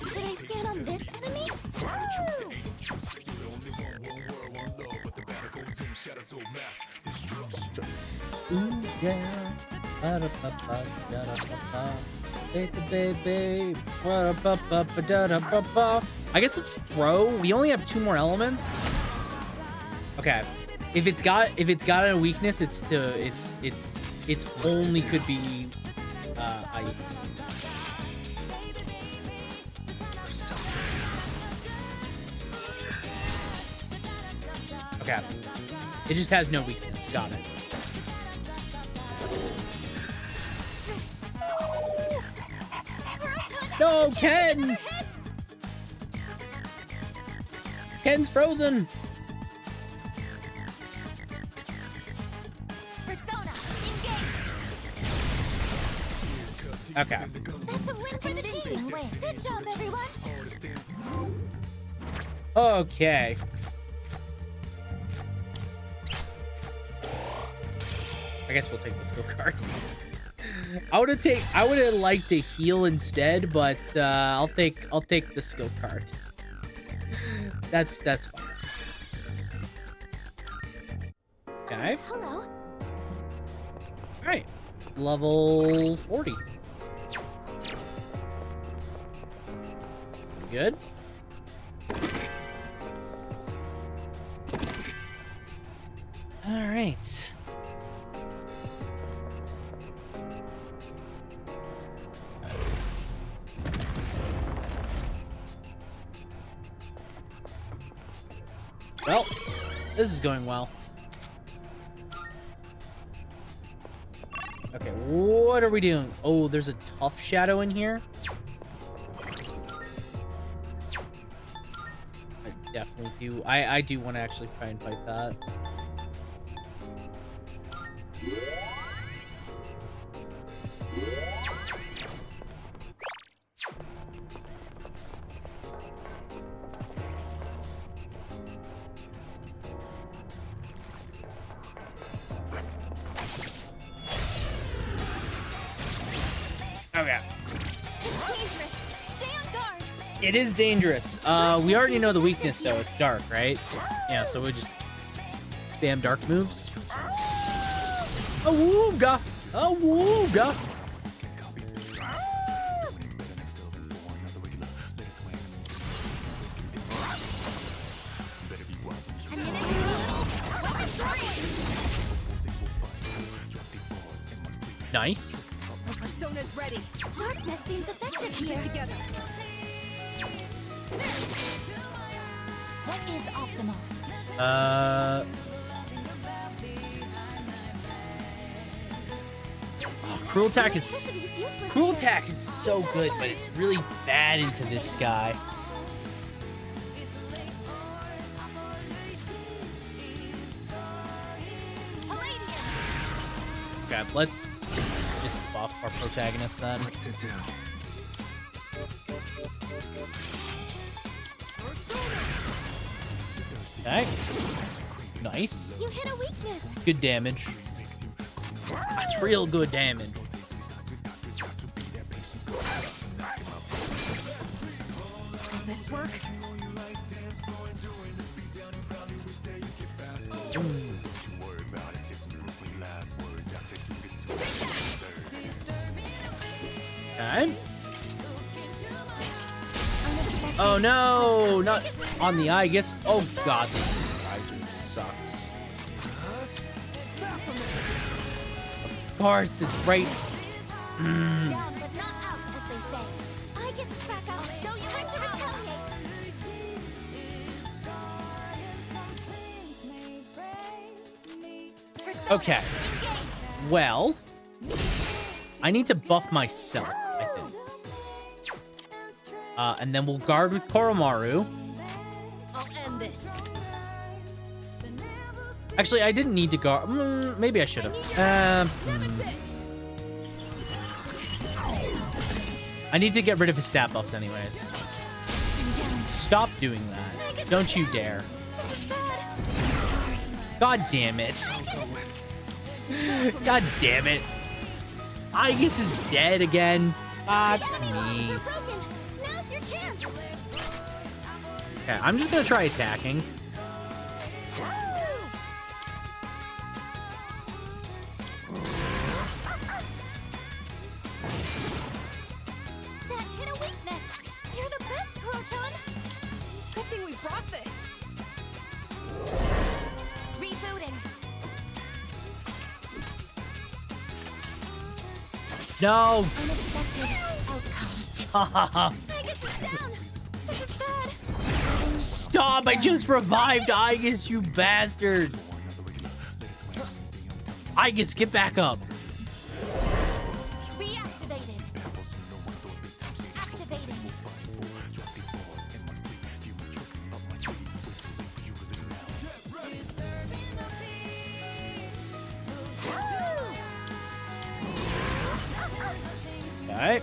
Should I stand on this enemy? Ooh, yeah. Ba-da-ba-ba-da-da-ba-ba. Baby. Ba-da-ba-ba-ba-da-da-ba-ba. I guess it's throw. We only have 2 more elements. Okay. If it's got a weakness, it's It's only could be ice. Okay. It just has no weakness. Got it. No, Ken! Ken's frozen! Persona, engage. Okay. That's a win for the team. Good job, everyone. Okay. I guess we'll take the skill card. I would have liked to heal instead, but I'll take the skill card. That's fine. Okay. Hello. All right. Level 40. Good. All right. Well, this is going well. Okay, what are we doing? Oh, there's a tough shadow in here. I definitely do. I do want to actually try and fight that. Okay. It's dangerous. Stay on guard. It is dangerous. We already know the weakness though. It's dark, right? Yeah, so we just spam dark moves. Awooga! Awooga! Nice. My persona's ready. Darkness seems effective Keep here. it together. What is optimal? Cruel attack is Electricity's useless Cruel here. attack is so good, but it's really bad into this guy. Okay, let's just buff our protagonist then. Okay. Nice. You hit a weakness. Good damage. That's real good damage. Will this work? Okay. Oh no, not on the eye, I guess. Oh god, the eye just sucks. Of course, it's right. Down but not out, as they say. I get back out. Show you time to retaliate. Okay. Well, I need to buff myself, I think. And then we'll guard with Koromaru. I'll end this. Actually, I didn't need to guard. Maybe I should have. I need to get rid of his stat buffs anyways. Stop doing that. Don't you dare. God damn it. God damn it. Aegis is dead again. Fuck me. You're broken. Now's your chance. Okay, I'm just gonna try attacking. That hit a weakness. You're the best, Proton. Good thing we brought this. Rebooting. No! Unexpected outcome. Stop! Aegis is down. This is bad. Stop! I just revived Aegis, you bastard! Aegis, get back up. Reactivated. Activating. Alright.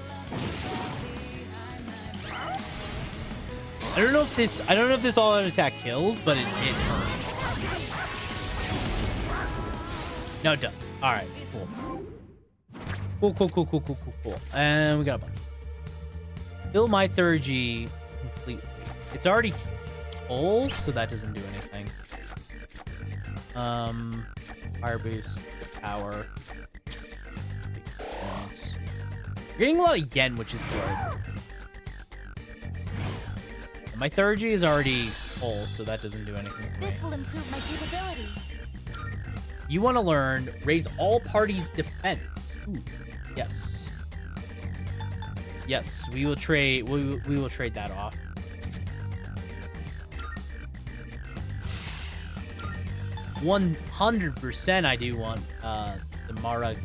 I don't know if this all out attack kills, but it hurts. No, it does. Alright, cool. Cool. And we got a bunch. Fill my Thurgy completely. It's already full, so that doesn't do anything. Fire boost, power. Experience. We're getting a lot of yen, which is good. And my Thurgy is already full, so that doesn't do anything for me. This will improve my capabilities. You want to learn raise all parties' defense. Ooh, yes. Yes, we will trade. We will trade that off. %, I do want the Mara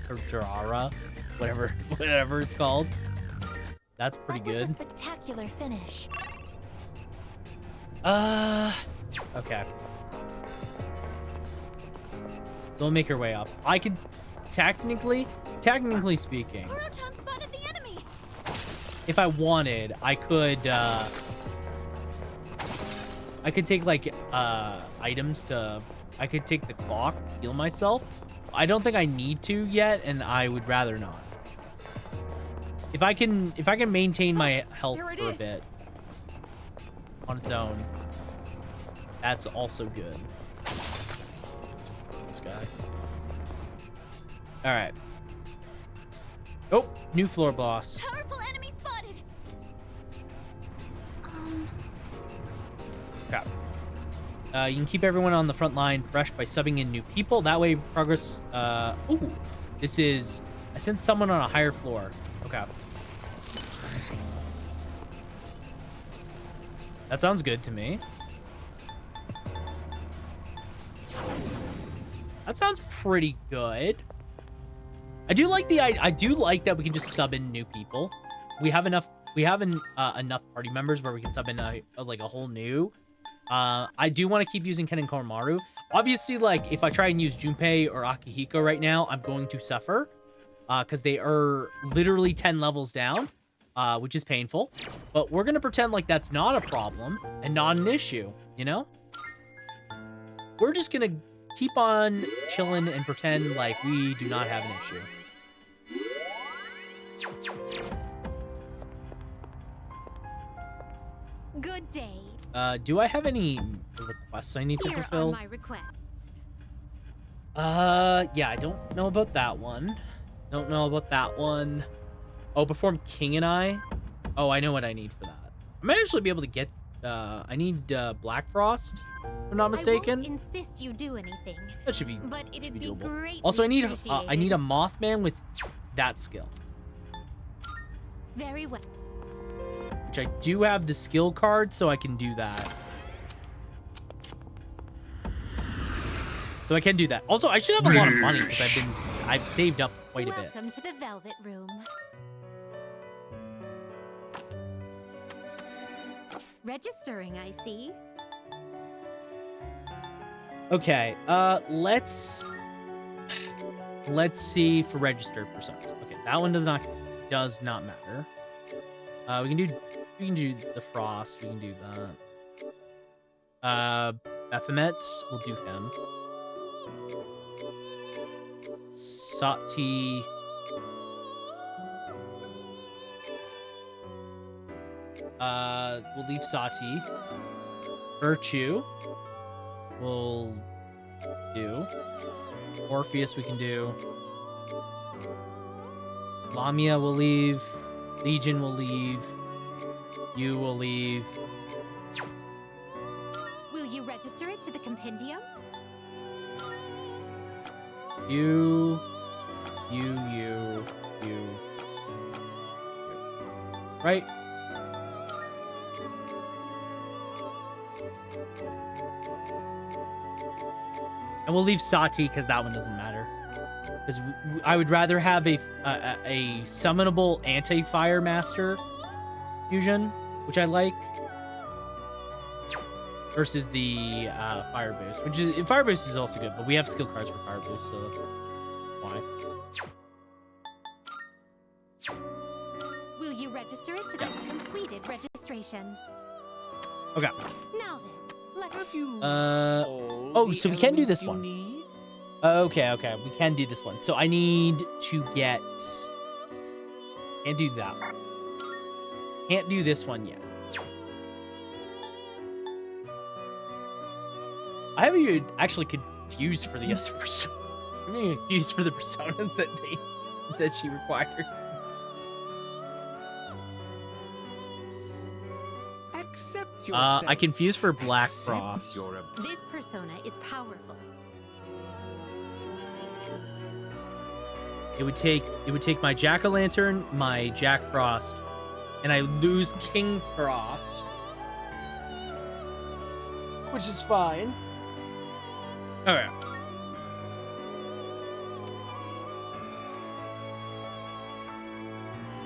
Kurjara, whatever it's called. That's pretty good. That was a spectacular finish. Okay. So we'll make our way up. I could technically speaking, Proton spotted the enemy. if I wanted, I could take like items to, I could take the clock to heal myself. I don't think I need to yet, and I would rather not. If I can maintain my health for a bit on its own, that's also good. This guy. All right. Oh, new floor boss. Powerful enemy spotted. Crap. You can keep everyone on the front line fresh by subbing in new people. That way, progress. Ooh, this is. I sent someone on a higher floor. Okay. That sounds good to me. That sounds pretty good. I do like that we can just sub in new people. We have enough party members where we can sub in like a whole new. I do want to keep using Ken and Koromaru. Obviously, like if I try and use Junpei or Akihiko right now, I'm going to suffer because they are literally 10 levels down, which is painful. But we're gonna pretend like that's not a problem and not an issue, you know? We're just gonna keep on chilling and pretend like we do not have an issue. Good day. Do I have any requests I need to Here are fulfill? my requests. Yeah, I don't know about that one. Don't know about that one. Oh, perform King and I. Oh, I know what I need for that. I might actually be able to get. I need Black Frost, if I'm not mistaken. I won't insist you do anything. That should be. But it'd be doable. greatly Also, I need a appreciated. Mothman with that skill, Very well. which I do have the skill card, so I can do that. So I can do that. Also, I should have a lot of money because I've saved up quite a bit. Welcome to the Velvet Room. Registering, I see. Okay, let's see for registered personas. Okay, that one does not matter. We can do the Frost. We can do that. Baphomet, we'll do him. Sati. We'll leave Sati. Virtue. We'll do. Orpheus we can do. Lamia will leave. Legion will leave. You will leave. Will you register it to the compendium? You. You. Right? And we'll leave Sati because that one doesn't matter. Because I would rather have a summonable anti-fire master fusion, which I like, versus the fire boost, which is fire boost is also good, but we have skill cards for fire boost, so that's why. Will you register it to Yes. the completed registration? Okay. Now then, let's Oh, so we can do this one. Okay, we can do this one. So I need to get... Can't do that one. Can't do this one yet. I have you actually confused for the other person. I'm getting confused for the personas that she required. Accept your I confused for Black Frost. This persona is powerful. It would take my Jack-o'-lantern, my Jack Frost, and I lose King Frost, which is fine. Okay.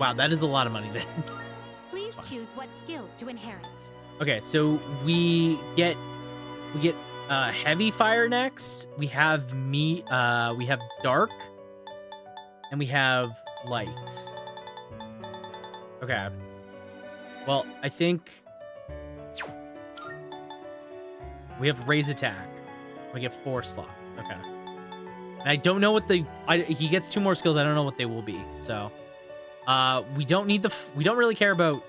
Wow, that is a lot of money then. Please choose what skills to inherit. Okay, so we get heavy fire next. We have dark, and we have light. Okay. Well, I think we have raise attack. We get 4 slots. Okay. And I don't know what he gets 2 more skills. I don't know what they will be. So, we don't really care about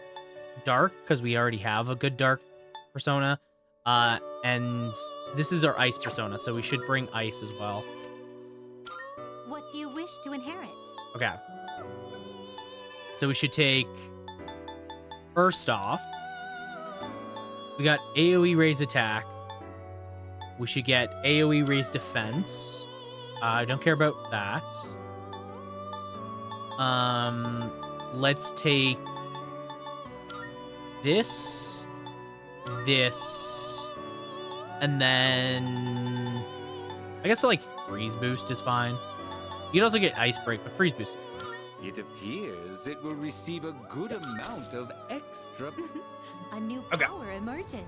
dark because we already have a good dark persona. And this is our ice persona, so we should bring ice as well. What do you wish to inherit? Okay. So we should take, first off, we got AoE raise attack. We should get AoE raise defense. I don't care about that. Let's take this, and then I guess like freeze boost is fine. You can also get ice break, but freeze boost is fine. It appears it will receive a good amount of extra. A new power emerges.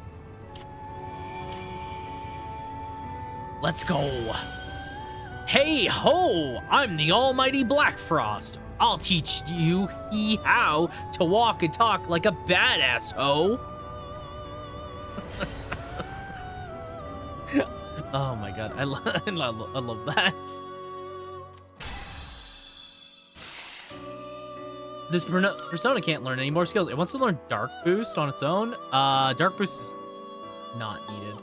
Let's go. Hey ho! I'm the almighty Black Frost. I'll teach you how to walk and talk like a badass ho. Oh my god, I love that. This persona can't learn any more skills. It wants to learn Dark Boost on its own. Dark Boost not needed.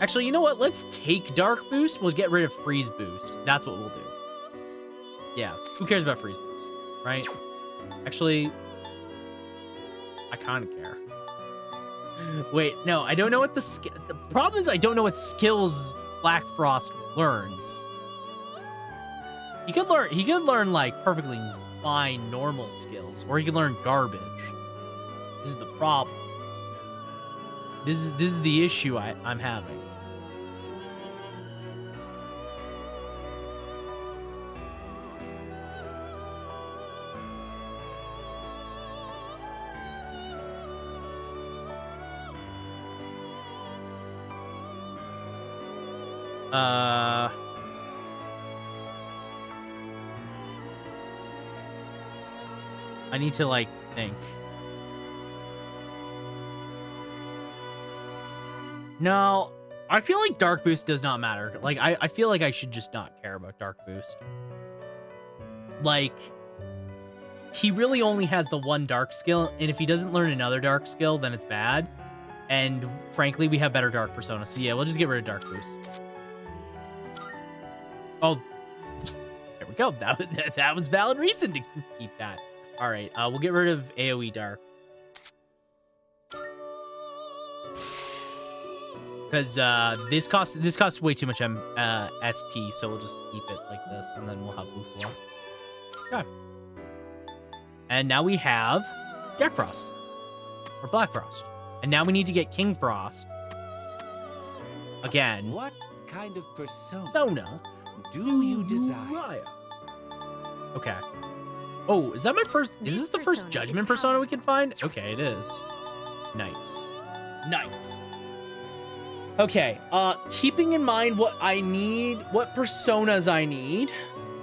Actually, you know what? Let's take Dark Boost. We'll get rid of Freeze Boost. That's what we'll do. Yeah, who cares about Freeze Boost, right? Actually, I kind of care. Wait, no, I don't know what the problem is I don't know what skills Black Frost learns. He could learn like perfectly fine normal skills, or he could learn garbage. This is the problem. This is the issue I'm having. I need to like think. No, I feel like Dark Boost does not matter. Like, I feel like I should just not care about Dark Boost. Like, he really only has the one dark skill, and if he doesn't learn another dark skill, then it's bad. And frankly, we have better dark persona. So yeah, we'll just get rid of Dark Boost. Oh, there we go. That was valid reason to keep that. All right, we'll get rid of AoE Dark. Because this costs way too much SP, so we'll just keep it like this, and then we'll have Bufalo. Okay. And now we have Jack Frost. Or Black Frost. And now we need to get King Frost. Again. What kind of persona Persona do you desire? Okay. Oh, is that my first... Is this the first persona is Judgment persona we can find? Okay, it is. Nice. Nice. Okay, keeping in mind what I need, what personas I need.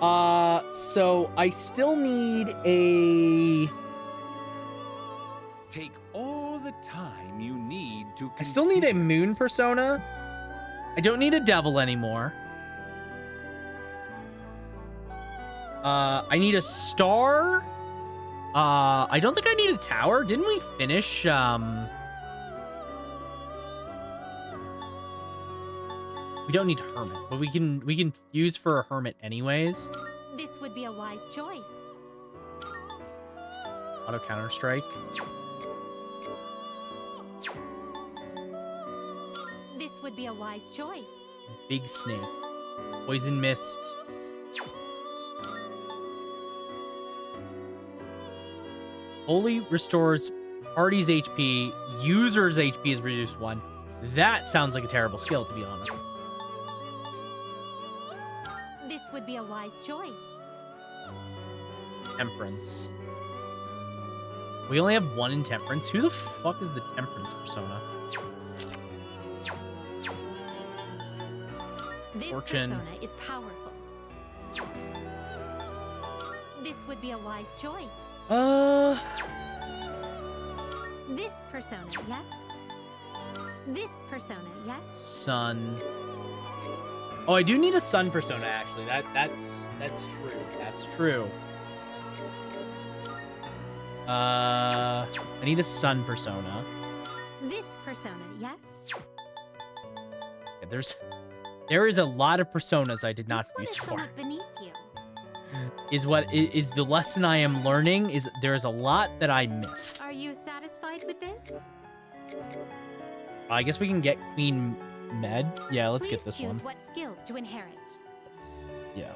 So I still need a... Take all the time you need to I still need a consider. moon persona. I don't need a devil anymore. I need a star. I don't think I need a tower. Didn't we finish, we don't need hermit, but we can use for a hermit anyways. This would be a wise choice. Auto counter strike. This would be a wise choice. Big snake. Poison mist. Only restores party's HP. User's HP is reduced 1. That sounds like a terrible skill, to be honest. This would be a wise choice. Temperance. We only have 1 in Temperance. Who the fuck is the Temperance persona? This Fortune. persona is powerful. This would be a wise choice. This persona, yes. This persona, yes. Sun. Oh, I do need a sun persona, actually. That's true. That's true. I need a sun persona. This persona, yes. Okay, there is a lot of personas I did not This one use is for. somewhat beneath you. Is the lesson I am learning is there is a lot that I missed. Are you satisfied with this? I guess we can get Queen Med. Yeah, let's get this Please choose one. what skills to inherit. Yeah.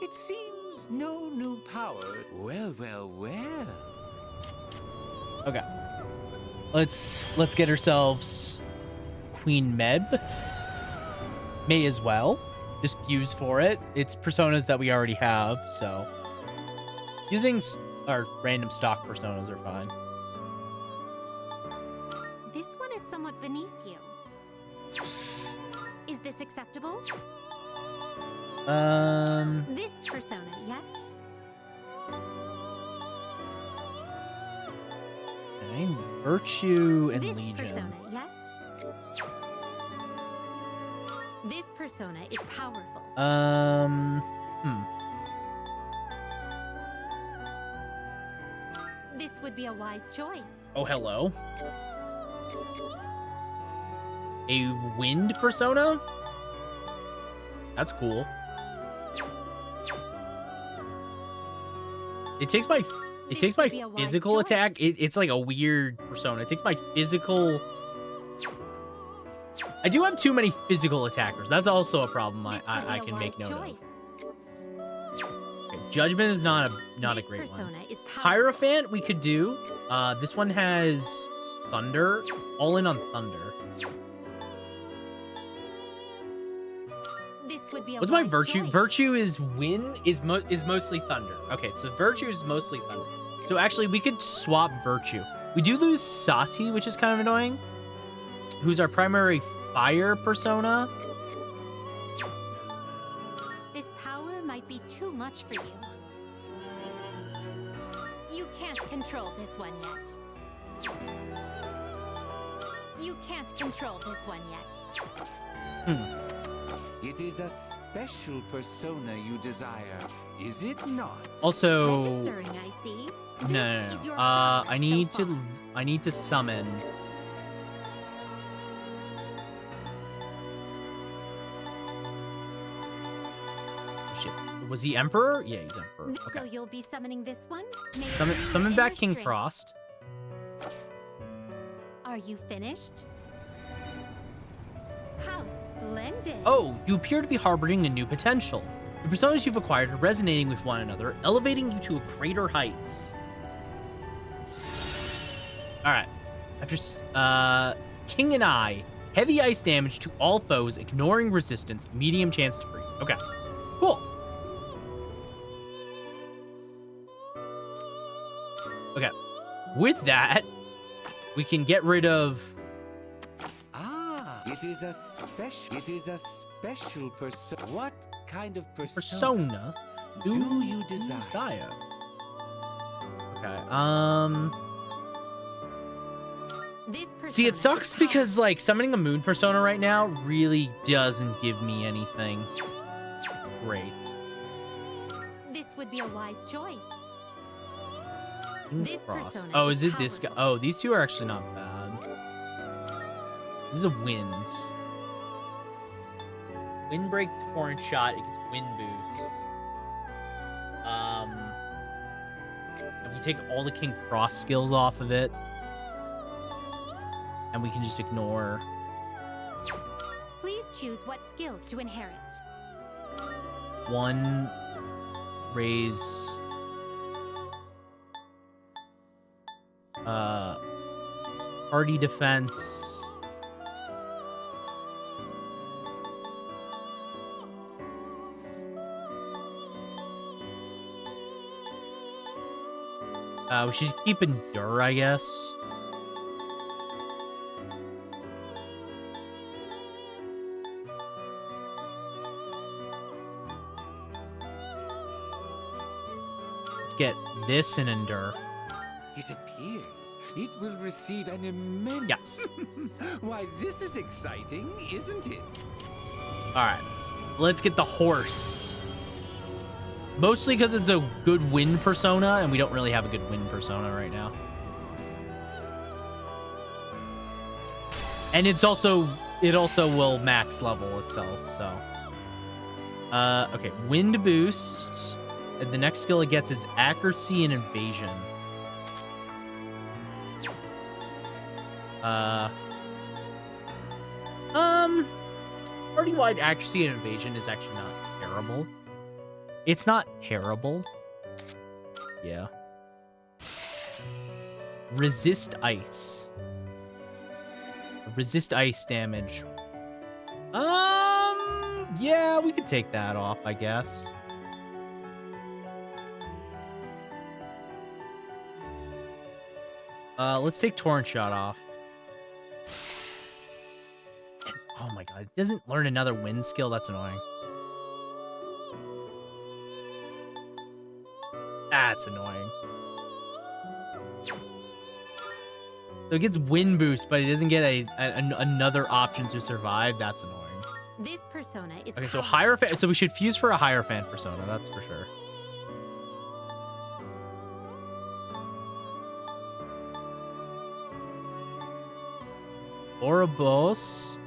It seems no new power. Well, well, well. Okay. Let's get ourselves Queen Meb. May as well. Just use for it. It's personas that we already have, so using our random stock personas are fine. This one is somewhat beneath you. Is this acceptable? This persona, yes. Okay, Virtue and This Legion. persona, yes. This persona is powerful. This would be a wise choice. Oh, hello. A wind persona? That's cool. It takes my would be a wise physical choice. attack. It's like a weird persona. It takes my physical. I do have too many physical attackers. That's also a problem This would I be a can make wise note of. choice. Okay, Judgment is not a This great persona one. is powerful. Hierophant we could do. This one has Thunder. All in on Thunder. This would be a What's my wise virtue? choice. Virtue is is mostly Thunder. Okay, so Virtue is mostly Thunder. So actually, we could swap Virtue. We do lose Sati, which is kind of annoying. Who's our primary fire persona? This power might be too much for you. You can't control this one yet. You can't control this one yet. It is a special persona you desire, is it not? Also, Registering, I see. no. This is your I progress need so to far. summon. Shit. Was he Emperor? Yeah, he's Emperor. So Okay. you'll be summoning this one? Summon back King Frost. Are you finished? How splendid. Oh, you appear to be harboring a new potential. The personas you've acquired are resonating with one another, elevating you to a greater heights. Alright. After King and I, heavy ice damage to all foes, ignoring resistance, medium chance to freeze. Okay. Cool. Okay. With that, we can get rid of It is a special persona. What kind of persona do you desire? Okay. This See, it persona sucks is because like summoning a moon persona right now really doesn't give me anything great. powerful. This would be a wise choice. King This Frost. persona Oh, is is it this guy? powerful. Oh, these two are actually not bad. This is a wind. Windbreak Torrent Shot, it gets wind boost. And we take all the King Frost skills off of it. And we can just ignore. Please choose what skills to inherit. One, raise party defense. We should keep Endure, I guess. Let's get this and Endure. It appears it will receive an immense. Yes. Why, this is exciting, isn't it? Alright. Let's get the horse. Mostly because it's a good wind persona, and we don't really have a good wind persona right now. And it also will max level itself, so. Okay, wind boost. And the next skill it gets is accuracy and evasion. Party-wide accuracy and evasion is actually not terrible. It's not terrible. Yeah. Resist ice. Resist ice damage. Yeah, we could take that off, I guess. Let's take Torrent Shot off. And, oh my god, it doesn't learn another wind skill? That's annoying. That's annoying. So it gets wind boost, but it doesn't get another option to survive. That's annoying. This persona is Okay, so powerful. Hierophant. So we should fuse for a Hierophant persona. That's for sure. Ouroboros.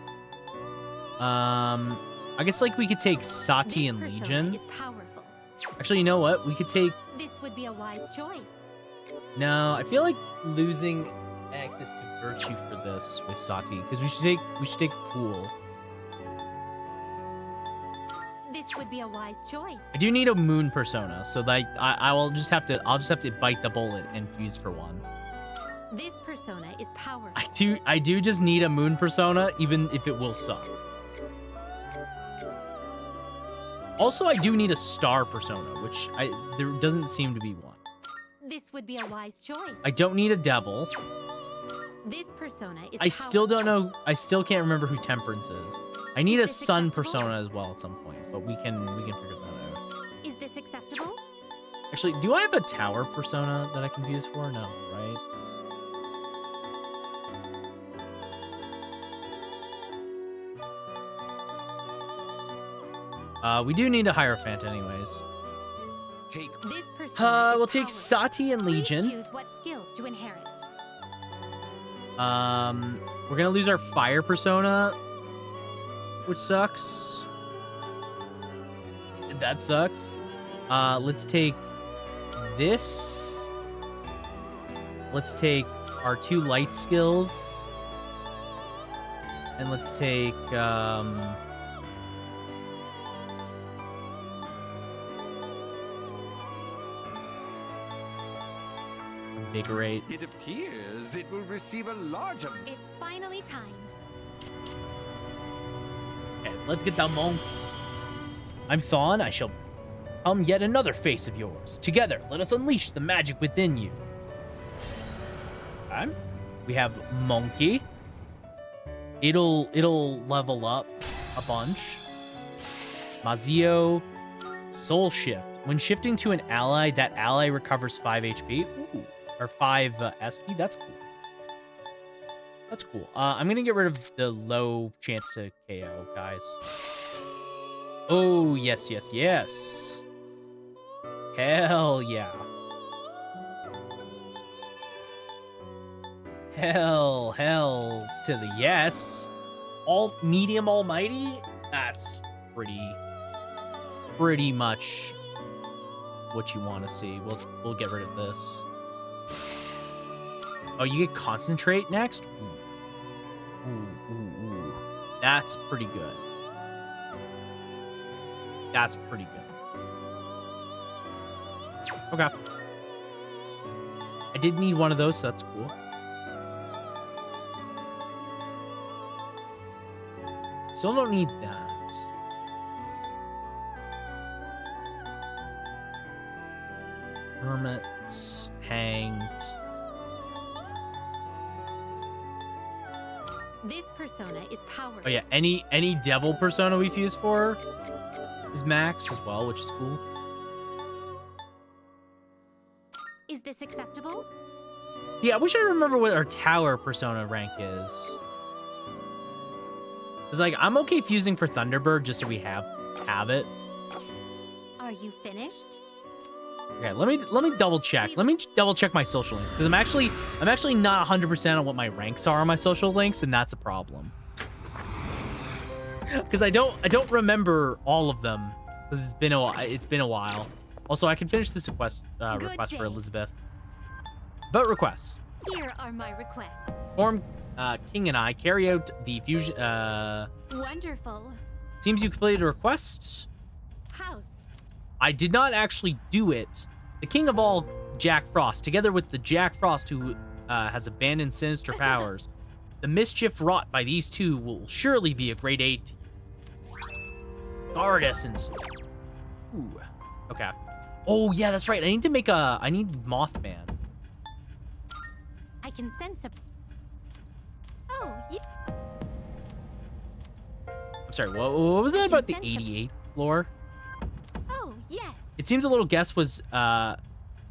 I guess like we could take Sati This and persona Legion. is powerful. Actually, you know what? We could take. This would be a wise choice. No, I feel like losing access to virtue for this with Sati because we should take Fool. This would be a wise choice. I do need a moon persona, so like I'll just have to bite the bullet and fuse for one. This persona is powerful. I do just need a moon persona, even if it will suck. Also, I do need a star persona, which there doesn't seem to be one. This would be a wise choice. I don't need a devil. This persona is I still don't powerful. know. I still can't remember who Temperance is. I need a Is this sun acceptable? persona as well at some point, but we can figure that out. Is this acceptable? Actually, do I have a tower persona that I can fuse for? No, right? We do need a Hierophant anyways. Take This persona is We'll take powerful. Sati and Please Legion. choose what skills to inherit. We're gonna lose our fire persona, which sucks. That sucks. Let's take this. Let's take our 2 light skills. And let's take, invigorate. It appears it will receive a larger. It's finally time. Okay, let's get the monk. I'm Thawne. I shall become yet another face of yours. Together, let us unleash the magic within you. Okay. We have Monkey. It'll level up a bunch. Mazio, Soul Shift. When shifting to an ally, that ally recovers 5 HP. Ooh, or 5 SP. That's cool. That's cool. I'm gonna get rid of the low chance to KO, guys. Oh, yes, yes, yes. Hell yeah. Hell to the yes. All medium almighty? That's pretty much what you want to see. We'll get rid of this. Oh, you get concentrate next? Ooh. That's pretty good. That's pretty good. Okay. I did need one of those, so that's cool. Still don't need that. Hermit, hanged. This persona is powerful. Oh yeah, any devil persona we fuse for is max as well, which is cool. Is this acceptable? See, I wish I remember what our tower persona rank is. It's like I'm okay fusing for Thunderbird just so we have it. Are you finished? Okay, let me double check. Let me double check my social links because I'm actually not 100% on what my ranks are on my social links, and that's a problem. Because I don't remember all of them because it's been a while. Also, I can finish this request for Elizabeth. Vote requests. Here are my requests. Form King and I carry out the fusion. Wonderful. Seems you completed a request. House. I did not actually do it. The King of all, Jack Frost, together with the Jack Frost who has abandoned sinister powers, the mischief wrought by these two will surely be a great aid to you. Guard essence. Ooh. Okay. Oh yeah, that's right. I need Mothman. I can sense a. Oh, yeah. I'm sorry. What was that about the 88th floor? Oh, yes. It seems a little guess was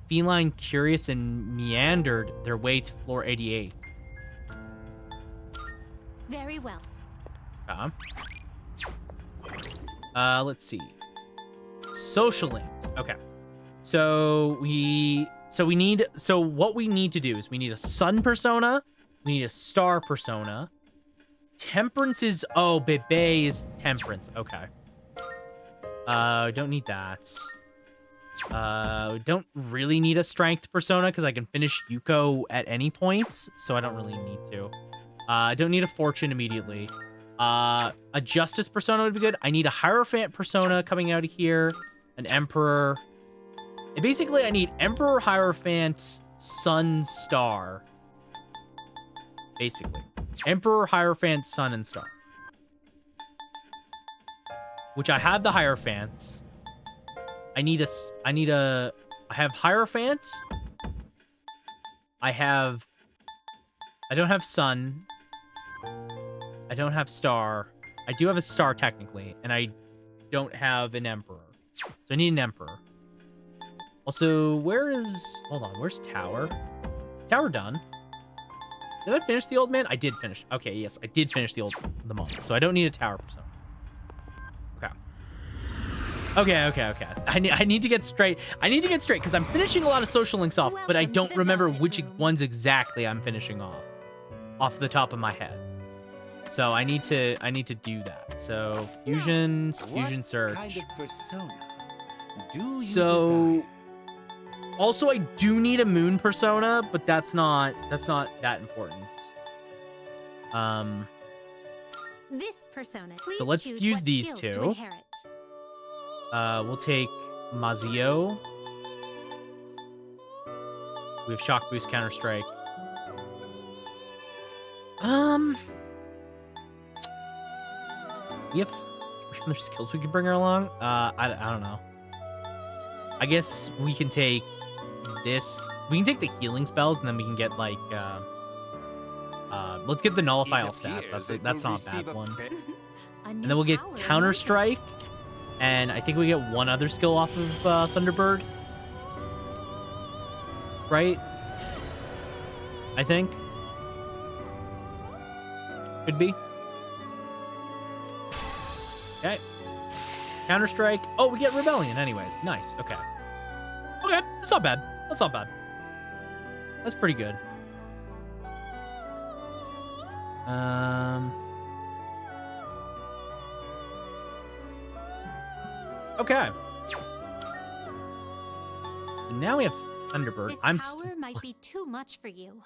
feline curious and meandered their way to floor 88. Very well. Let's see. Social links. Okay. So what we need to do is we need a sun persona, we need a star persona. Temperance is Bebe is temperance. Okay. Don't need that. Don't really need a strength persona because I can finish Yuko at any points, so I don't really need to. I don't need a fortune immediately. A justice persona would be good. I need a hierophant persona coming out of here. An emperor. And basically, I need emperor, hierophant, sun, star. Basically, emperor, hierophant, sun, and star. Which I have the hierophants. I have hierophant. I don't have sun. I don't have star. I do have a star technically, and I don't have an emperor. So I need an emperor. Also, hold on, where's tower? Tower done. Did I finish the old man? I did finish. Okay, yes, I did finish the monk. So I don't need a tower persona. Okay. I need to get straight. Because I'm finishing a lot of social links off, but I don't remember which ones exactly I'm finishing off the top of my head. So I need to do that. So fusion search. What kind of persona do you So, desire? also I do need a moon persona, but that's not that important. This persona. Please So let's choose use what these skills to two. inherit. We'll take Mazio. We have Shock Boost, Counter Strike. We have 300 skills we can bring her along. I don't know. I guess we can take this. We can take the healing spells, and then we can get like let's get the nullify all stats. That's not a bad one. And then we'll get Counter Strike, and I think we get one other skill off of Thunderbird. Right? I think. Could be. Okay. Counter Strike. Oh, we get Rebellion anyways. Nice. Okay. Okay. That's not bad. That's not bad. That's pretty good. Okay. So now we have Thunderbird. This power might be too much for you.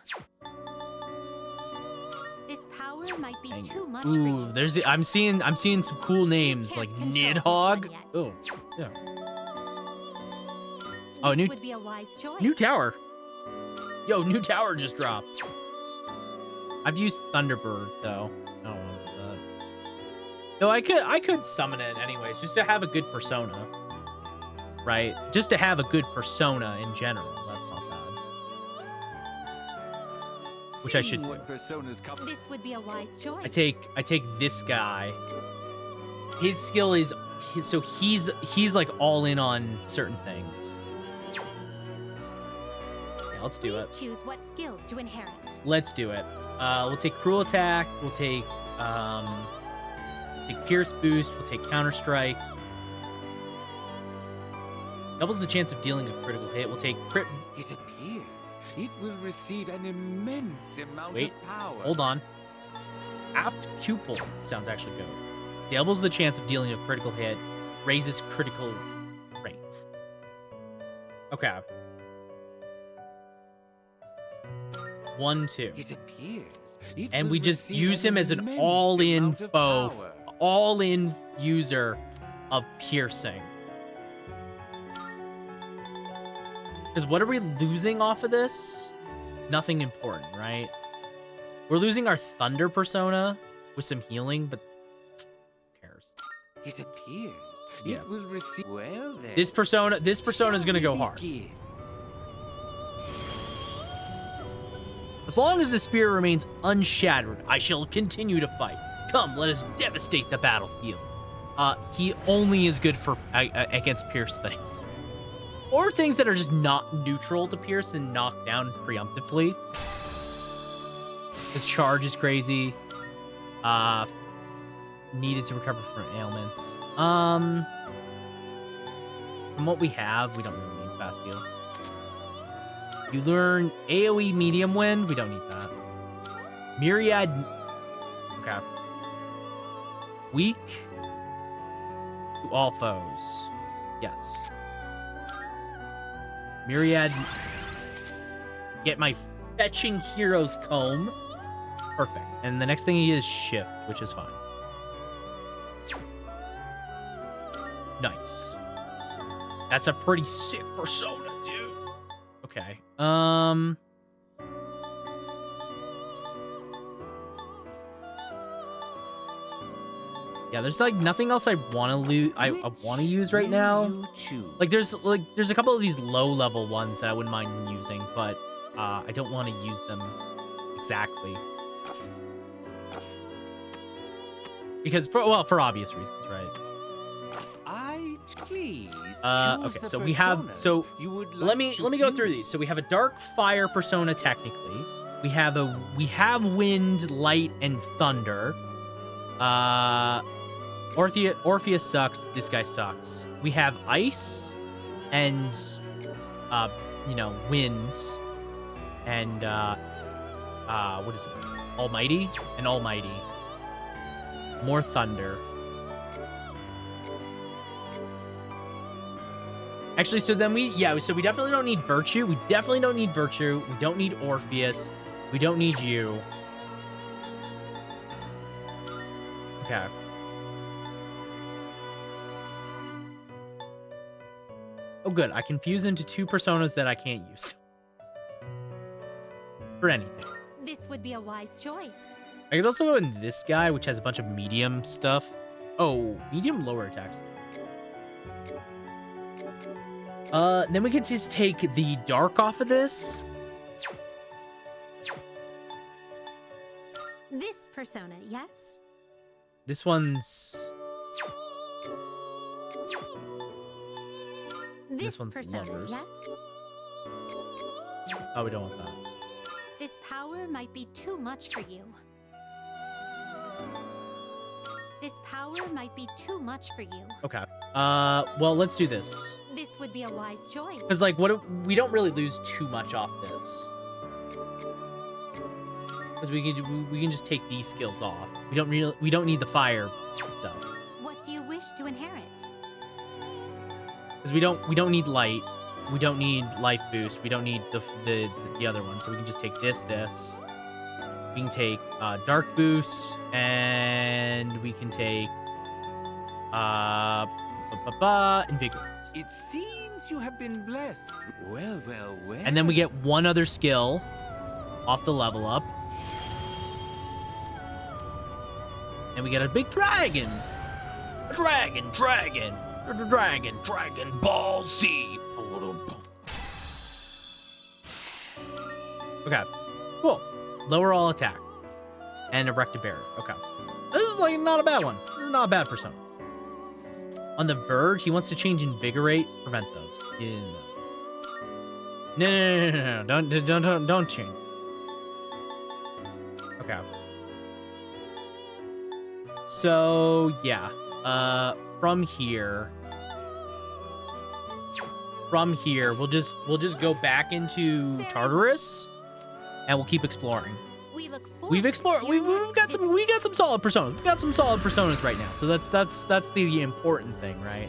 This power might be too much for Ooh, you. there's I'm seeing some cool names like can't control this Nidhogg. one yet. Oh, yeah. Oh, This new would be a wise choice. new tower. Yo, new tower just dropped. I've used Thunderbird though. I don't want to do that. No, I could summon it anyways, just to have a good persona. Right? Just to have a good persona in general. That's not bad. Which I should do. What personas come. This would be a wise choice. I take this guy. His skill is so he's like all in on certain things. Yeah, let's do it. Please choose what skills to inherit. Let's do it. We'll take Cruel Attack. We'll take Pierce Boost. We'll take Counter Strike. Doubles the chance of dealing a critical hit. We'll take crit. It appears it will receive an immense amount Wait, of power. hold on. Apt Pupil sounds actually good. Doubles the chance of dealing a critical hit. Raises critical rate. Okay. 1, 2. It appears it And will we just receive use an him as an immense all-in amount of foe, power. all-in user of piercing. Because what are we losing off of this? Nothing important, right? We're losing our Thunder persona with some healing, but who cares? It appears Yeah. it will receive. Well then. This persona is gonna go hard. Begin. As long as the spirit remains unshattered, I shall continue to fight. Come, let us devastate the battlefield. He only is good for against Pierce things. Or things that are just not neutral to Pierce and knock down preemptively. His charge is crazy. Needed to recover from ailments. From what we have, we don't really need fast heal. You learn AoE medium wind. We don't need that. Myriad. Okay. Weak to all foes. Yes. Myriad. Get my fetching hero's comb. Perfect. And the next thing he is shift, which is fine. Nice. That's a pretty sick persona, dude. Okay. Yeah, there's like nothing else I want to lose. I want to use right now. You choose. Like there's a couple of these low level ones that I wouldn't mind using, but I don't want to use them exactly. Because for obvious reasons, right? Please. Okay, so we have let me go through these. So we have a dark fire persona technically. We have wind, light, and thunder. Orpheus sucks. This guy sucks. We have ice and wind and what is it? Almighty and Almighty. More thunder. Actually, so then we definitely don't need Virtue. We definitely don't need Virtue. We don't need Orpheus. We don't need you. Okay. Oh, good. I can fuse into 2 personas that I can't use. For anything. This would be a wise choice. I could also go in this guy, which has a bunch of medium stuff. Oh, medium lower attacks. Then we can just take the dark off of this. This persona, yes? This one's... This one's persona, lovers. yes? Oh, we don't want that. This power might be too much for you. This power might be too much for you. Okay. Well, let's do this. This would be a wise choice. Because, like, we don't really lose too much off this. Because we can just take these skills off. We don't need the fire stuff. What do you wish to inherit? Because we don't need light. We don't need life boost. We don't need the other one. So we can just take this. We can take dark boost, and we can take invigorate. It seems you have been blessed. Well, well, well. And then we get one other skill off the level up. And we get a big dragon. Dragon Ball Z. Okay, cool. Lower all attack. And erect a barrier. Okay. This is like not a bad one. This is not a bad persona. On the verge, he wants to change invigorate. Prevent those. No. Don't change. Okay. So yeah. From here, we'll just go back into Tartarus, and we'll keep exploring. We've explored. We got some solid personas. We've got some solid personas right now. So that's the important thing, right?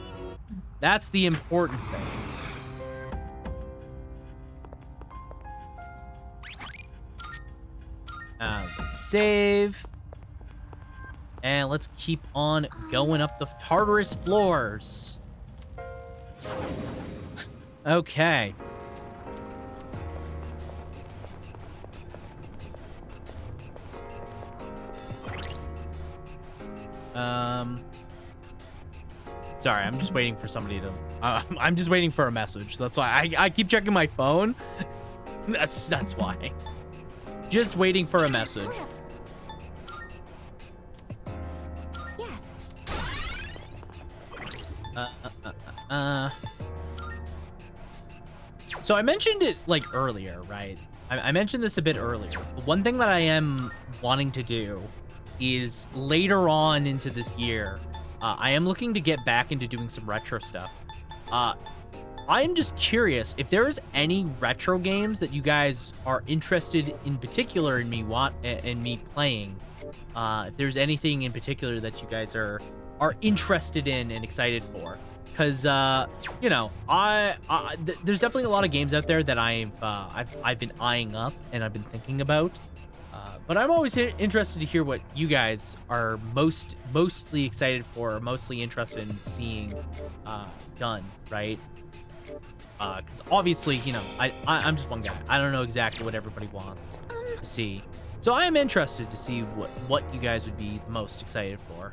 That's the important thing. Let's save. And let's keep on going up the Tartarus floors. Okay. Sorry, I'm just waiting for somebody to... I'm just waiting for a message. That's why I keep checking my phone. That's why. Just waiting for a message. So I mentioned it like earlier, right? I mentioned this a bit earlier. But one thing that I am wanting to do is later on into this year, I am looking to get back into doing some retro stuff. I am just curious if there is any retro games that you guys are interested in particular in me playing. If there's anything in particular that you guys are interested in and excited for, because you know, there's definitely a lot of games out there that I've been eyeing up and I've been thinking about, but I'm always interested to hear what you guys are mostly excited for, or mostly interested in seeing done, right? Because obviously, you know, I'm just one guy. I don't know exactly what everybody wants to see, so I am interested to see what you guys would be the most excited for.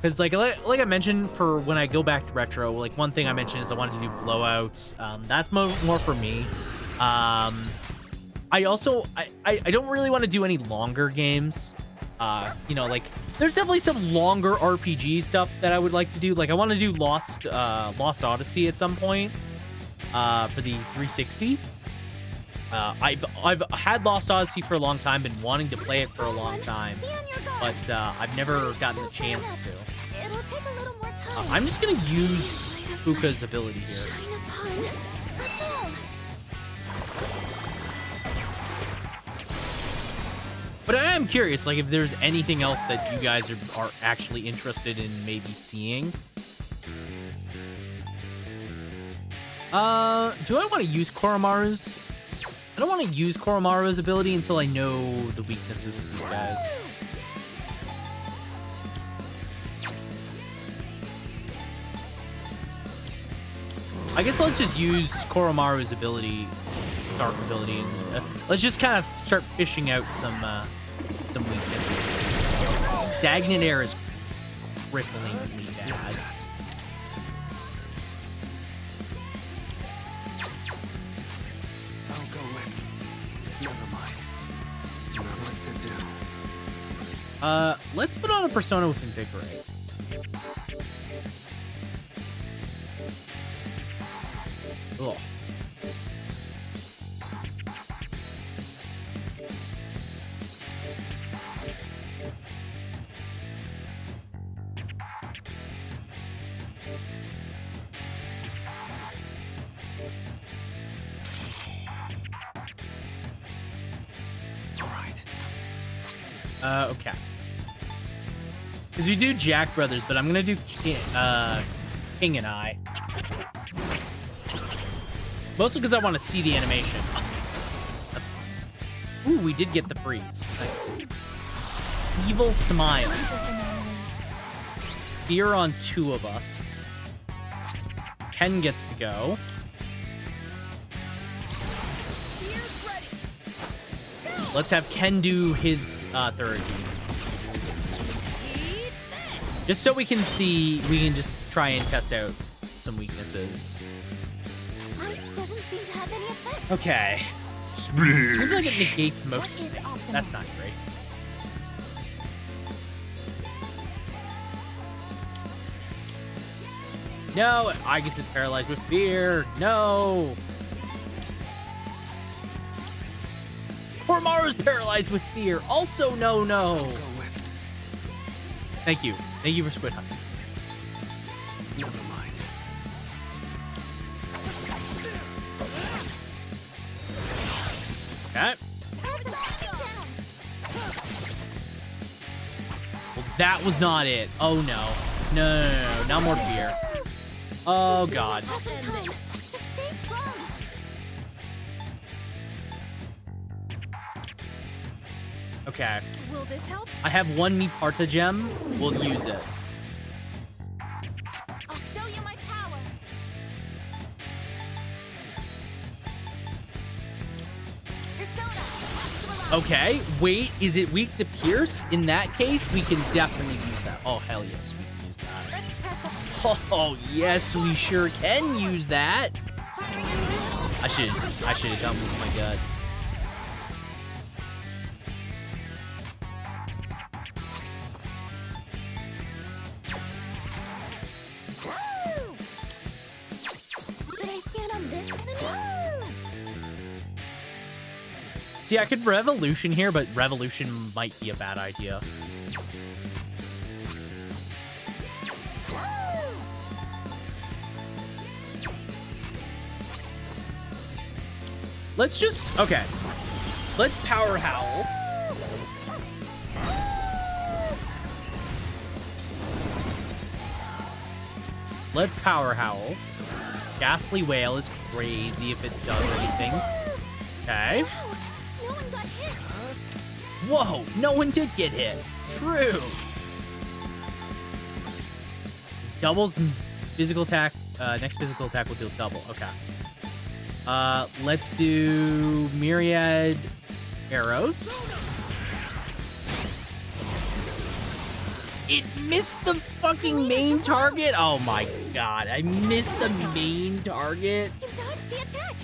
Because like I mentioned, for when I go back to retro, like one thing I mentioned is I wanted to do Blowout. That's more for me. I also I don't really want to do any longer games. You know, like there's definitely some longer RPG stuff that I would like to do. Like I want to do Lost Odyssey at some point for the 360. I've had Lost Odyssey for a long time, been wanting to play it for a long time, but I've never gotten the chance to. It'll take a little more time. I'm just gonna use Fuka's ability here. But I am curious, like, if there's anything else that you guys are actually interested in maybe seeing. Do I want to use Koromaru's? I don't want to use Koromaru's ability until I know the weaknesses of these guys. I guess let's just use Koromaru's ability, dark ability, and let's just kind of start fishing out some weaknesses. Stagnant air is cripplingly bad. I'll go with. Never mind. Not what to do. Let's put on a persona with Invigorate. Ugh. All right. Okay. Because we do Jack Brothers, but I'm gonna do King and I. Mostly because I want to see the animation. That's fine. Ooh, we did get the freeze. Nice. Evil Smile. Fear on 2 of us. Ken gets to go. Let's have Ken do his third. Just so we can see, we can just try and test out some weaknesses. Ice doesn't seem to have any effect. Okay. Splish. Seems like it negates most What is things. optimal? That's not great. No, Aegis is paralyzed with fear. No. Koromaru's paralyzed with fear. Also, no. Go with. Thank you. Thank you for Squid Hunt. Never mind. Okay. Well, that was not it. Oh, no. No. Not more fear. Oh, God. Oftentimes, just stay strong. Okay. Will this help? I have 1 Miparta gem. We'll use it. I'll show you my power. Persona, actualize. Okay. Wait, is it weak to Pierce? In that case, we can definitely use that. Oh, hell yes, we can use that. Let's press the Oh, yes, we sure can use that. I should have done with my gut. Should I stand on this enemy? See, I could Revolution here, but Revolution might be a bad idea. Let's just... Okay. Let's Power Howl. Let's Power Howl. Ghastly Wail is crazy if it does anything. Okay. Wow, no one got hit. Whoa, no one did get hit. True. Doubles physical attack. Next physical attack will deal double. Okay. Let's do Myriad Arrows. It missed the fucking main target. Oh my god, I missed the main target. You dodged the attack.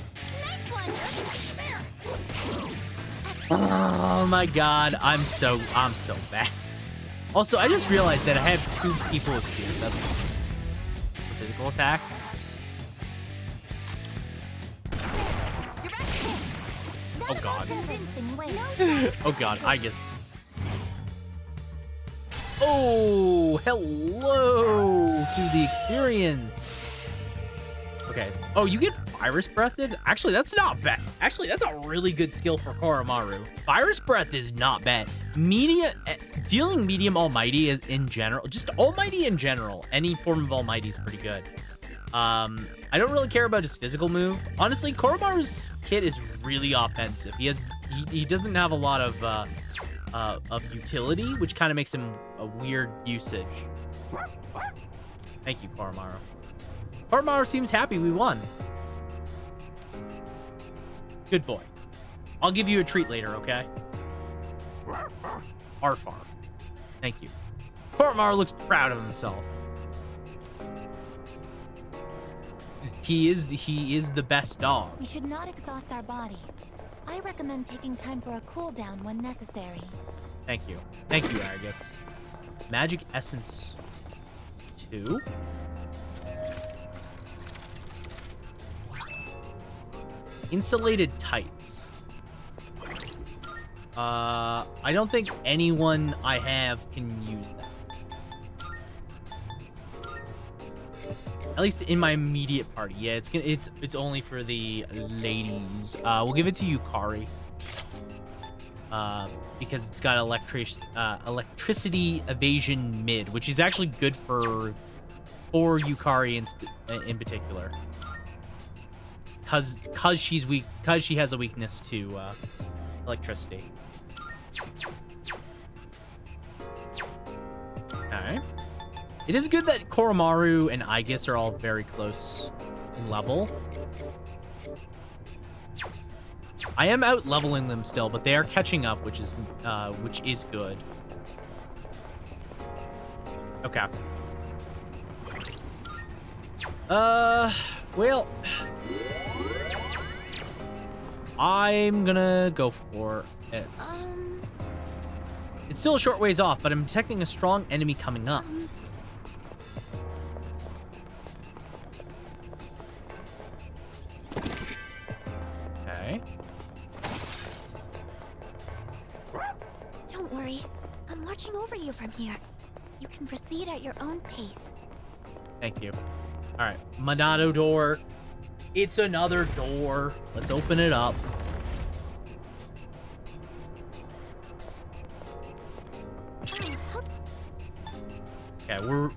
Nice one. There. Oh my god, I'm so bad. Also, I just realized that I have 2 people with Fuse. That's for physical attacks. Direct hit. Oh god. Convincing way. Oh god, I guess. Oh, hello to the experience. Okay. Oh, you get Virus Breathed? Actually, that's not bad. Actually, that's a really good skill for Koromaru. Virus Breath is not bad. Dealing medium Almighty is in general, just Almighty in general. Any form of Almighty is pretty good. I don't really care about his physical move. Honestly, Koromaru's kit is really offensive. He doesn't have a lot of utility, which kind of makes him a weird usage. Thank you, Koromaru. Koromaru seems happy we won. Good boy. I'll give you a treat later, okay? Arfar. Thank you. Koromaru looks proud of himself. He is the best dog. We should not exhaust our bodies. I recommend taking time for a cooldown when necessary. Thank you. Thank you, Argus. Magic Essence 2. Insulated tights. I don't think anyone I have can use that. At least in my immediate party. Yeah, it's only for the ladies. We'll give it to Yukari. Because it's got electricity evasion mid, which is actually good for Yukari in particular. Cause she's weak, cause she has a weakness to electricity. Alright. It is good that Koromaru and Aegis are all very close in level. I am out leveling them still, but they are catching up, which is good. Okay. Well, I'm gonna go for it. It's still a short ways off, but I'm detecting a strong enemy coming up. Okay. Don't worry. I'm watching over you from here. You can proceed at your own pace. Thank you. All right, Monado door. It's another door. Let's open it up. Okay, we're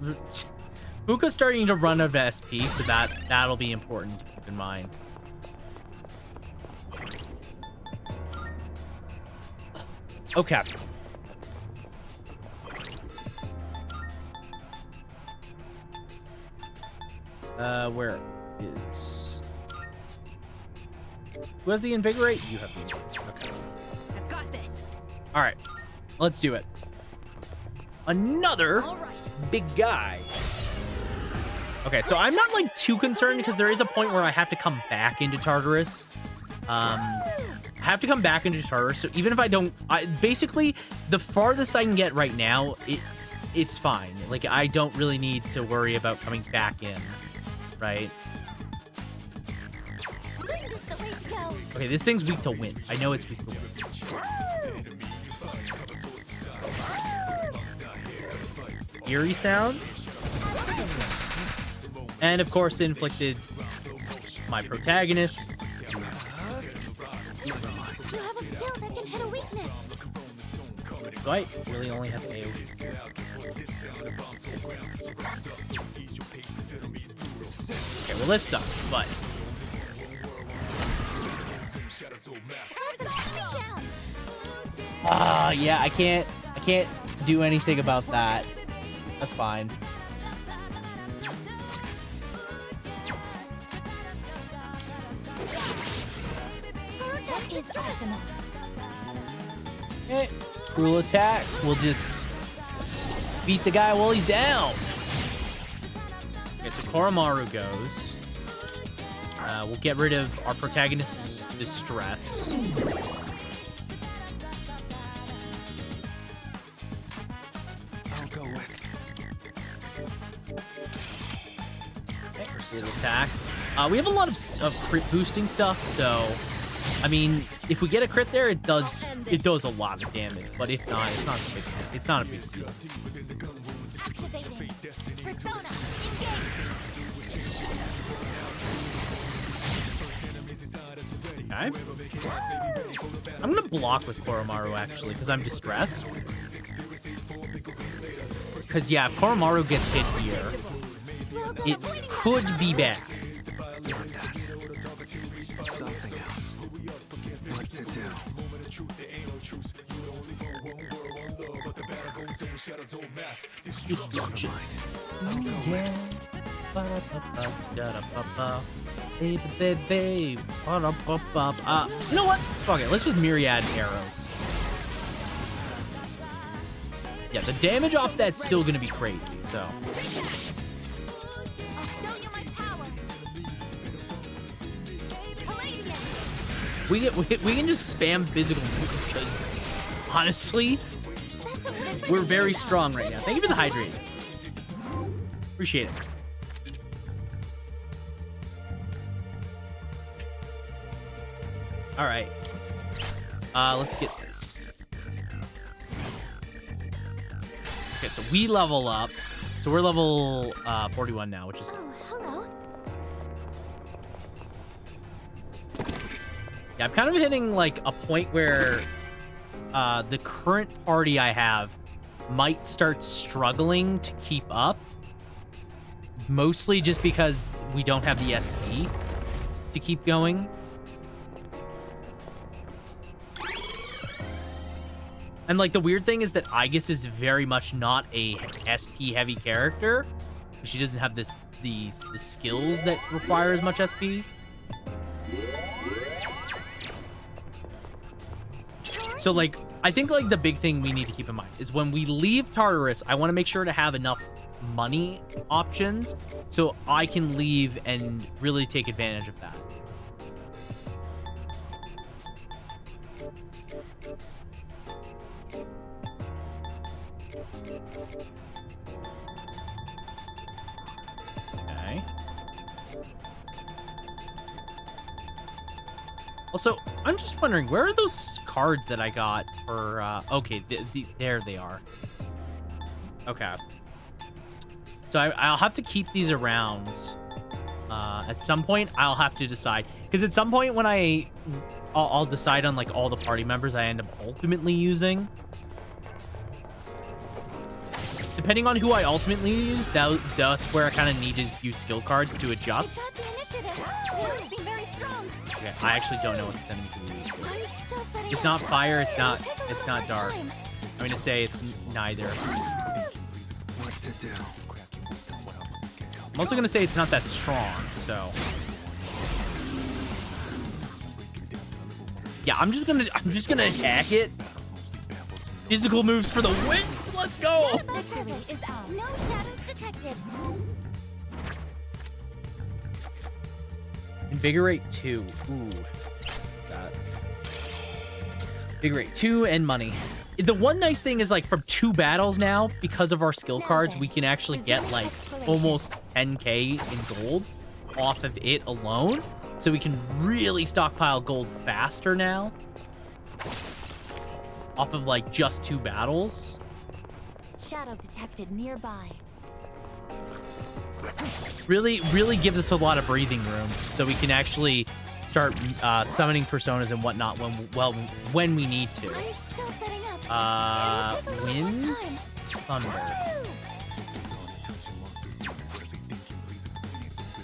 Buka's starting to run out of SP, so that'll be important to keep in mind. Okay. Where is... Who has the Invigorate? You have the Invigorate. Okay. I've got this. All right. Let's do it. Another big guy. Okay, so I'm not, like, too concerned because there is a point where I have to come back into Tartarus. I have to come back into Tartarus, so even if I don't... basically, the farthest I can get right now, it's fine. Like, I don't really need to worry about coming back in, right? Okay, this thing's weak to wind. I know it's weak to wind. Eerie sound. And, of course, inflicted my protagonist. You have a skill that can hit a weakness. Do I really only have AoE? Okay, well, this sucks, but... yeah, I can't do anything about that. That's fine. What is optimal? Okay, cruel attack. We'll just beat the guy while he's down. Okay, so Koromaru goes. We'll get rid of our protagonist's distress. Attack. We have a lot of crit boosting stuff, so I mean, if we get a crit there, it does a lot of damage. But if not, it's not a big deal. Okay. I'm gonna block with Koromaru actually, because I'm distressed. Because yeah, if Koromaru gets hit here, it could be bad. Something else. What to do? Destruction. Yeah. Ba-da-ba-ba-da-da-ba-ba. Baby, baby, baby. Ba-da-ba-ba. You know what? Fuck it. Let's just myriad arrows. Yeah, the damage off that's still gonna be crazy, so. I'll show you my power. Palladium. We can just spam physical moves because honestly, That's a win. we're very strong right now. Thank you for the hydrate. Appreciate it. All right. Let's get this. Okay, so we level up. So we're level 41 now, which is Oh, nice. hello. Yeah, I'm kind of hitting like a point where the current party I have might start struggling to keep up. Mostly just because we don't have the SP to keep going. And like the weird thing is that Aegis is very much not a SP heavy character. She doesn't have the skills that require as much SP. So like I think like the big thing we need to keep in mind is when we leave Tartarus, I want to make sure to have enough money options so I can leave and really take advantage of that. Okay. Also, I'm just wondering, where are those cards that I got for, okay, there they are. Okay. So I'll have to keep these around. At some point, I'll have to decide. Because at some point when I'll decide on, like, all the party members I end up ultimately using. Depending on who I ultimately use, that's where I kind of need to use skill cards to adjust. Got the initiative. They don't seem very strong. Okay, I actually don't know what this enemy can use. I'm still setting It's up. not fire, it's not It'll take a little dark. time. I'm gonna say it's neither. What to do? I'm also gonna say it's not that strong, so. Yeah, I'm just gonna attack it. Physical moves for the win. Let's go. Victory is ours. No shadows detected. Invigorate 2. Ooh. That. Invigorate 2 and money. The one nice thing is like from 2 battles now, because of our skill cards, we can actually get like almost 10k in gold off of it alone. So we can really stockpile gold faster now. Off of like just 2 battles. Shadow detected nearby. Really gives us a lot of breathing room, so we can actually start summoning personas and whatnot when we need to. I'm still setting up. It'll take a little more Winds, time. thunder.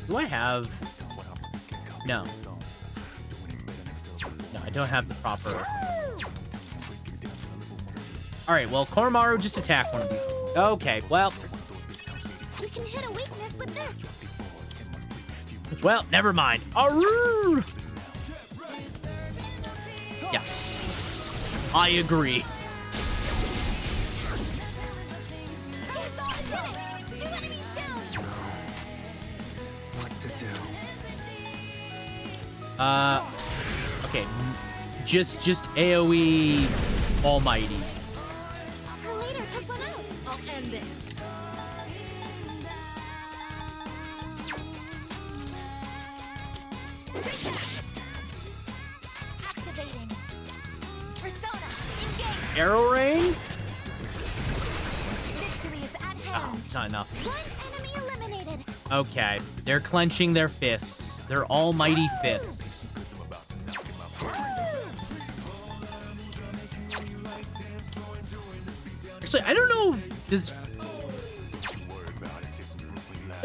Do I have? No. No, I don't have the proper. All right, well, Koromaru just attacked one of these. Okay, well. We can hit a weakness with this. Well, never mind. Aroo! Yes. I agree. I thought it did it. 2 enemies down. What to do? Okay. Just AoE Almighty. Her leader took one out. I'll end this. Activating. Persona, engage. Arrow rain? Victory is at Oh, hand. it's not enough. One enemy eliminated. Okay. They're clenching their fists. Their almighty fists. Actually, I don't know.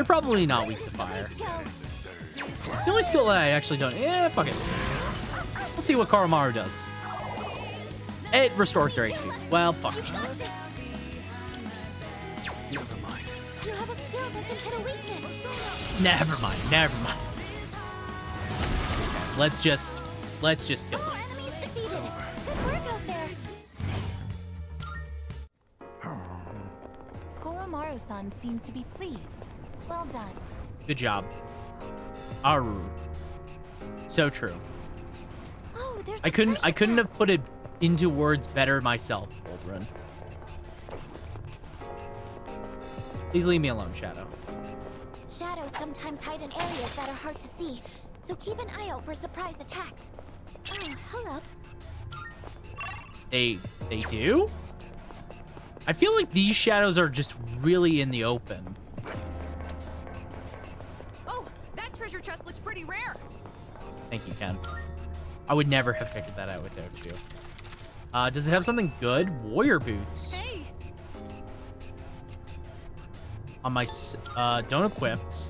They're probably not weak to fire. It's the only skill that I actually don't. Yeah, fuck it. Let's see what Koromaru does. It restored their HP. Well, fuck it. Never mind. You have a skill that can hit a weakness. Never mind. Never mind. Okay, let's just kill them. Enemies defeated. Good work out there. Koromaru-san seems to be pleased. Well done. Good job. Aru. So true. Oh, there's I couldn't have put it into words better myself, Aldrin. Please leave me alone, Shadow. Shadows sometimes hide in areas that are hard to see, so keep an eye out for surprise attacks. Oh, hello. They do? I feel like these shadows are just really in the open. Oh, that treasure chest looks pretty rare. Thank you, Ken. I would never have figured that out without you. Does it have something good? Warrior boots. Hey. On my don't equipped.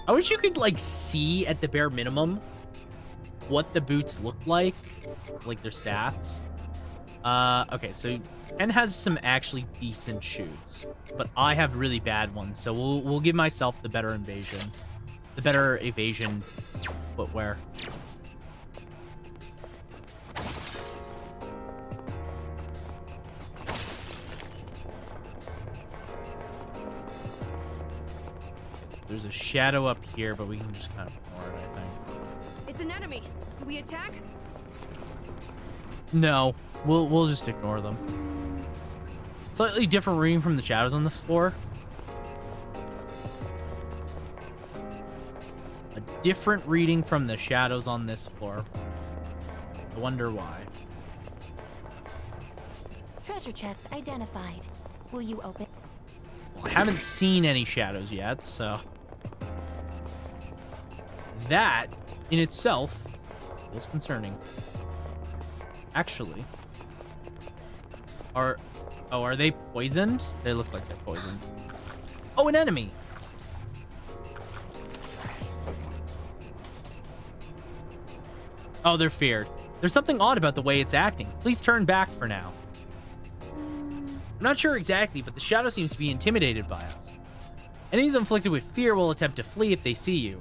I wish you could like see at the bare minimum what the boots look like their stats. Okay, so Ken has some actually decent shoes, but I have really bad ones, so we'll give myself the better evasion footwear. There's a shadow up here, but we can just kind of ignore it, I think. It's an enemy. Do we attack? No, we'll just ignore them. Slightly different reading from the shadows on this floor. A different reading from the shadows on this floor. I wonder why. Treasure chest identified. Will you open? Well, I haven't seen any shadows yet, so that in itself is concerning. Actually, are they poisoned? They look like they're poisoned. Oh, an enemy. Oh, they're feared. There's something odd about the way it's acting. Please turn back for now. I'm not sure exactly, but the shadow seems to be intimidated by us. Enemies inflicted with fear will attempt to flee if they see you.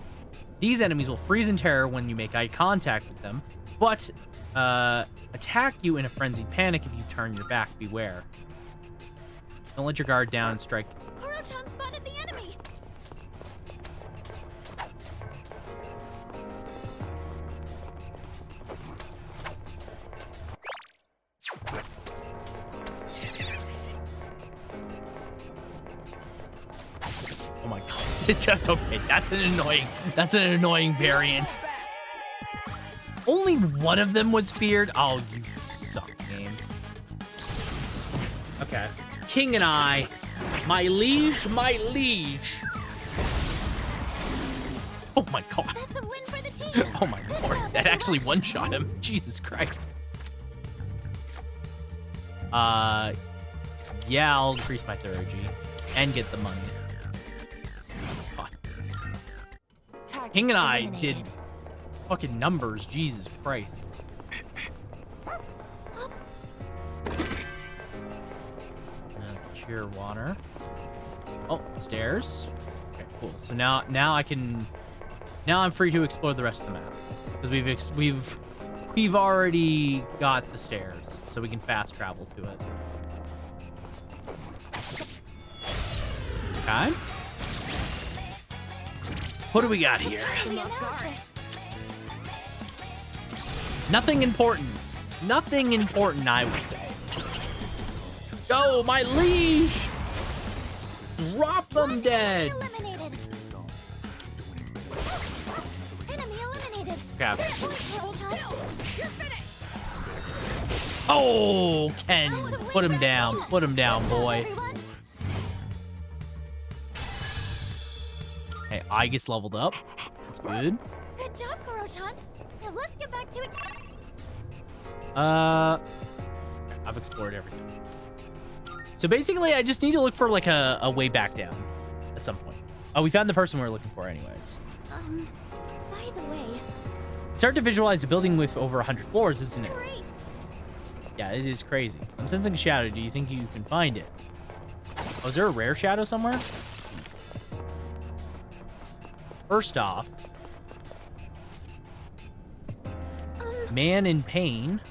These enemies will freeze in terror when you make eye contact with them, but attack you in a frenzied panic if you turn your back. Beware. Don't let your guard down and strike. Koro-chan spotted the enemy. Oh my god. It's okay. That's an annoying variant. Only one of them was feared. Oh, you suck, game. Okay. King and I. My liege. Oh my god. That's a win for the team. Oh my lord. That actually one-shot him. Jesus Christ. Yeah, I'll increase my Theurgy and get the money. God. King and I did fucking numbers. Jesus Christ. Cheer water. Oh, stairs. Okay, cool. So now I'm free to explore the rest of the map because we've already got the stairs, so we can fast travel to it. Okay. What do we got here? Nothing important. Nothing important, I would say. Go, my liege! Drop them dead! Eliminated. Enemy eliminated. Okay. Hold still. You're finished. Oh, Ken. Put him down. Put him down, boy. Hey, I gets leveled up. That's good. Good job, Koro-chan. Now let's get back to it. I've explored everything. So basically, I just need to look for like a way back down at some point. Oh, we found the person we were looking for anyways. By the way. It's hard to visualize a building with over 100 floors, isn't it? Great. Yeah, it is crazy. I'm sensing a shadow. Do you think you can find it? Oh, is there a rare shadow somewhere? First off, man in pain.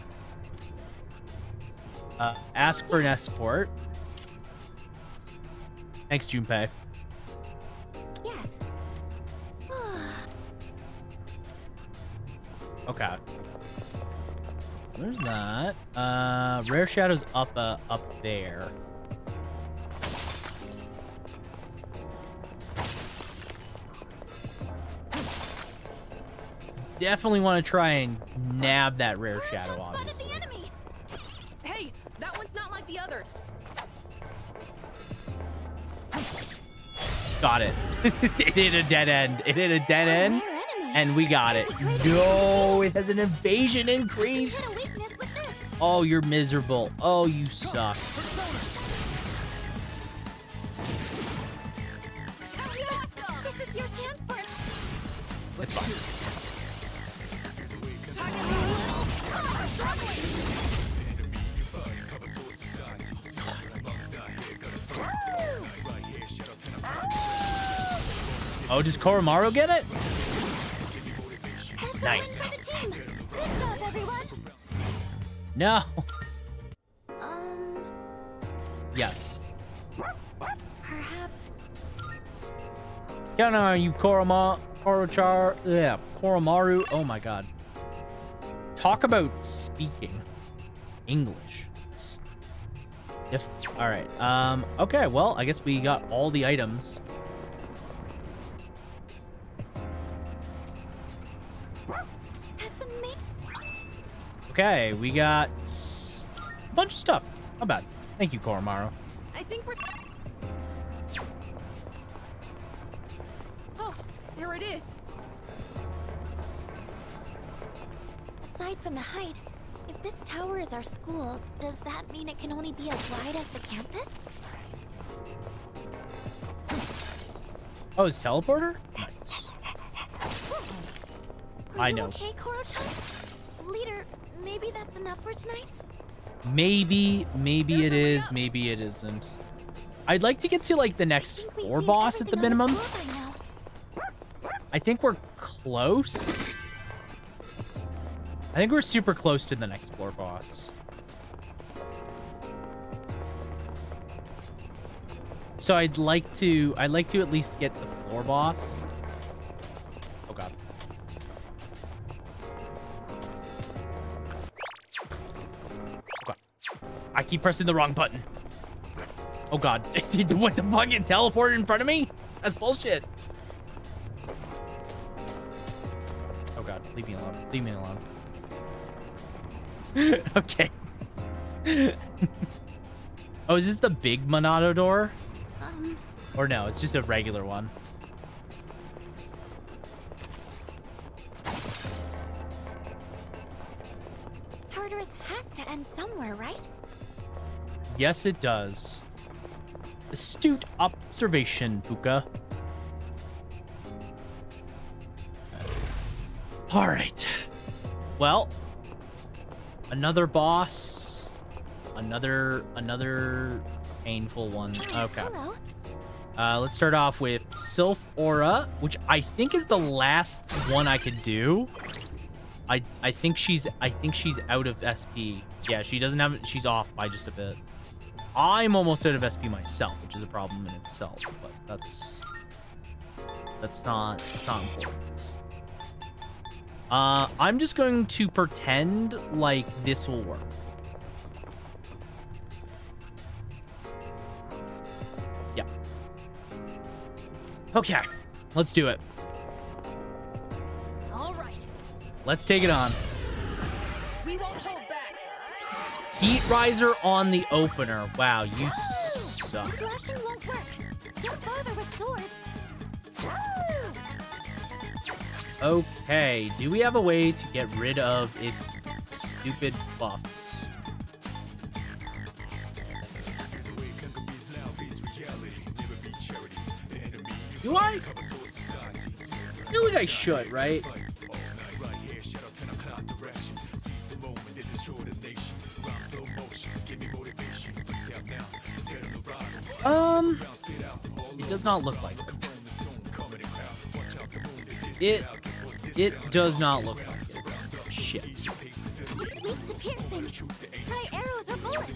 Ask for an escort. Thanks, Junpei. Yes. Okay. There's that. Rare shadows up there. Definitely want to try and nab that rare shadow, obviously. Hey, that one's not like the others. Got it. It hit a dead end. It hit a dead end, and we got it. No, it has an evasion increase. Oh, you're miserable. Oh, you suck. This is your chance for it. It's fine. Oh, does Koromaru get it? Nice. Good job, everyone. No. Yes. Perhaps. Count on you, Koromaru. Oh my god. Talk about speaking English. All right. Okay. Well, I guess we got all the items. That's amazing. Okay, we got a bunch of stuff. Not bad. Thank you, Koromaru. I think we're... Oh, there it is. Aside from the height, if this tower is our school, does that mean it can only be as wide as the campus? Oh, it's teleporter? Nice. I know. Okay, Koro-chan? Leader, maybe that's enough for tonight? Maybe it is, maybe it isn't. I'd like to get to like the next floor boss at the minimum. I think we're close. I think we're super close to the next floor boss. So I'd like to at least get the floor boss. Oh god. Okay. I keep pressing the wrong button. Oh god. What the fuck? It teleported in front of me? That's bullshit. Oh god, leave me alone. Leave me alone. Okay. Oh, is this the big Monado door? Or no, it's just a regular one. Tartarus has to end somewhere, right? Yes, it does. Astute observation, Puka. All right. Well, another boss. Another painful one. Okay. Hello. Let's start off with Sylph Aura, which I think is the last one I could do. I think she's out of SP. Yeah, she doesn't have it. She's off by just a bit. I'm almost out of SP myself, which is a problem in itself, but that's not important. I'm just going to pretend like this will work. Yeah. Okay, let's do it. All right. Let's take it on. We won't hold back. Heat Riser on the opener. Wow, you suck. Slashing won't work. Don't bother with swords. Okay, do we have a way to get rid of its stupid buffs? Do I? I feel like I should, right? It does not look like it. It does not look like it. Shit. What's weak to piercing? Try arrows or bullets.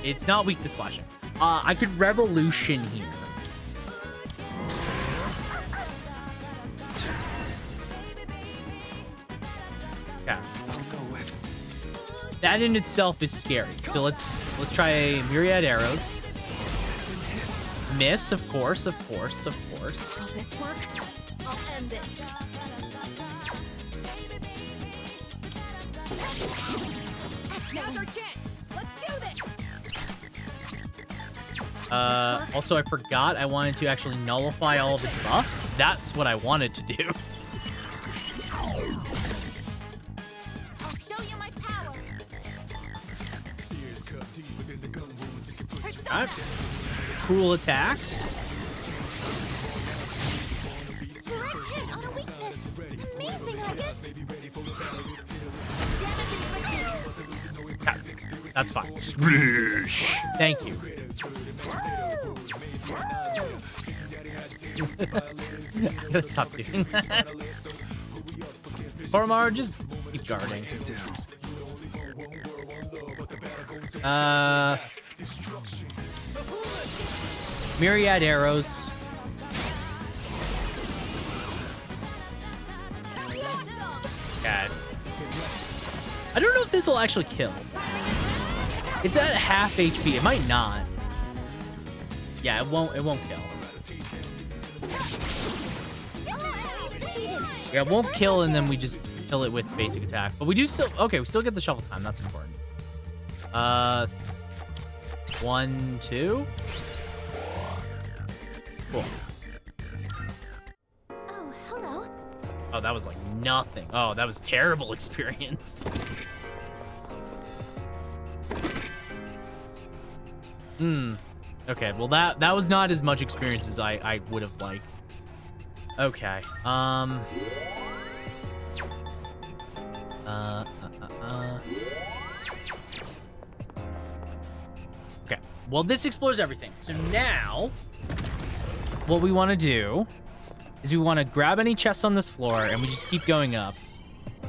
It's not weak to slashing. I could revolution here. Okay. That in itself is scary. So let's try a myriad arrows. Miss, of course, of course, of course. Will this work? I'll end this. Now's our chance. Let's do this. Also, I forgot I wanted to actually nullify all of his buffs. That's what I wanted to do. I'll show you my power. Alright. Cool attack. Direct hit on a weakness. Amazing, I guess. Damage inflicted. That's fine. Swish. Thank you. I gotta stop doing that. Koromar, just keep guarding. Myriad arrows. Okay. I don't know if this will actually kill. It's at half HP. It might not. Yeah, it won't kill. Yeah, it won't kill, and then we just kill it with basic attack. But we do still... Okay, we still get the shuffle time. That's important. 1, 2. Cool. Oh, hello. Oh, that was like nothing. Oh, that was terrible experience. Okay, well that was not as much experience as I would have liked. Okay. Okay. Well, this explores everything. So now, what we want to do is we want to grab any chests on this floor, and we just keep going up.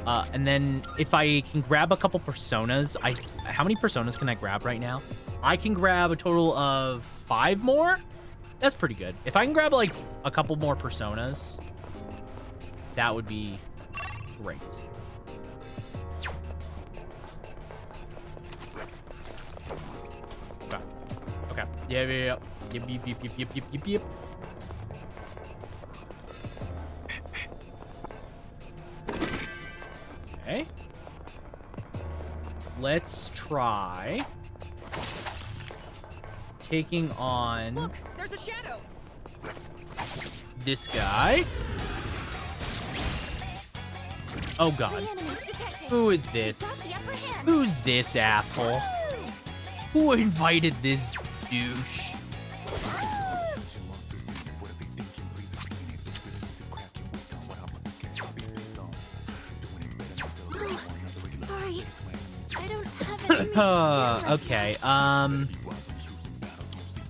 And then if I can grab a couple personas, how many personas can I grab right now? I can grab a total of 5 more. That's pretty good. If I can grab like a couple more personas, that would be great. Okay. Okay. Yep. Okay. Let's try taking on... Look, there's a shadow. This guy. Oh god. Who is this? Who's this asshole? Who invited this douche? Sorry, I don't have any. Okay,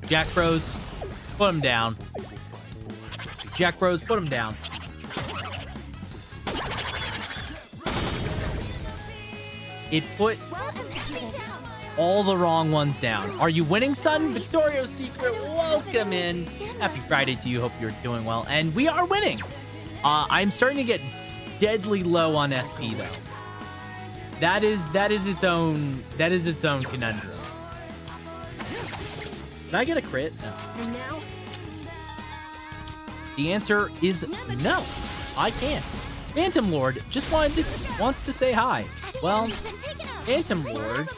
Jack Bros, put him down. Jack Bros, put him down. It put all the wrong ones down. Are you winning, son? Victorio's Secret, welcome in. Happy Friday to you. Hope you're doing well. And we are winning. I'm starting to get deadly low on SP though. That is its own conundrum. Did I get a crit? No. And now? The answer is no. I can't. Phantom Lord just wants to say hi. Well, Phantom Lord.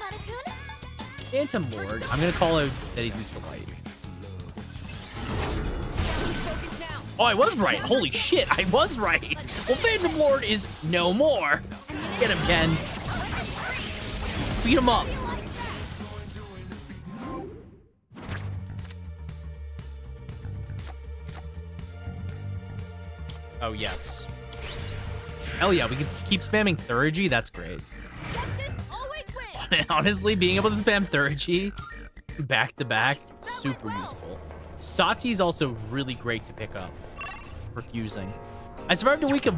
I'm gonna call out that he's weak to light. Oh, I was right. Holy shit, I was right. Well, Phantom Lord is no more. Get him, Ken. speed him up. Oh, yes. Hell yeah, we can keep spamming Thurgy. That's great. Honestly, being able to spam Thurgy back to back, super useful. Sati is also really great to pick up for fusing. I survived a week of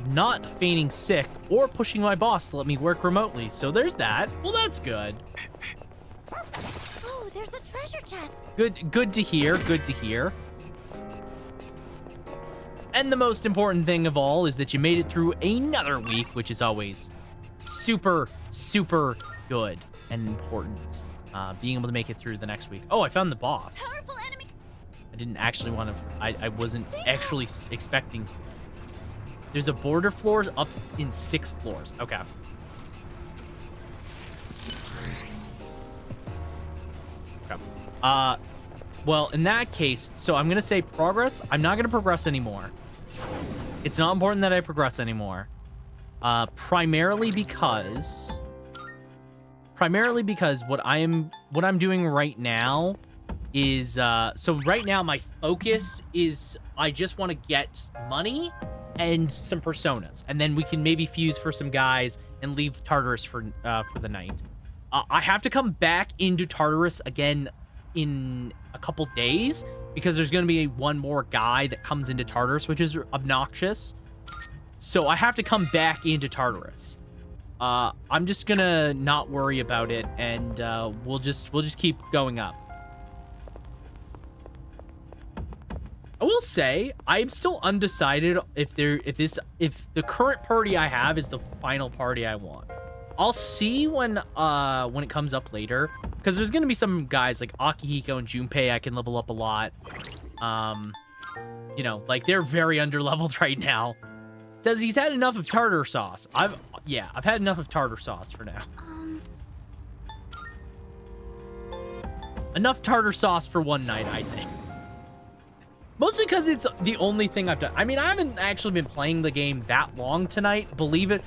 not feigning sick or pushing my boss to let me work remotely, so there's that. Well, that's good. Oh, there's a treasure chest. Good to hear. Good to hear. And the most important thing of all is that you made it through another week, which is always super, super good and important. Being able to make it through the next week. Oh, I found the boss. Powerful enemy. I didn't actually want to... I wasn't actually expecting... There's a border floor up in 6 floors. Okay. Okay. Well, in that case, so I'm going to say progress. I'm not going to progress anymore. It's not important that I progress anymore. Primarily because what I'm doing right now is so right now my focus is I just want to get money and some personas, and then we can maybe fuse for some guys and leave Tartarus for the night. I have to come back into Tartarus again in a couple days because there's going to be one more guy that comes into Tartarus, which is obnoxious. So I have to come back into Tartarus. I'm just gonna not worry about it, and we'll just keep going up. I will say I'm still undecided if the current party I have is the final party I want. I'll see when it comes up later, because there's gonna be some guys like Akihiko and Junpei I can level up a lot. You know, like they're very underleveled right now. Says he's had enough of tartar sauce. I've had enough of tartar sauce for now. Enough tartar sauce for one night, I think. Mostly because it's the only thing I've done. I mean, I haven't actually been playing the game that long tonight. Believe it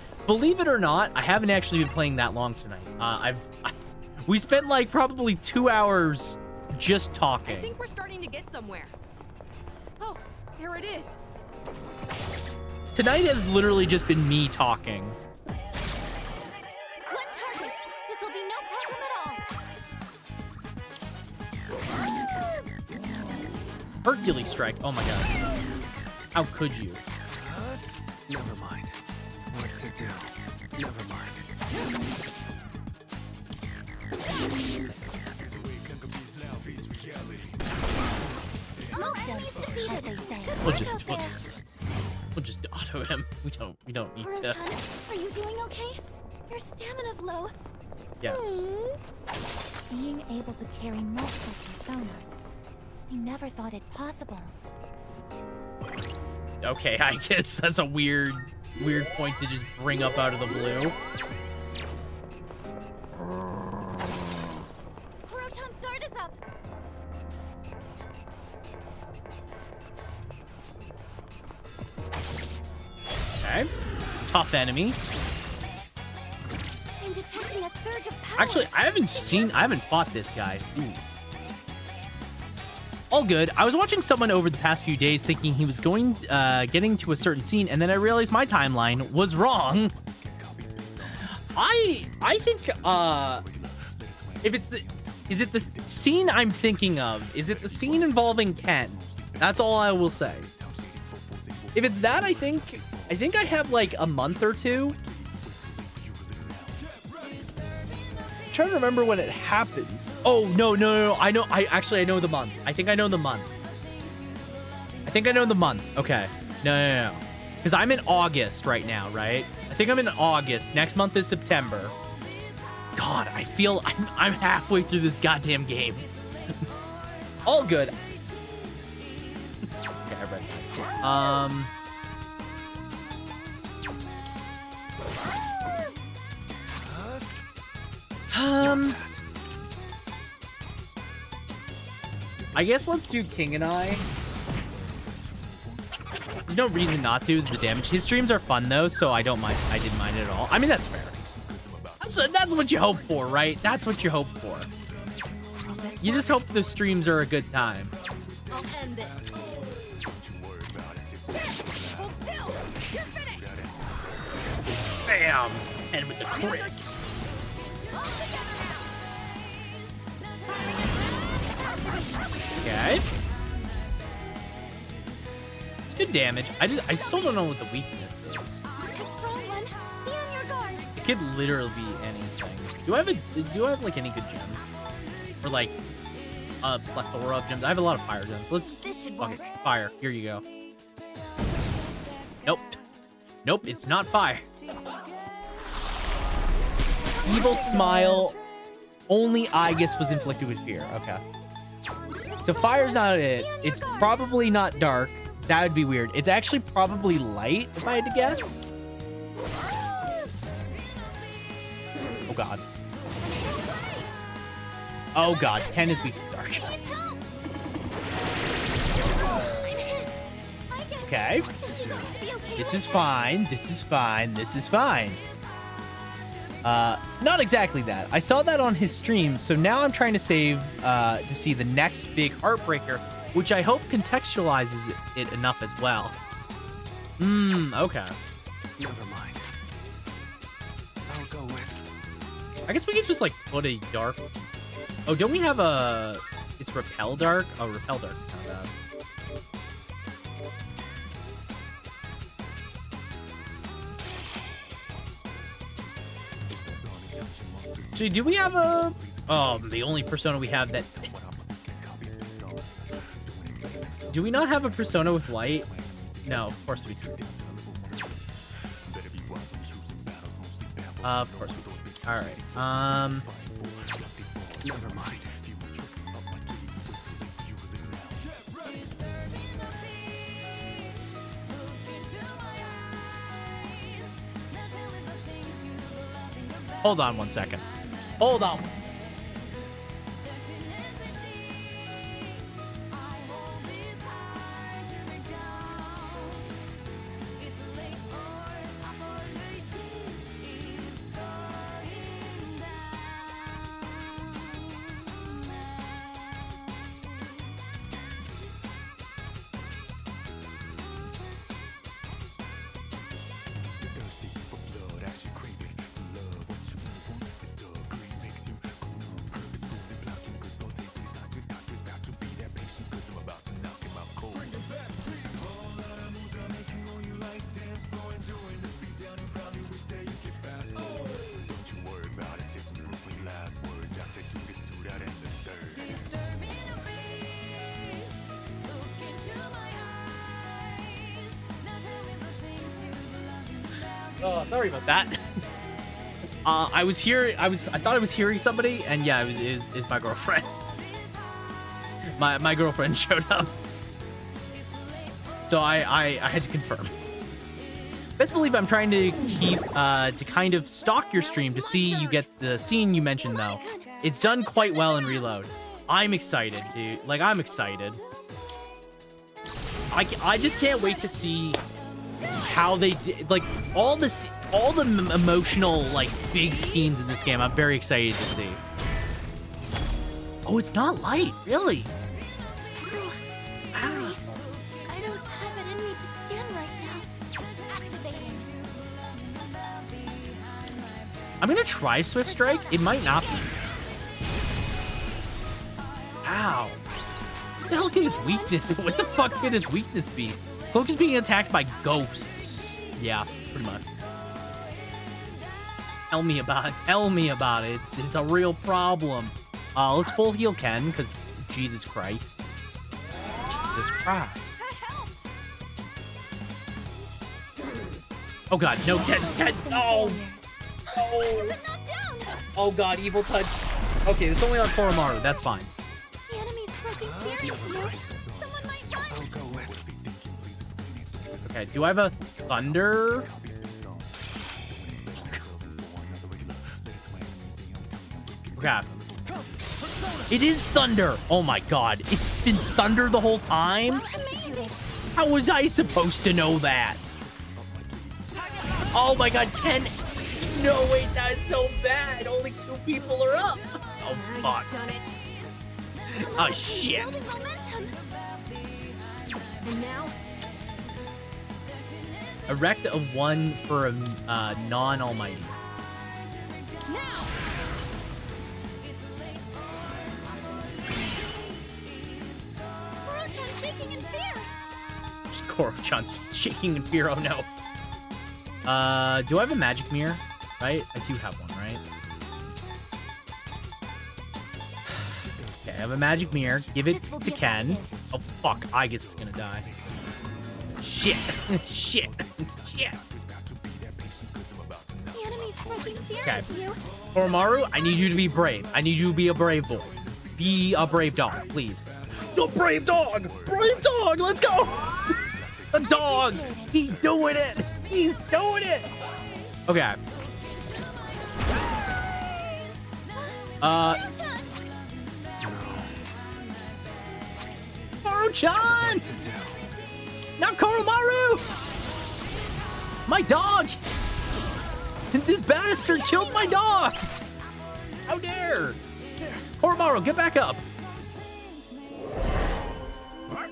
or not, I haven't actually been playing that long tonight. We spent like probably 2 hours just talking. I think we're starting to get somewhere. Oh, here it is. Tonight has literally just been me talking. One target. This will be no problem at all. Hercules strike. Oh my god. How could you? Never mind. What to do? Never mind. Smoke enemies defeated, they say. We'll just auto him. We don't need to. Are you doing okay? Your stamina's low. Yes. Being able to carry multiple personas. I never thought it possible. Okay, I guess that's a weird point to just bring up out of the blue. Proton's guard is up. Okay. Tough enemy. I'm detecting a surge of power. Actually, I haven't fought this guy. Ooh. All good. I was watching someone over the past few days thinking he was getting to a certain scene, and then I realized my timeline was wrong. I think is it the scene I'm thinking of? Is it the scene involving Ken? That's all I will say. If it's that, I think I have like a month or two. I'm trying to remember when it happens. Oh, no. I know the month. I think I know the month. Okay. No. Because I'm in August right now, right? I think I'm in August. Next month is September. God, I feel I'm halfway through this goddamn game. All good. Okay, I read that. I guess let's do King and I. There's no reason not to. The damage. His streams are fun though, so I don't mind. I didn't mind it at all. I mean, that's fair. That's what you hope for, right? That's what you hope for. You just hope the streams are a good time. I'll end this. Hold still. You're finished. Bam! And with the crit. Okay. It's good damage. I still don't know what the weakness is. Strong one. Be on your guard. It could literally be anything. Do I have like any good gems? Or like a plethora of gems? I have a lot of fire gems. Let's okay, fire. Here you go. Nope. Nope, it's not fire. Evil smile. Only Aegis was inflicted with fear. Okay. So fire's not it. It's probably not dark. That would be weird. It's actually probably light, if I had to guess. Oh god. Oh god. Ken is weak to dark. Okay. This is fine. This is fine. This is fine. Not exactly that. I saw that on his stream, so now I'm trying to save to see the next big Heartbreaker, which I hope contextualizes it enough as well. Okay. Never mind. I'll go with. I guess we could just like put a dark. Oh, don't we have a? It's Repel Dark. Oh, Repel Dark is kind of bad. So do we have a? Oh, the only persona we have that. Do we not have a persona with light? No, of course we do. Of course we do. All right. Never mind. Hold on 1 second. Hold on. Oh, sorry about that. I thought I was hearing somebody, and yeah, it was my girlfriend. My girlfriend showed up, so I had to confirm. Best believe I'm trying to keep to kind of stalk your stream to see you get the scene you mentioned though. It's done quite well in Reload. I'm excited, dude. Like I'm excited. I just can't wait to see how they did, like all the emotional like big scenes in this game. I'm very excited to see. Oh, it's not light, really. I don't have it in me to scan right now. Activating. I'm gonna try Swift Strike. It might not be. Ow. What the hell can its weakness? What the fuck can its weakness be? Cloak is being attacked by ghosts. Yeah, pretty much. Tell me about it. Tell me about it. It's a real problem. Let's full heal Ken, because Jesus Christ. Jesus Christ. Oh god, no, Ken. Oh. Oh. Oh god, evil touch. Okay, it's only on Koromaru. That's fine. The enemy's smoking furious here. Someone might run. I'll go with. Okay, do I have a thunder? Okay. It is thunder. Oh my god. It's been thunder the whole time? How was I supposed to know that? Oh my god, Ken. no, wait, that is so bad. Only 2 people are up. Oh, fuck. Done it. Oh, shit. Building momentum. And now, Erect a 1 for a non-almighty. now. Koro-chan's shaking in fear. Koro-chan's shaking in fear. Oh no. Do I have a magic mirror? Right? I do have one, right? Okay, I have a magic mirror. Give it This will to be Ken. effective. Oh fuck, Igus is gonna die. Shit. Shit. Shit. The enemy's spreading fear Okay. into you. Oromaru, I need you to be brave. I need you to be a brave boy. Be a brave dog, please. A brave dog! Brave dog! Let's go! The dog! He's doing it! He's doing it! Okay. Koro-chan. Koro-chan! Not Koromaru! My dog! This bastard killed my dog! How dare! Koromaru, get back up! My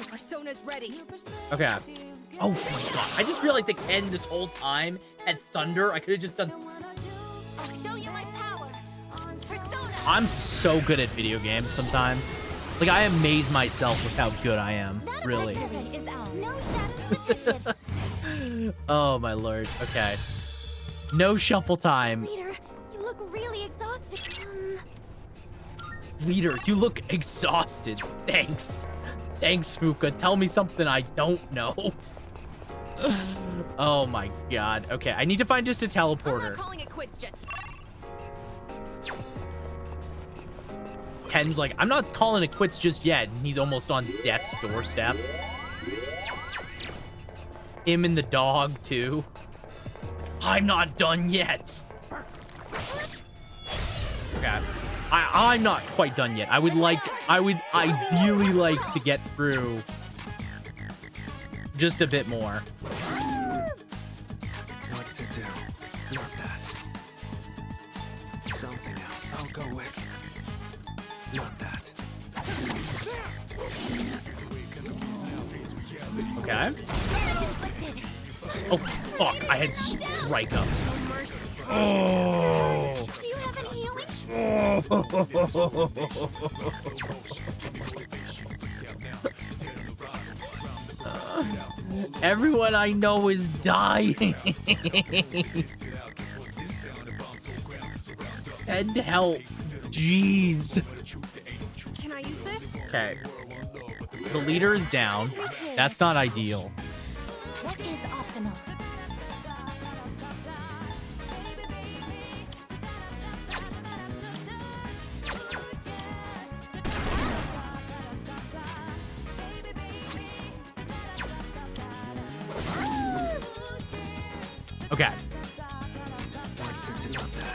persona's ready. Okay. Oh my god. I just realized the Ken this whole time had thunder. I could have just done... I'll show you my power. Persona. I'm so good at video games sometimes. Like, I amaze myself with how good I am. That Really. victory is ours. No shadows detected. Oh my lord. Okay. No shuffle time. Leader, you look really exhausted. Leader, you look exhausted. Thanks. Thanks, Fuka. Tell me something I don't know. Oh my god. Okay, I need to find just a I'm teleporter. not calling it quits just. Ken's like, I'm not calling it quits just yet. And he's almost on death's doorstep. Him and the dog, too. I'm not done yet. Okay. I'm not quite done yet. I would ideally like to get through just a bit more. What to do? Not that. Something else. I'll go with. Not that. Okay. Damage inflicted. Oh, fuck. I had strike up. Mercy. Oh. Do you have any healing? Everyone I know is dying. Send help. Jeez. Can I use this? Okay. The leader is down. That's not ideal. What is optimal? Okay.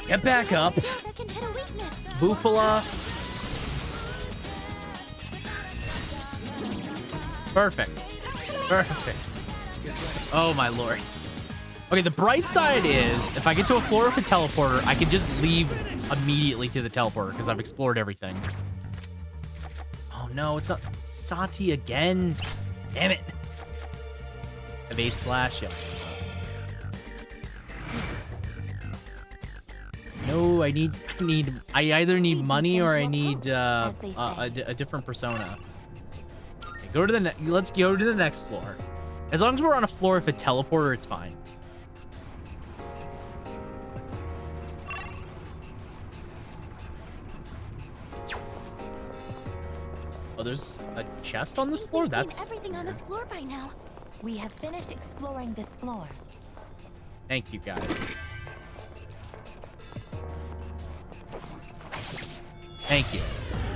Get back up. That can hit a weakness. Bufala. Perfect. Perfect. Oh my lord. Okay, the bright side is, if I get to a floor with a teleporter, I can just leave immediately to the teleporter because I've explored everything. Oh no, it's not Sati again. Damn it. Evade slash, yeah. No, I either need money or I need a different persona. Okay, go to the let's go to the next floor. As long as we're on a floor with a teleporter, it's fine. Oh, there's a chest on this floor? We've seen That's everything on this floor by now. We have finished exploring this floor. Thank you, guys. Thank you.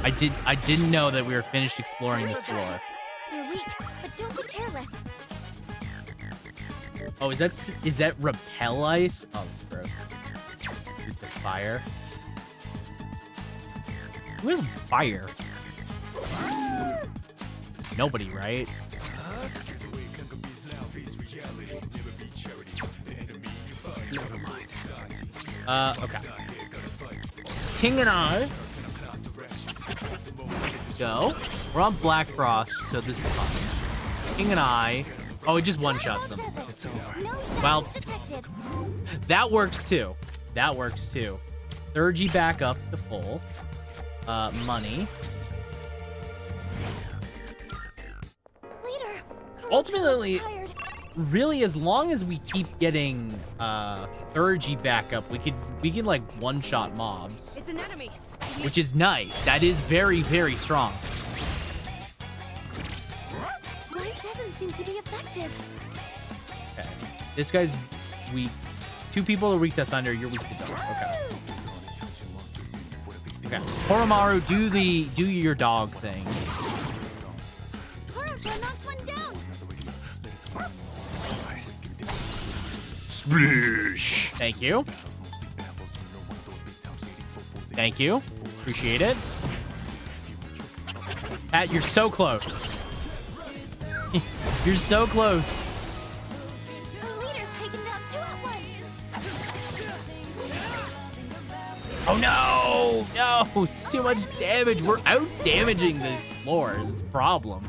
I didn't know that we were finished exploring this floor. They're weak, but don't be careless. Oh, is that repel ice? Oh, gross. Shoot the fire. Who has fire? Nobody, right? Okay. King and I. Go. We're on Black Frost, so this is fine. King and I. Oh, it just one-shots them. Well, that works too. That works too. Third back up to full. Money. Ultimately, really, as long as we keep getting Third back up, we can like one-shot mobs. It's an enemy. Which is nice. That is very, very strong. Light doesn't seem to be effective. Okay. This guy's weak. 2 people are weak to thunder. You're weak to dark. Okay. Okay. Koromaru, do your dog thing. Koromaru knocks one down. Splish. Thank you. Thank you. Appreciate it. Pat, you're so close. You're so close. The leader's taken down 2 at once. Oh no! No, it's too much damage. We're out damaging this floor. It's a problem.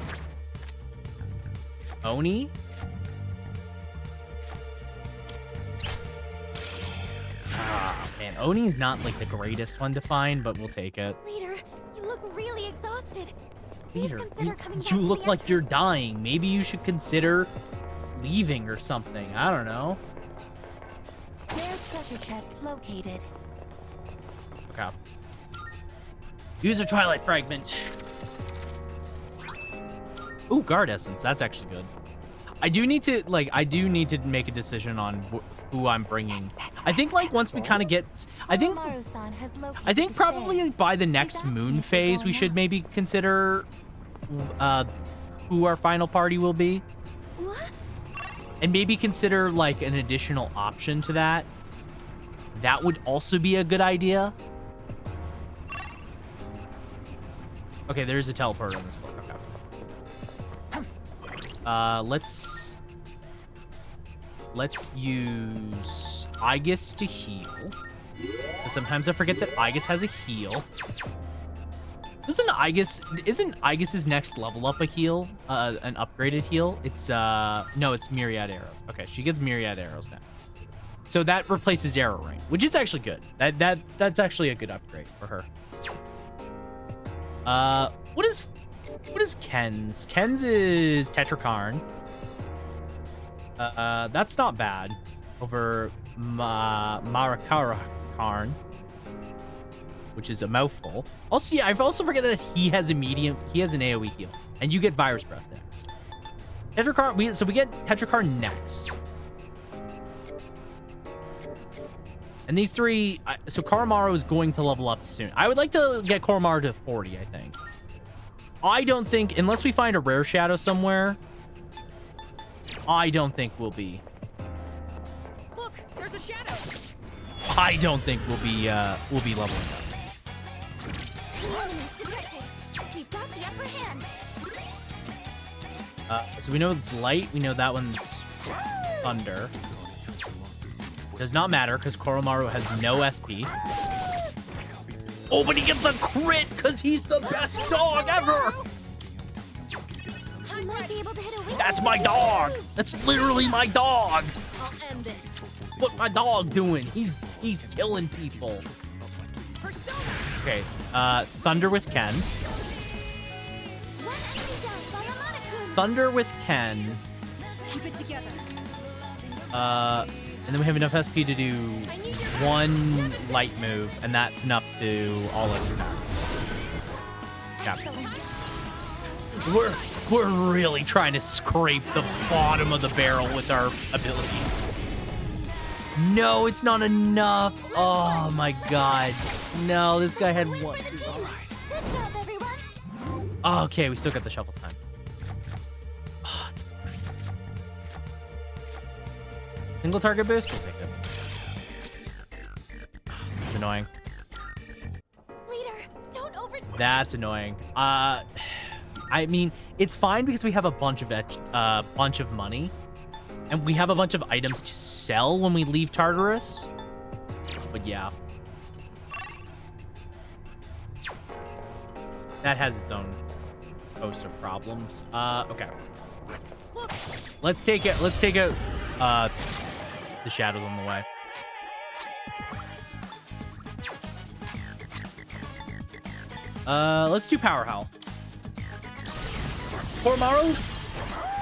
Oni? Ah, man, Oni is not like the greatest one to find, but we'll take it. Leader, you look really exhausted. Leader, Consider coming back you to look the like you're entrance. dying. Maybe you should consider leaving or something. I don't know. Rare treasure chest located. Okay. Use a Twilight Fragment. Ooh, Guard Essence. That's actually good. I do need to make a decision on who I'm bringing. I think like once we kind of get, I think probably by the next moon phase we should maybe consider who our final party will be. What? And maybe consider like an additional option to that. That would also be a good idea. Okay, there's a teleport on this floor. Okay. Let's use Aegis to heal. Sometimes I forget that Aegis has a heal. Isn't Aegis's next level up a heal? An upgraded heal? It's no, it's Myriad Arrows. Okay, she gets Myriad Arrows now. So that replaces Arrow Ring, which is actually good. That's actually a good upgrade for her. What is Ken's? Ken's is Tetrakarn. That's not bad. Over Marakakarn, which is a mouthful. Also, yeah, I've also forget that he has an AoE heal, and you get Virus Breath next. Tetrakarn, so we get Tetrakarn next. And these three, so Koromaru is going to level up soon. I would like to get Koromaru to 40, I think. I don't think, unless we find a rare shadow somewhere, I don't think we'll be. Look, there's a shadow. I don't think we'll be leveling up. The enemy's detected. We've got the upper hand. So we know it's light. We know that one's thunder. Does not matter because Koromaru has no SP. Oh, but he gets a crit because he's the best dog ever. I might be able to hit a weak That's my dog. That's literally my dog. I'll end this. What's my dog doing? He's killing people. Okay, Thunder with Ken. One enemy down by Amanakun. Thunder with Ken. Keep it together. And then we have enough SP to do one light move, and that's enough to all of attack. Yeah. We're really trying to scrape the bottom of the barrel with our abilities. No, it's not enough. Oh my god. No, this guy had one. Good job, everyone. Oh, okay, we still got the shuffle time. Oh, it's single target boost? We'll take it. It's annoying. Leader, don't over. That's annoying. I mean, it's fine because we have a bunch of money. And we have a bunch of items to sell when we leave Tartarus. But yeah. That has its own host of problems. Okay. Let's take it. Let's take out the shadows on the way. Let's do Power Howl. Koromaru,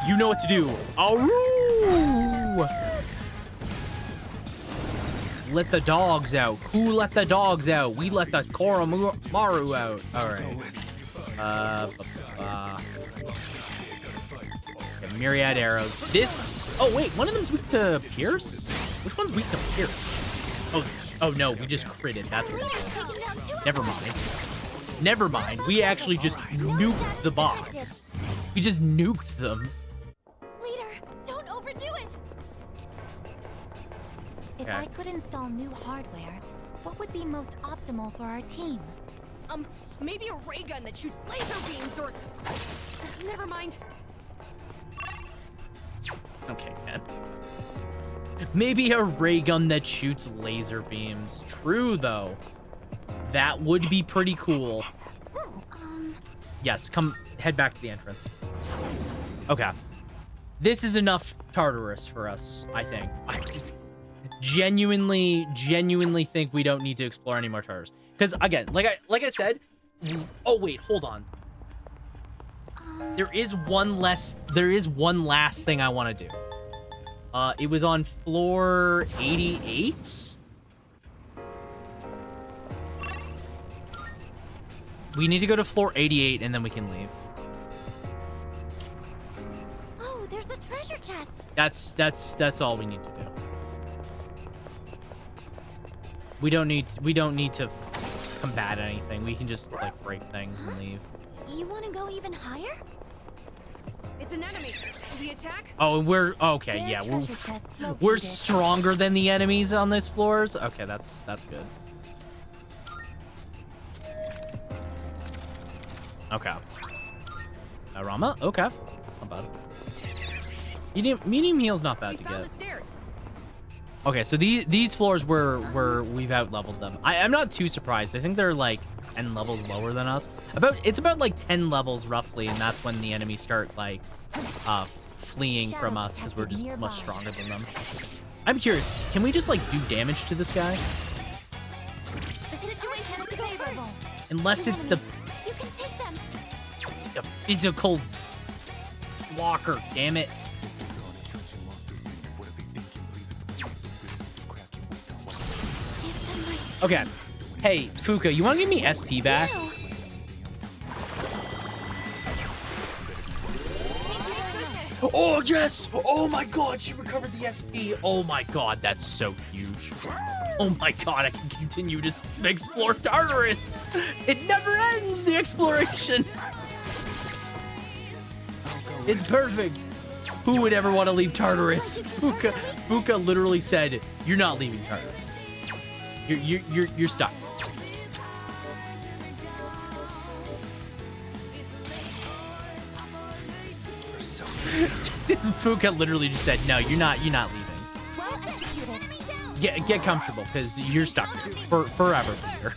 you know what to do. Aru! Let the dogs out. Who let the dogs out? We let the Koromaru out. All right. Okay, myriad arrows. This. Oh wait, one of them's weak to Pierce. Which one's weak to Pierce? Oh no, we just critted. That's what. Never mind. Never mind. We actually just nuked the boss. We just nuked them. Leader, don't overdo it. If I could install new hardware, what would be most optimal for our team? Maybe a ray gun that shoots laser beams or... Never mind. Okay, man. Maybe a ray gun that shoots laser beams. True, though. That would be pretty cool. Yes, come head back to the entrance. Okay. This is enough Tartarus for us, I think. I just genuinely think we don't need to explore any more Tartarus. Because again, like I said, oh wait, hold on. There is one last thing I want to do. It was on floor 88. We need to go to floor 88 and then we can leave. Oh, there's a treasure chest. That's all we need to do. We don't need to combat anything. We can just like break things and leave. You want to go even higher? It's an enemy. Should we attack? Oh, and we're okay. Yeah, we're stronger than the enemies on these floors. Okay, that's good. Okay. Rama. Okay. Not bad. Medium heal's not bad to get. The stairs. Okay, so these floors we've out leveled them. I'm not too surprised. I think they're like 10 levels lower than us. It's about like 10 levels roughly, and that's when the enemies start like fleeing from us because we're just much stronger than them. I'm curious, can we just like do damage to this guy? The situation is favorable. Unless it's the physical walker, damn it. Okay. Hey, Fuka, you want to give me SP back? Oh, yes! Oh my god, she recovered the SP. Oh my god, that's so huge. Oh my god, I can continue to explore Tartarus. It never ends, the exploration. It's perfect. Who would ever want to leave Tartarus? Fuka literally said, "You're not leaving Tartarus. You're stuck." Fuka literally just said, "No, you're not leaving. Get comfortable, because you're stuck forever, Peter."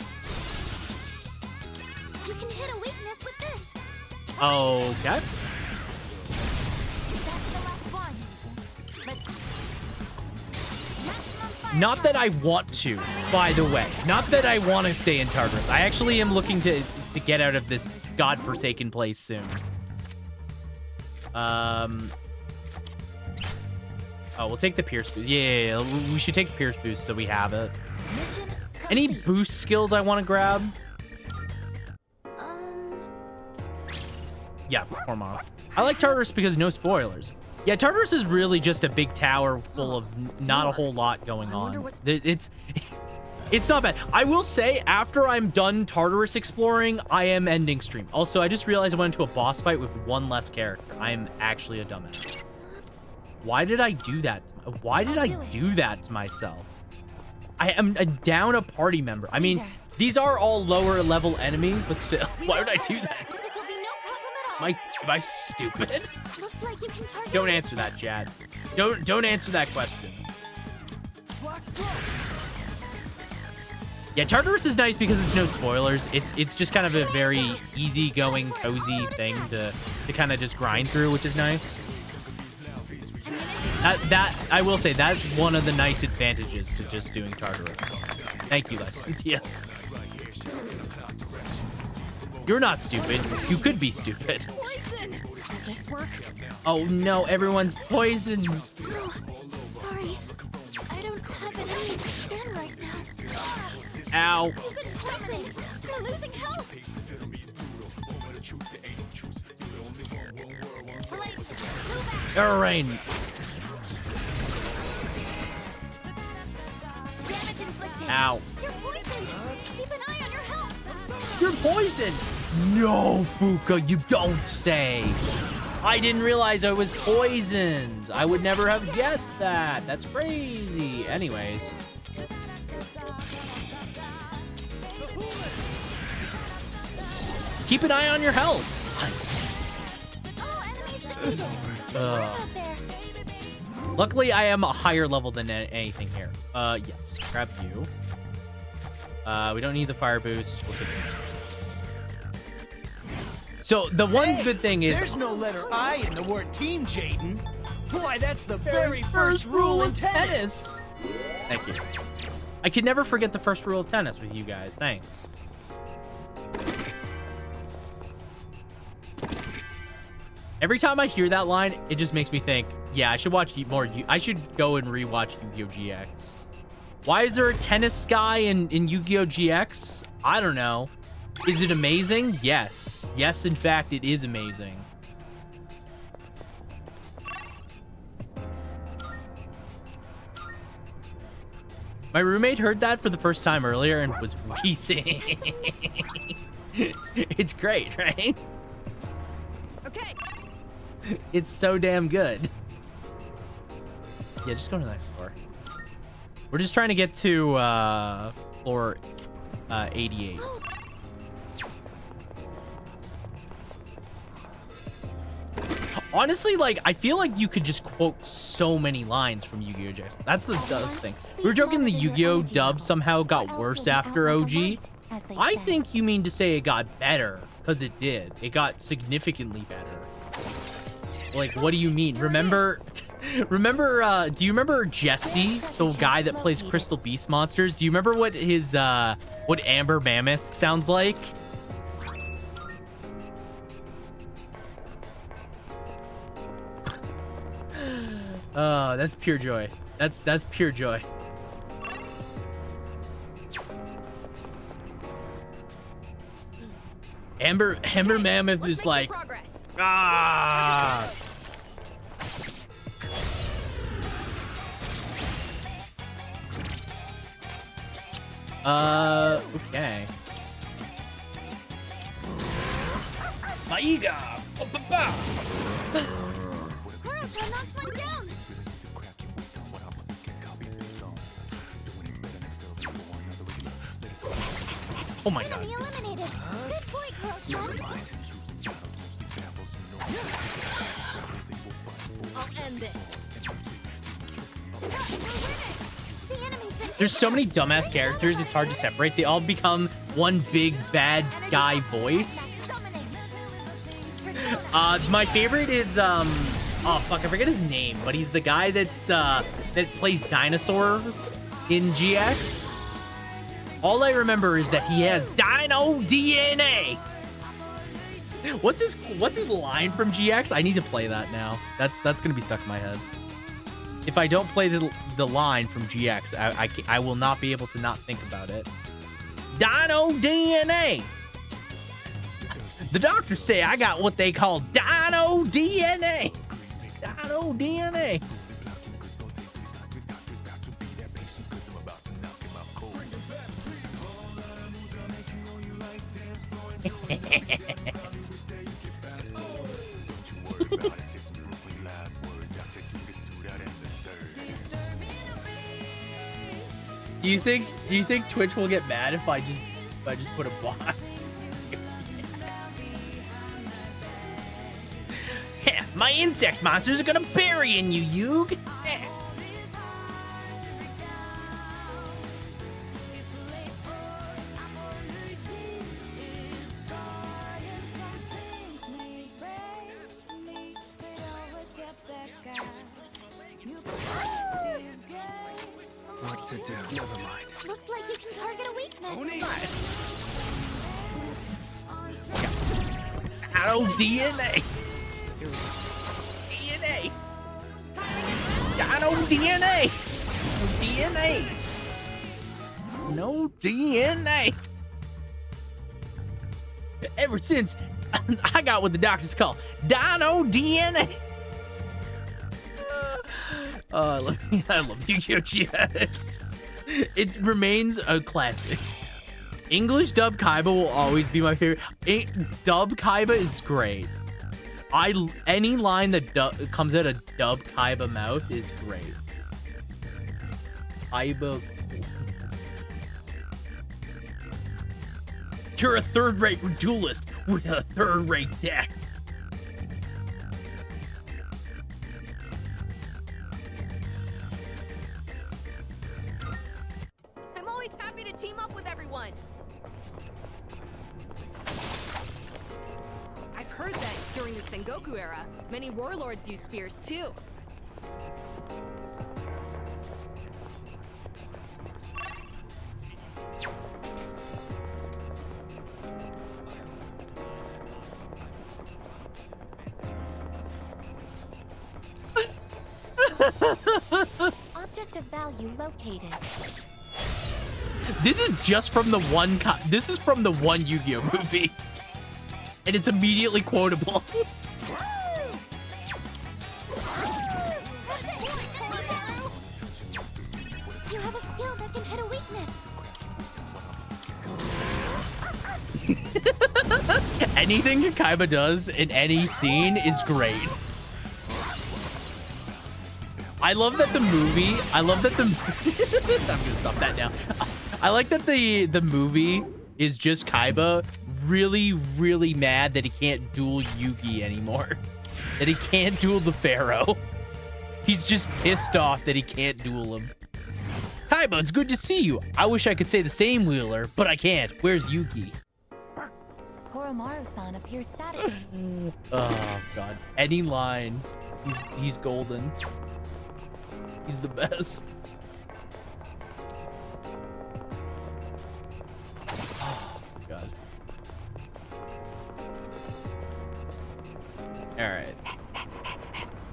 You can hit a weakness with this. Okay. Not that I want to, by the way. Not that I want to stay in Tartarus. I actually am looking to get out of this godforsaken place soon. Oh, we'll take the Pierce boost. Yeah, we should take the Pierce boost so we have it. Any boost skills I want to grab? Yeah, Koromaru. I like Tartarus because no spoilers. Yeah, Tartarus is really just a big tower full of not a whole lot going on. It's not bad. I will say, after I'm done Tartarus exploring, I am ending stream. Also, I just realized I went into a boss fight with one less character. I am actually a dumbass. Why did I do that? Why did I do that to myself? I am down a party member. I mean, these are all lower level enemies, but still, why would I do that? Am I stupid? Don't answer that, Chad. Don't answer that question. Yeah, Tartarus is nice because there's no spoilers. It's just kind of a very easygoing, cozy thing to kind of just grind through, which is nice. That I will say that's one of the nice advantages to just doing Tartarus. Thank you, Lysanthia. You're not stupid. You could be stupid. Poison! Will this work? Oh no, everyone's poisoned. Oh, sorry. I don't have any to stand right now. Ow. You've been poisoned. You're losing health. Alright. Damage inflicted. Ow. You're poisoned. Keep an eye on your health. You're poisoned. No, Fuka, you don't say. I didn't realize I was poisoned. I would never have guessed that. That's crazy. Anyways. Keep an eye on your health. All enemies defeated. Ugh. Luckily, I am a higher level than anything here. Yes. Grab you. We don't need the fire boost. We'll take it. So the one good thing is there's no letter I in the word team, Jaden. Why, that's the very first rule in tennis. Thank you. I can never forget the first rule of tennis with you guys. Thanks. Every time I hear that line, it just makes me think, yeah, I should watch more. I should go and rewatch Yu-Gi-Oh! GX. Why is there a tennis guy in Yu-Gi-Oh! GX? I don't know. Is it amazing? Yes. Yes, in fact, it is amazing. My roommate heard that for the first time earlier and was wheezing. It's great, right? Okay. It's so damn good. Yeah, just go to the next floor. We're just trying to get to floor 88. Honestly, like, I feel like you could just quote so many lines from Yu-Gi-Oh! GX. That's the thing. We were joking the Yu-Gi-Oh! Dub somehow got worse after OG. I think you mean to say it got better, because it did. It got significantly better. Like, what do you mean? Remember, do you remember Jesse, the guy that plays Crystal Beast Monsters? Do you remember what his, what Amber Mammoth sounds like? Oh, that's pure joy. That's pure joy. Amber Mammoth is like, ah. Okay. Maiga. Oh my god. I'll end this. There's so many dumbass characters, it's hard to separate. They all become one big bad guy voice. My favorite is oh fuck, I forget his name, but he's the guy that's that plays dinosaurs in GX. All I remember is that he has Dino DNA. What's his line from GX? I need to play that now. That's gonna be stuck in my head. If I don't play the line from GX, I will not be able to not think about it. Dino DNA. The doctors say I got what they call Dino DNA. Dino DNA. Do you think Twitch will get mad if I just put a bot? Yeah, My insect monsters are gonna bury in you, Yug. What to do? Never mind. Looks like you can target a weakness. Shadow DNA. DNA. Shadow DNA. DNA. No DNA. Ever since I got what the doctors call Dino DNA. I love Yu-Gi-Oh! GX. It remains a classic. English dub Kaiba will always be my favorite. Dub Kaiba is great. Any line that comes out of dub Kaiba mouth is great. Kaiba. You're a third-rate duelist with a third-rate deck. I'm always happy to team up with everyone. I've heard that during the Sengoku era, many warlords use spears too. Object of value located. This is just from the one. This is from the one Yu-Gi-Oh movie, and it's immediately quotable. You have a skill that can hit a weakness. Anything Kaiba does in any scene is great. I love that the movie. I love that the. I'm gonna stop that now. I like that the movie is just Kaiba really, really mad that he can't duel Yugi anymore. That he can't duel the Pharaoh. He's just pissed off that he can't duel him. Kaiba, it's good to see you. I wish I could say the same, Wheeler, but I can't. Where's Yugi? Koromaru-san appears sad. Oh god. Any line, he's golden. He's the best. Oh god. All right.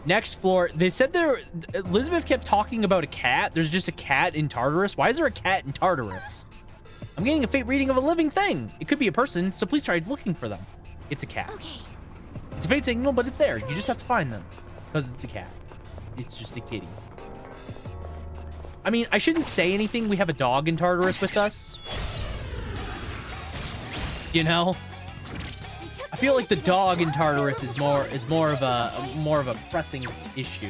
Next floor. They said there. Elizabeth kept talking about a cat. There's just a cat in Tartarus. Why is there a cat in Tartarus? I'm getting a fate reading of a living thing. It could be a person, so please try looking for them. It's a cat. Okay. It's a fate signal, but it's there. You just have to find them because it's a cat. It's just a kitty. I mean, I shouldn't say anything. We have a dog in Tartarus with us. You know? I feel like the dog in Tartarus is more of a pressing issue.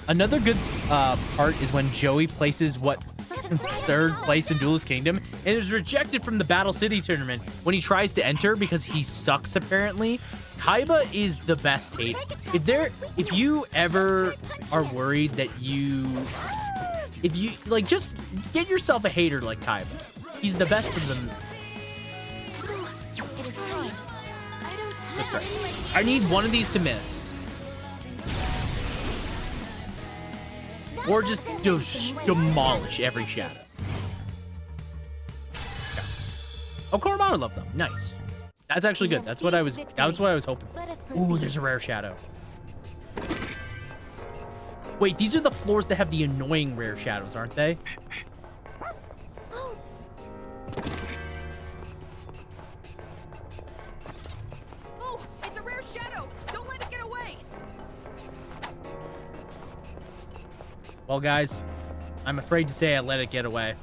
Another good part is when Joey places third place in Duelist Kingdom and is rejected from the Battle City tournament when he tries to enter because he sucks apparently. Kaiba is the best hate. If you ever are worried that if you like, just get yourself a hater like Kaiba. He's the best of them. It is time. That's right. I need one of these to miss. Or just demolish every shadow. Okay. Oh, Koromaru loved them. Nice. That's actually good. That's what I was hoping. Ooh, there's a rare shadow. Wait, these are the floors that have the annoying rare shadows, aren't they? Oh, it's a rare shadow. Don't let it get away. Well, guys, I'm afraid to say I let it get away.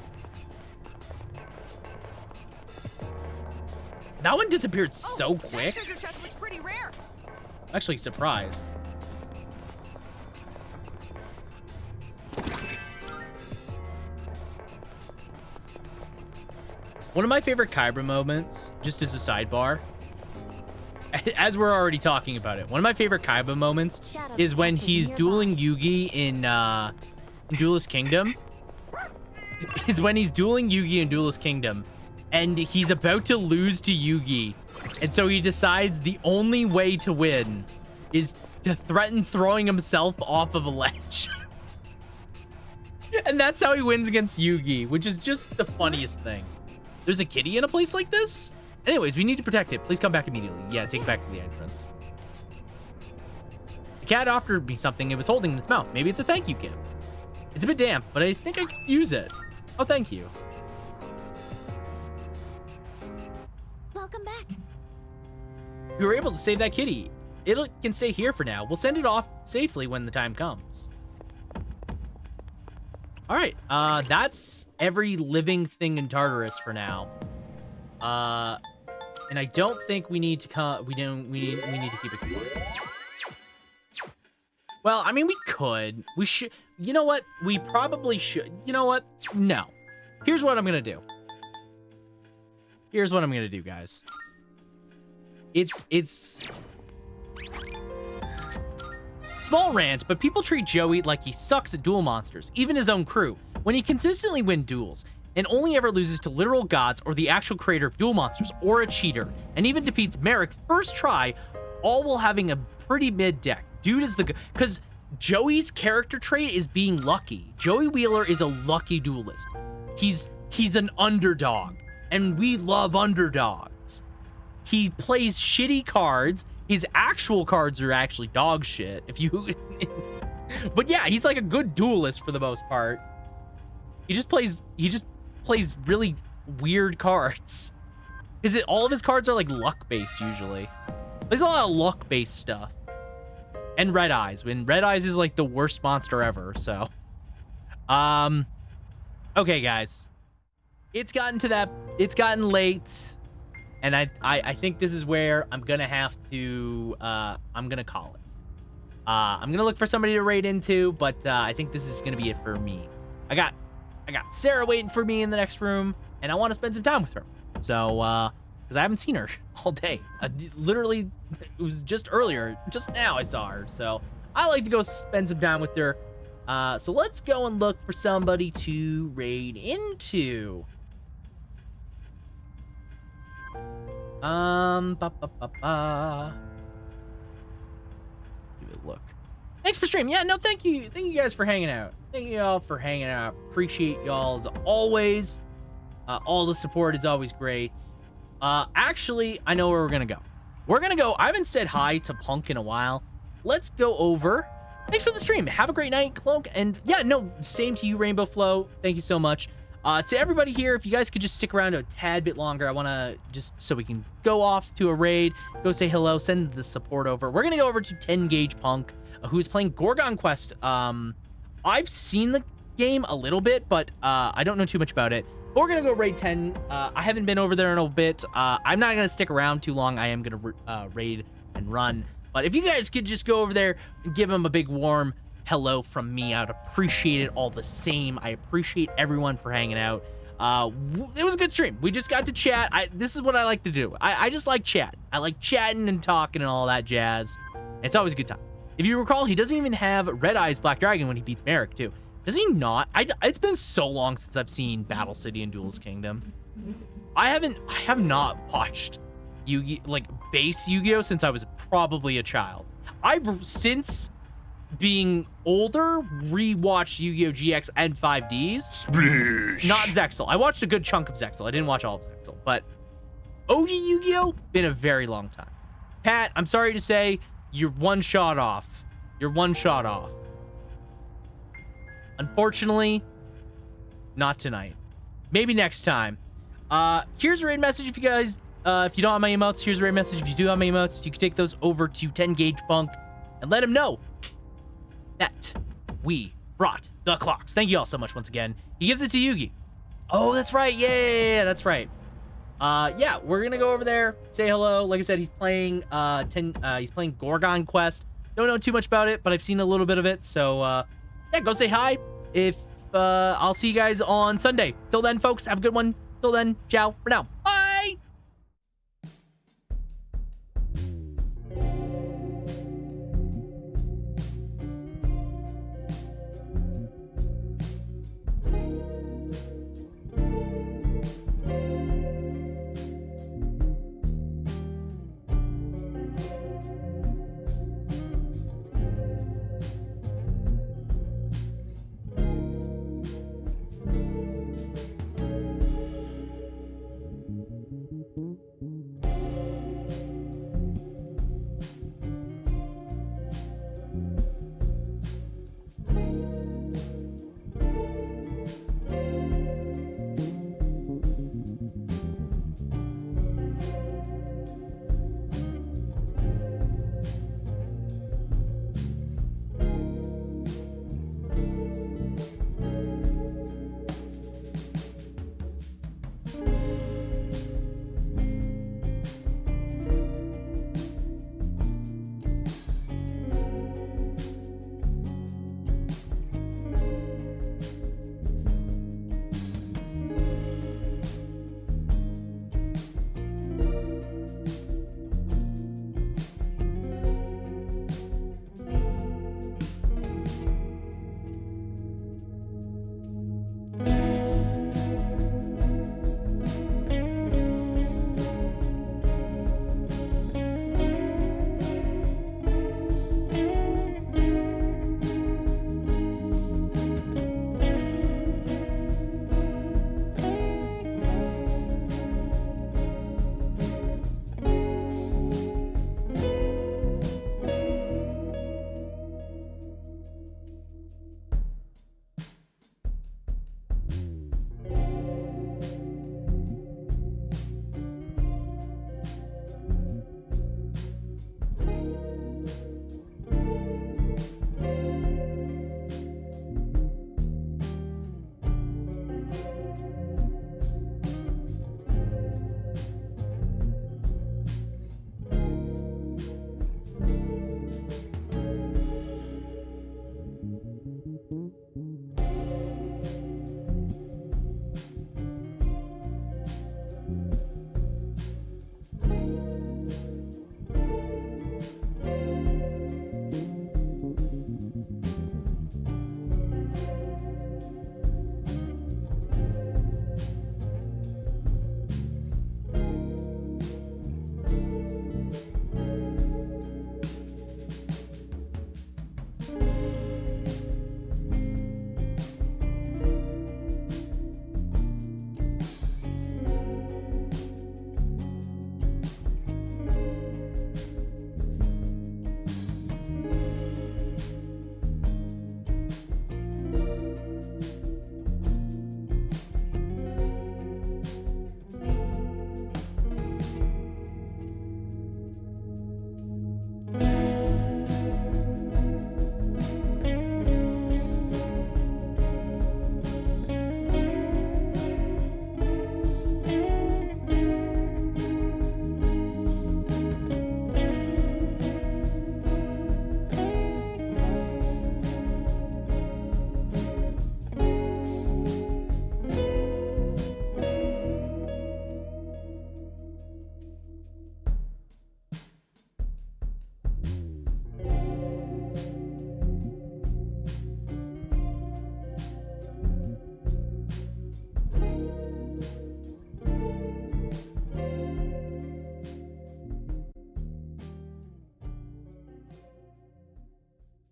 That one disappeared so quick. That treasure chest looks pretty rare. I'm actually surprised. One of my favorite Kaiba moments, just as a sidebar, as we're already talking about it, one of my favorite Kaiba moments is when he's dueling Yugi in Duelist Kingdom. And he's about to lose to Yugi. And so he decides the only way to win is to threaten throwing himself off of a ledge. And that's how he wins against Yugi, which is just the funniest thing. There's a kitty in a place like this? Anyways, we need to protect it. Please come back immediately. Yeah, take it back to the entrance. The cat offered me something it was holding in its mouth. Maybe it's a thank you gift. It's a bit damp, but I think I could use it. Oh, thank you. Welcome back. We were able to save that kitty. It can stay here for now. We'll send it off safely when the time comes. All right, that's every living thing in Tartarus for now. And I don't think we need to we need to keep exploring. Well, I mean, we could. We should. You know what? We probably should. You know what? No. Here's what I'm gonna do. Here's what I'm gonna do, guys. It's small rant, but people treat Joey like he sucks at duel monsters, even his own crew, when he consistently wins duels and only ever loses to literal gods or the actual creator of duel monsters or a cheater, and even defeats Merrick first try, all while having a pretty mid deck. Dude is because Joey's character trait is being lucky. Joey Wheeler is a lucky duelist. He's an underdog, and we love underdogs. He plays shitty cards. His actual cards are actually dog shit. If you, but yeah, he's like a good duelist for the most part. He just plays really weird cards. All of his cards are like luck based usually. Plays a lot of luck based stuff. And Red Eyes. When Red Eyes is like the worst monster ever. So, okay, guys, it's gotten late. And I think this is where I'm gonna have to I'm gonna call it. I'm gonna look for somebody to raid into, but I think this is gonna be it for me. I got Sarah waiting for me in the next room, and I want to spend some time with her. So because I haven't seen her all day. Literally, it was just earlier, just now I saw her. So I like to go spend some time with her. So let's go and look for somebody to raid into. Give it a look. Thanks for streaming. Yeah, no, thank you guys for hanging out. Thank you all for hanging out. Appreciate y'all as always. All the support is always great. Actually, I know where we're gonna go. I haven't said hi to Punk in a while. Let's go over. Thanks for the stream. Have a great night, Cloak. And yeah, no, same to you, Rainbow Flow. Thank you so much. To everybody here, if you guys could just stick around a tad bit longer, I want to just so we can go off to a raid, go say hello, send the support over. We're going to go over to 10 Gauge Punk, who's playing Gorgon Quest. I've seen the game a little bit, but I don't know too much about it. But we're going to go raid 10. I haven't been over there in a bit. I'm not going to stick around too long. I am going to raid and run. But if you guys could just go over there and give him a big warm hello from me, I'd appreciate it all the same. I appreciate everyone for hanging out. It was a good stream. We just got to chat. This is what I like to do. I just like chat. I like chatting and talking and all that jazz. It's always a good time. If you recall, he doesn't even have Red Eyes Black Dragon when he beats Merrick too. Does he not? It's been so long since I've seen Battle City and Duelist Kingdom. I have not watched base Yu-Gi-Oh since I was probably a child. I've since being older, rewatched Yu-Gi-Oh! GX and 5Ds. Splish. Not Zexal. I watched a good chunk of Zexal. I didn't watch all of Zexal, but OG Yu-Gi-Oh! Been a very long time. Pat, I'm sorry to say, you're one shot off. Unfortunately, not tonight. Maybe next time. Here's a raid message if you guys, if you don't have my emotes, here's a raid message. If you do have my emotes, you can take those over to 10 Gauge Punk and let him know that we brought the clocks. Thank you all so much once again. He gives it to Yugi. Oh, that's right. Yeah, that's right. Yeah, we're gonna go over there, say hello. Like I said, he's playing he's playing Gorgon Quest. Don't know too much about it, but I've seen a little bit of it. So yeah, go say hi. If I'll see you guys on Sunday. Till then, folks, have a good one. Till then, ciao for now. Bye.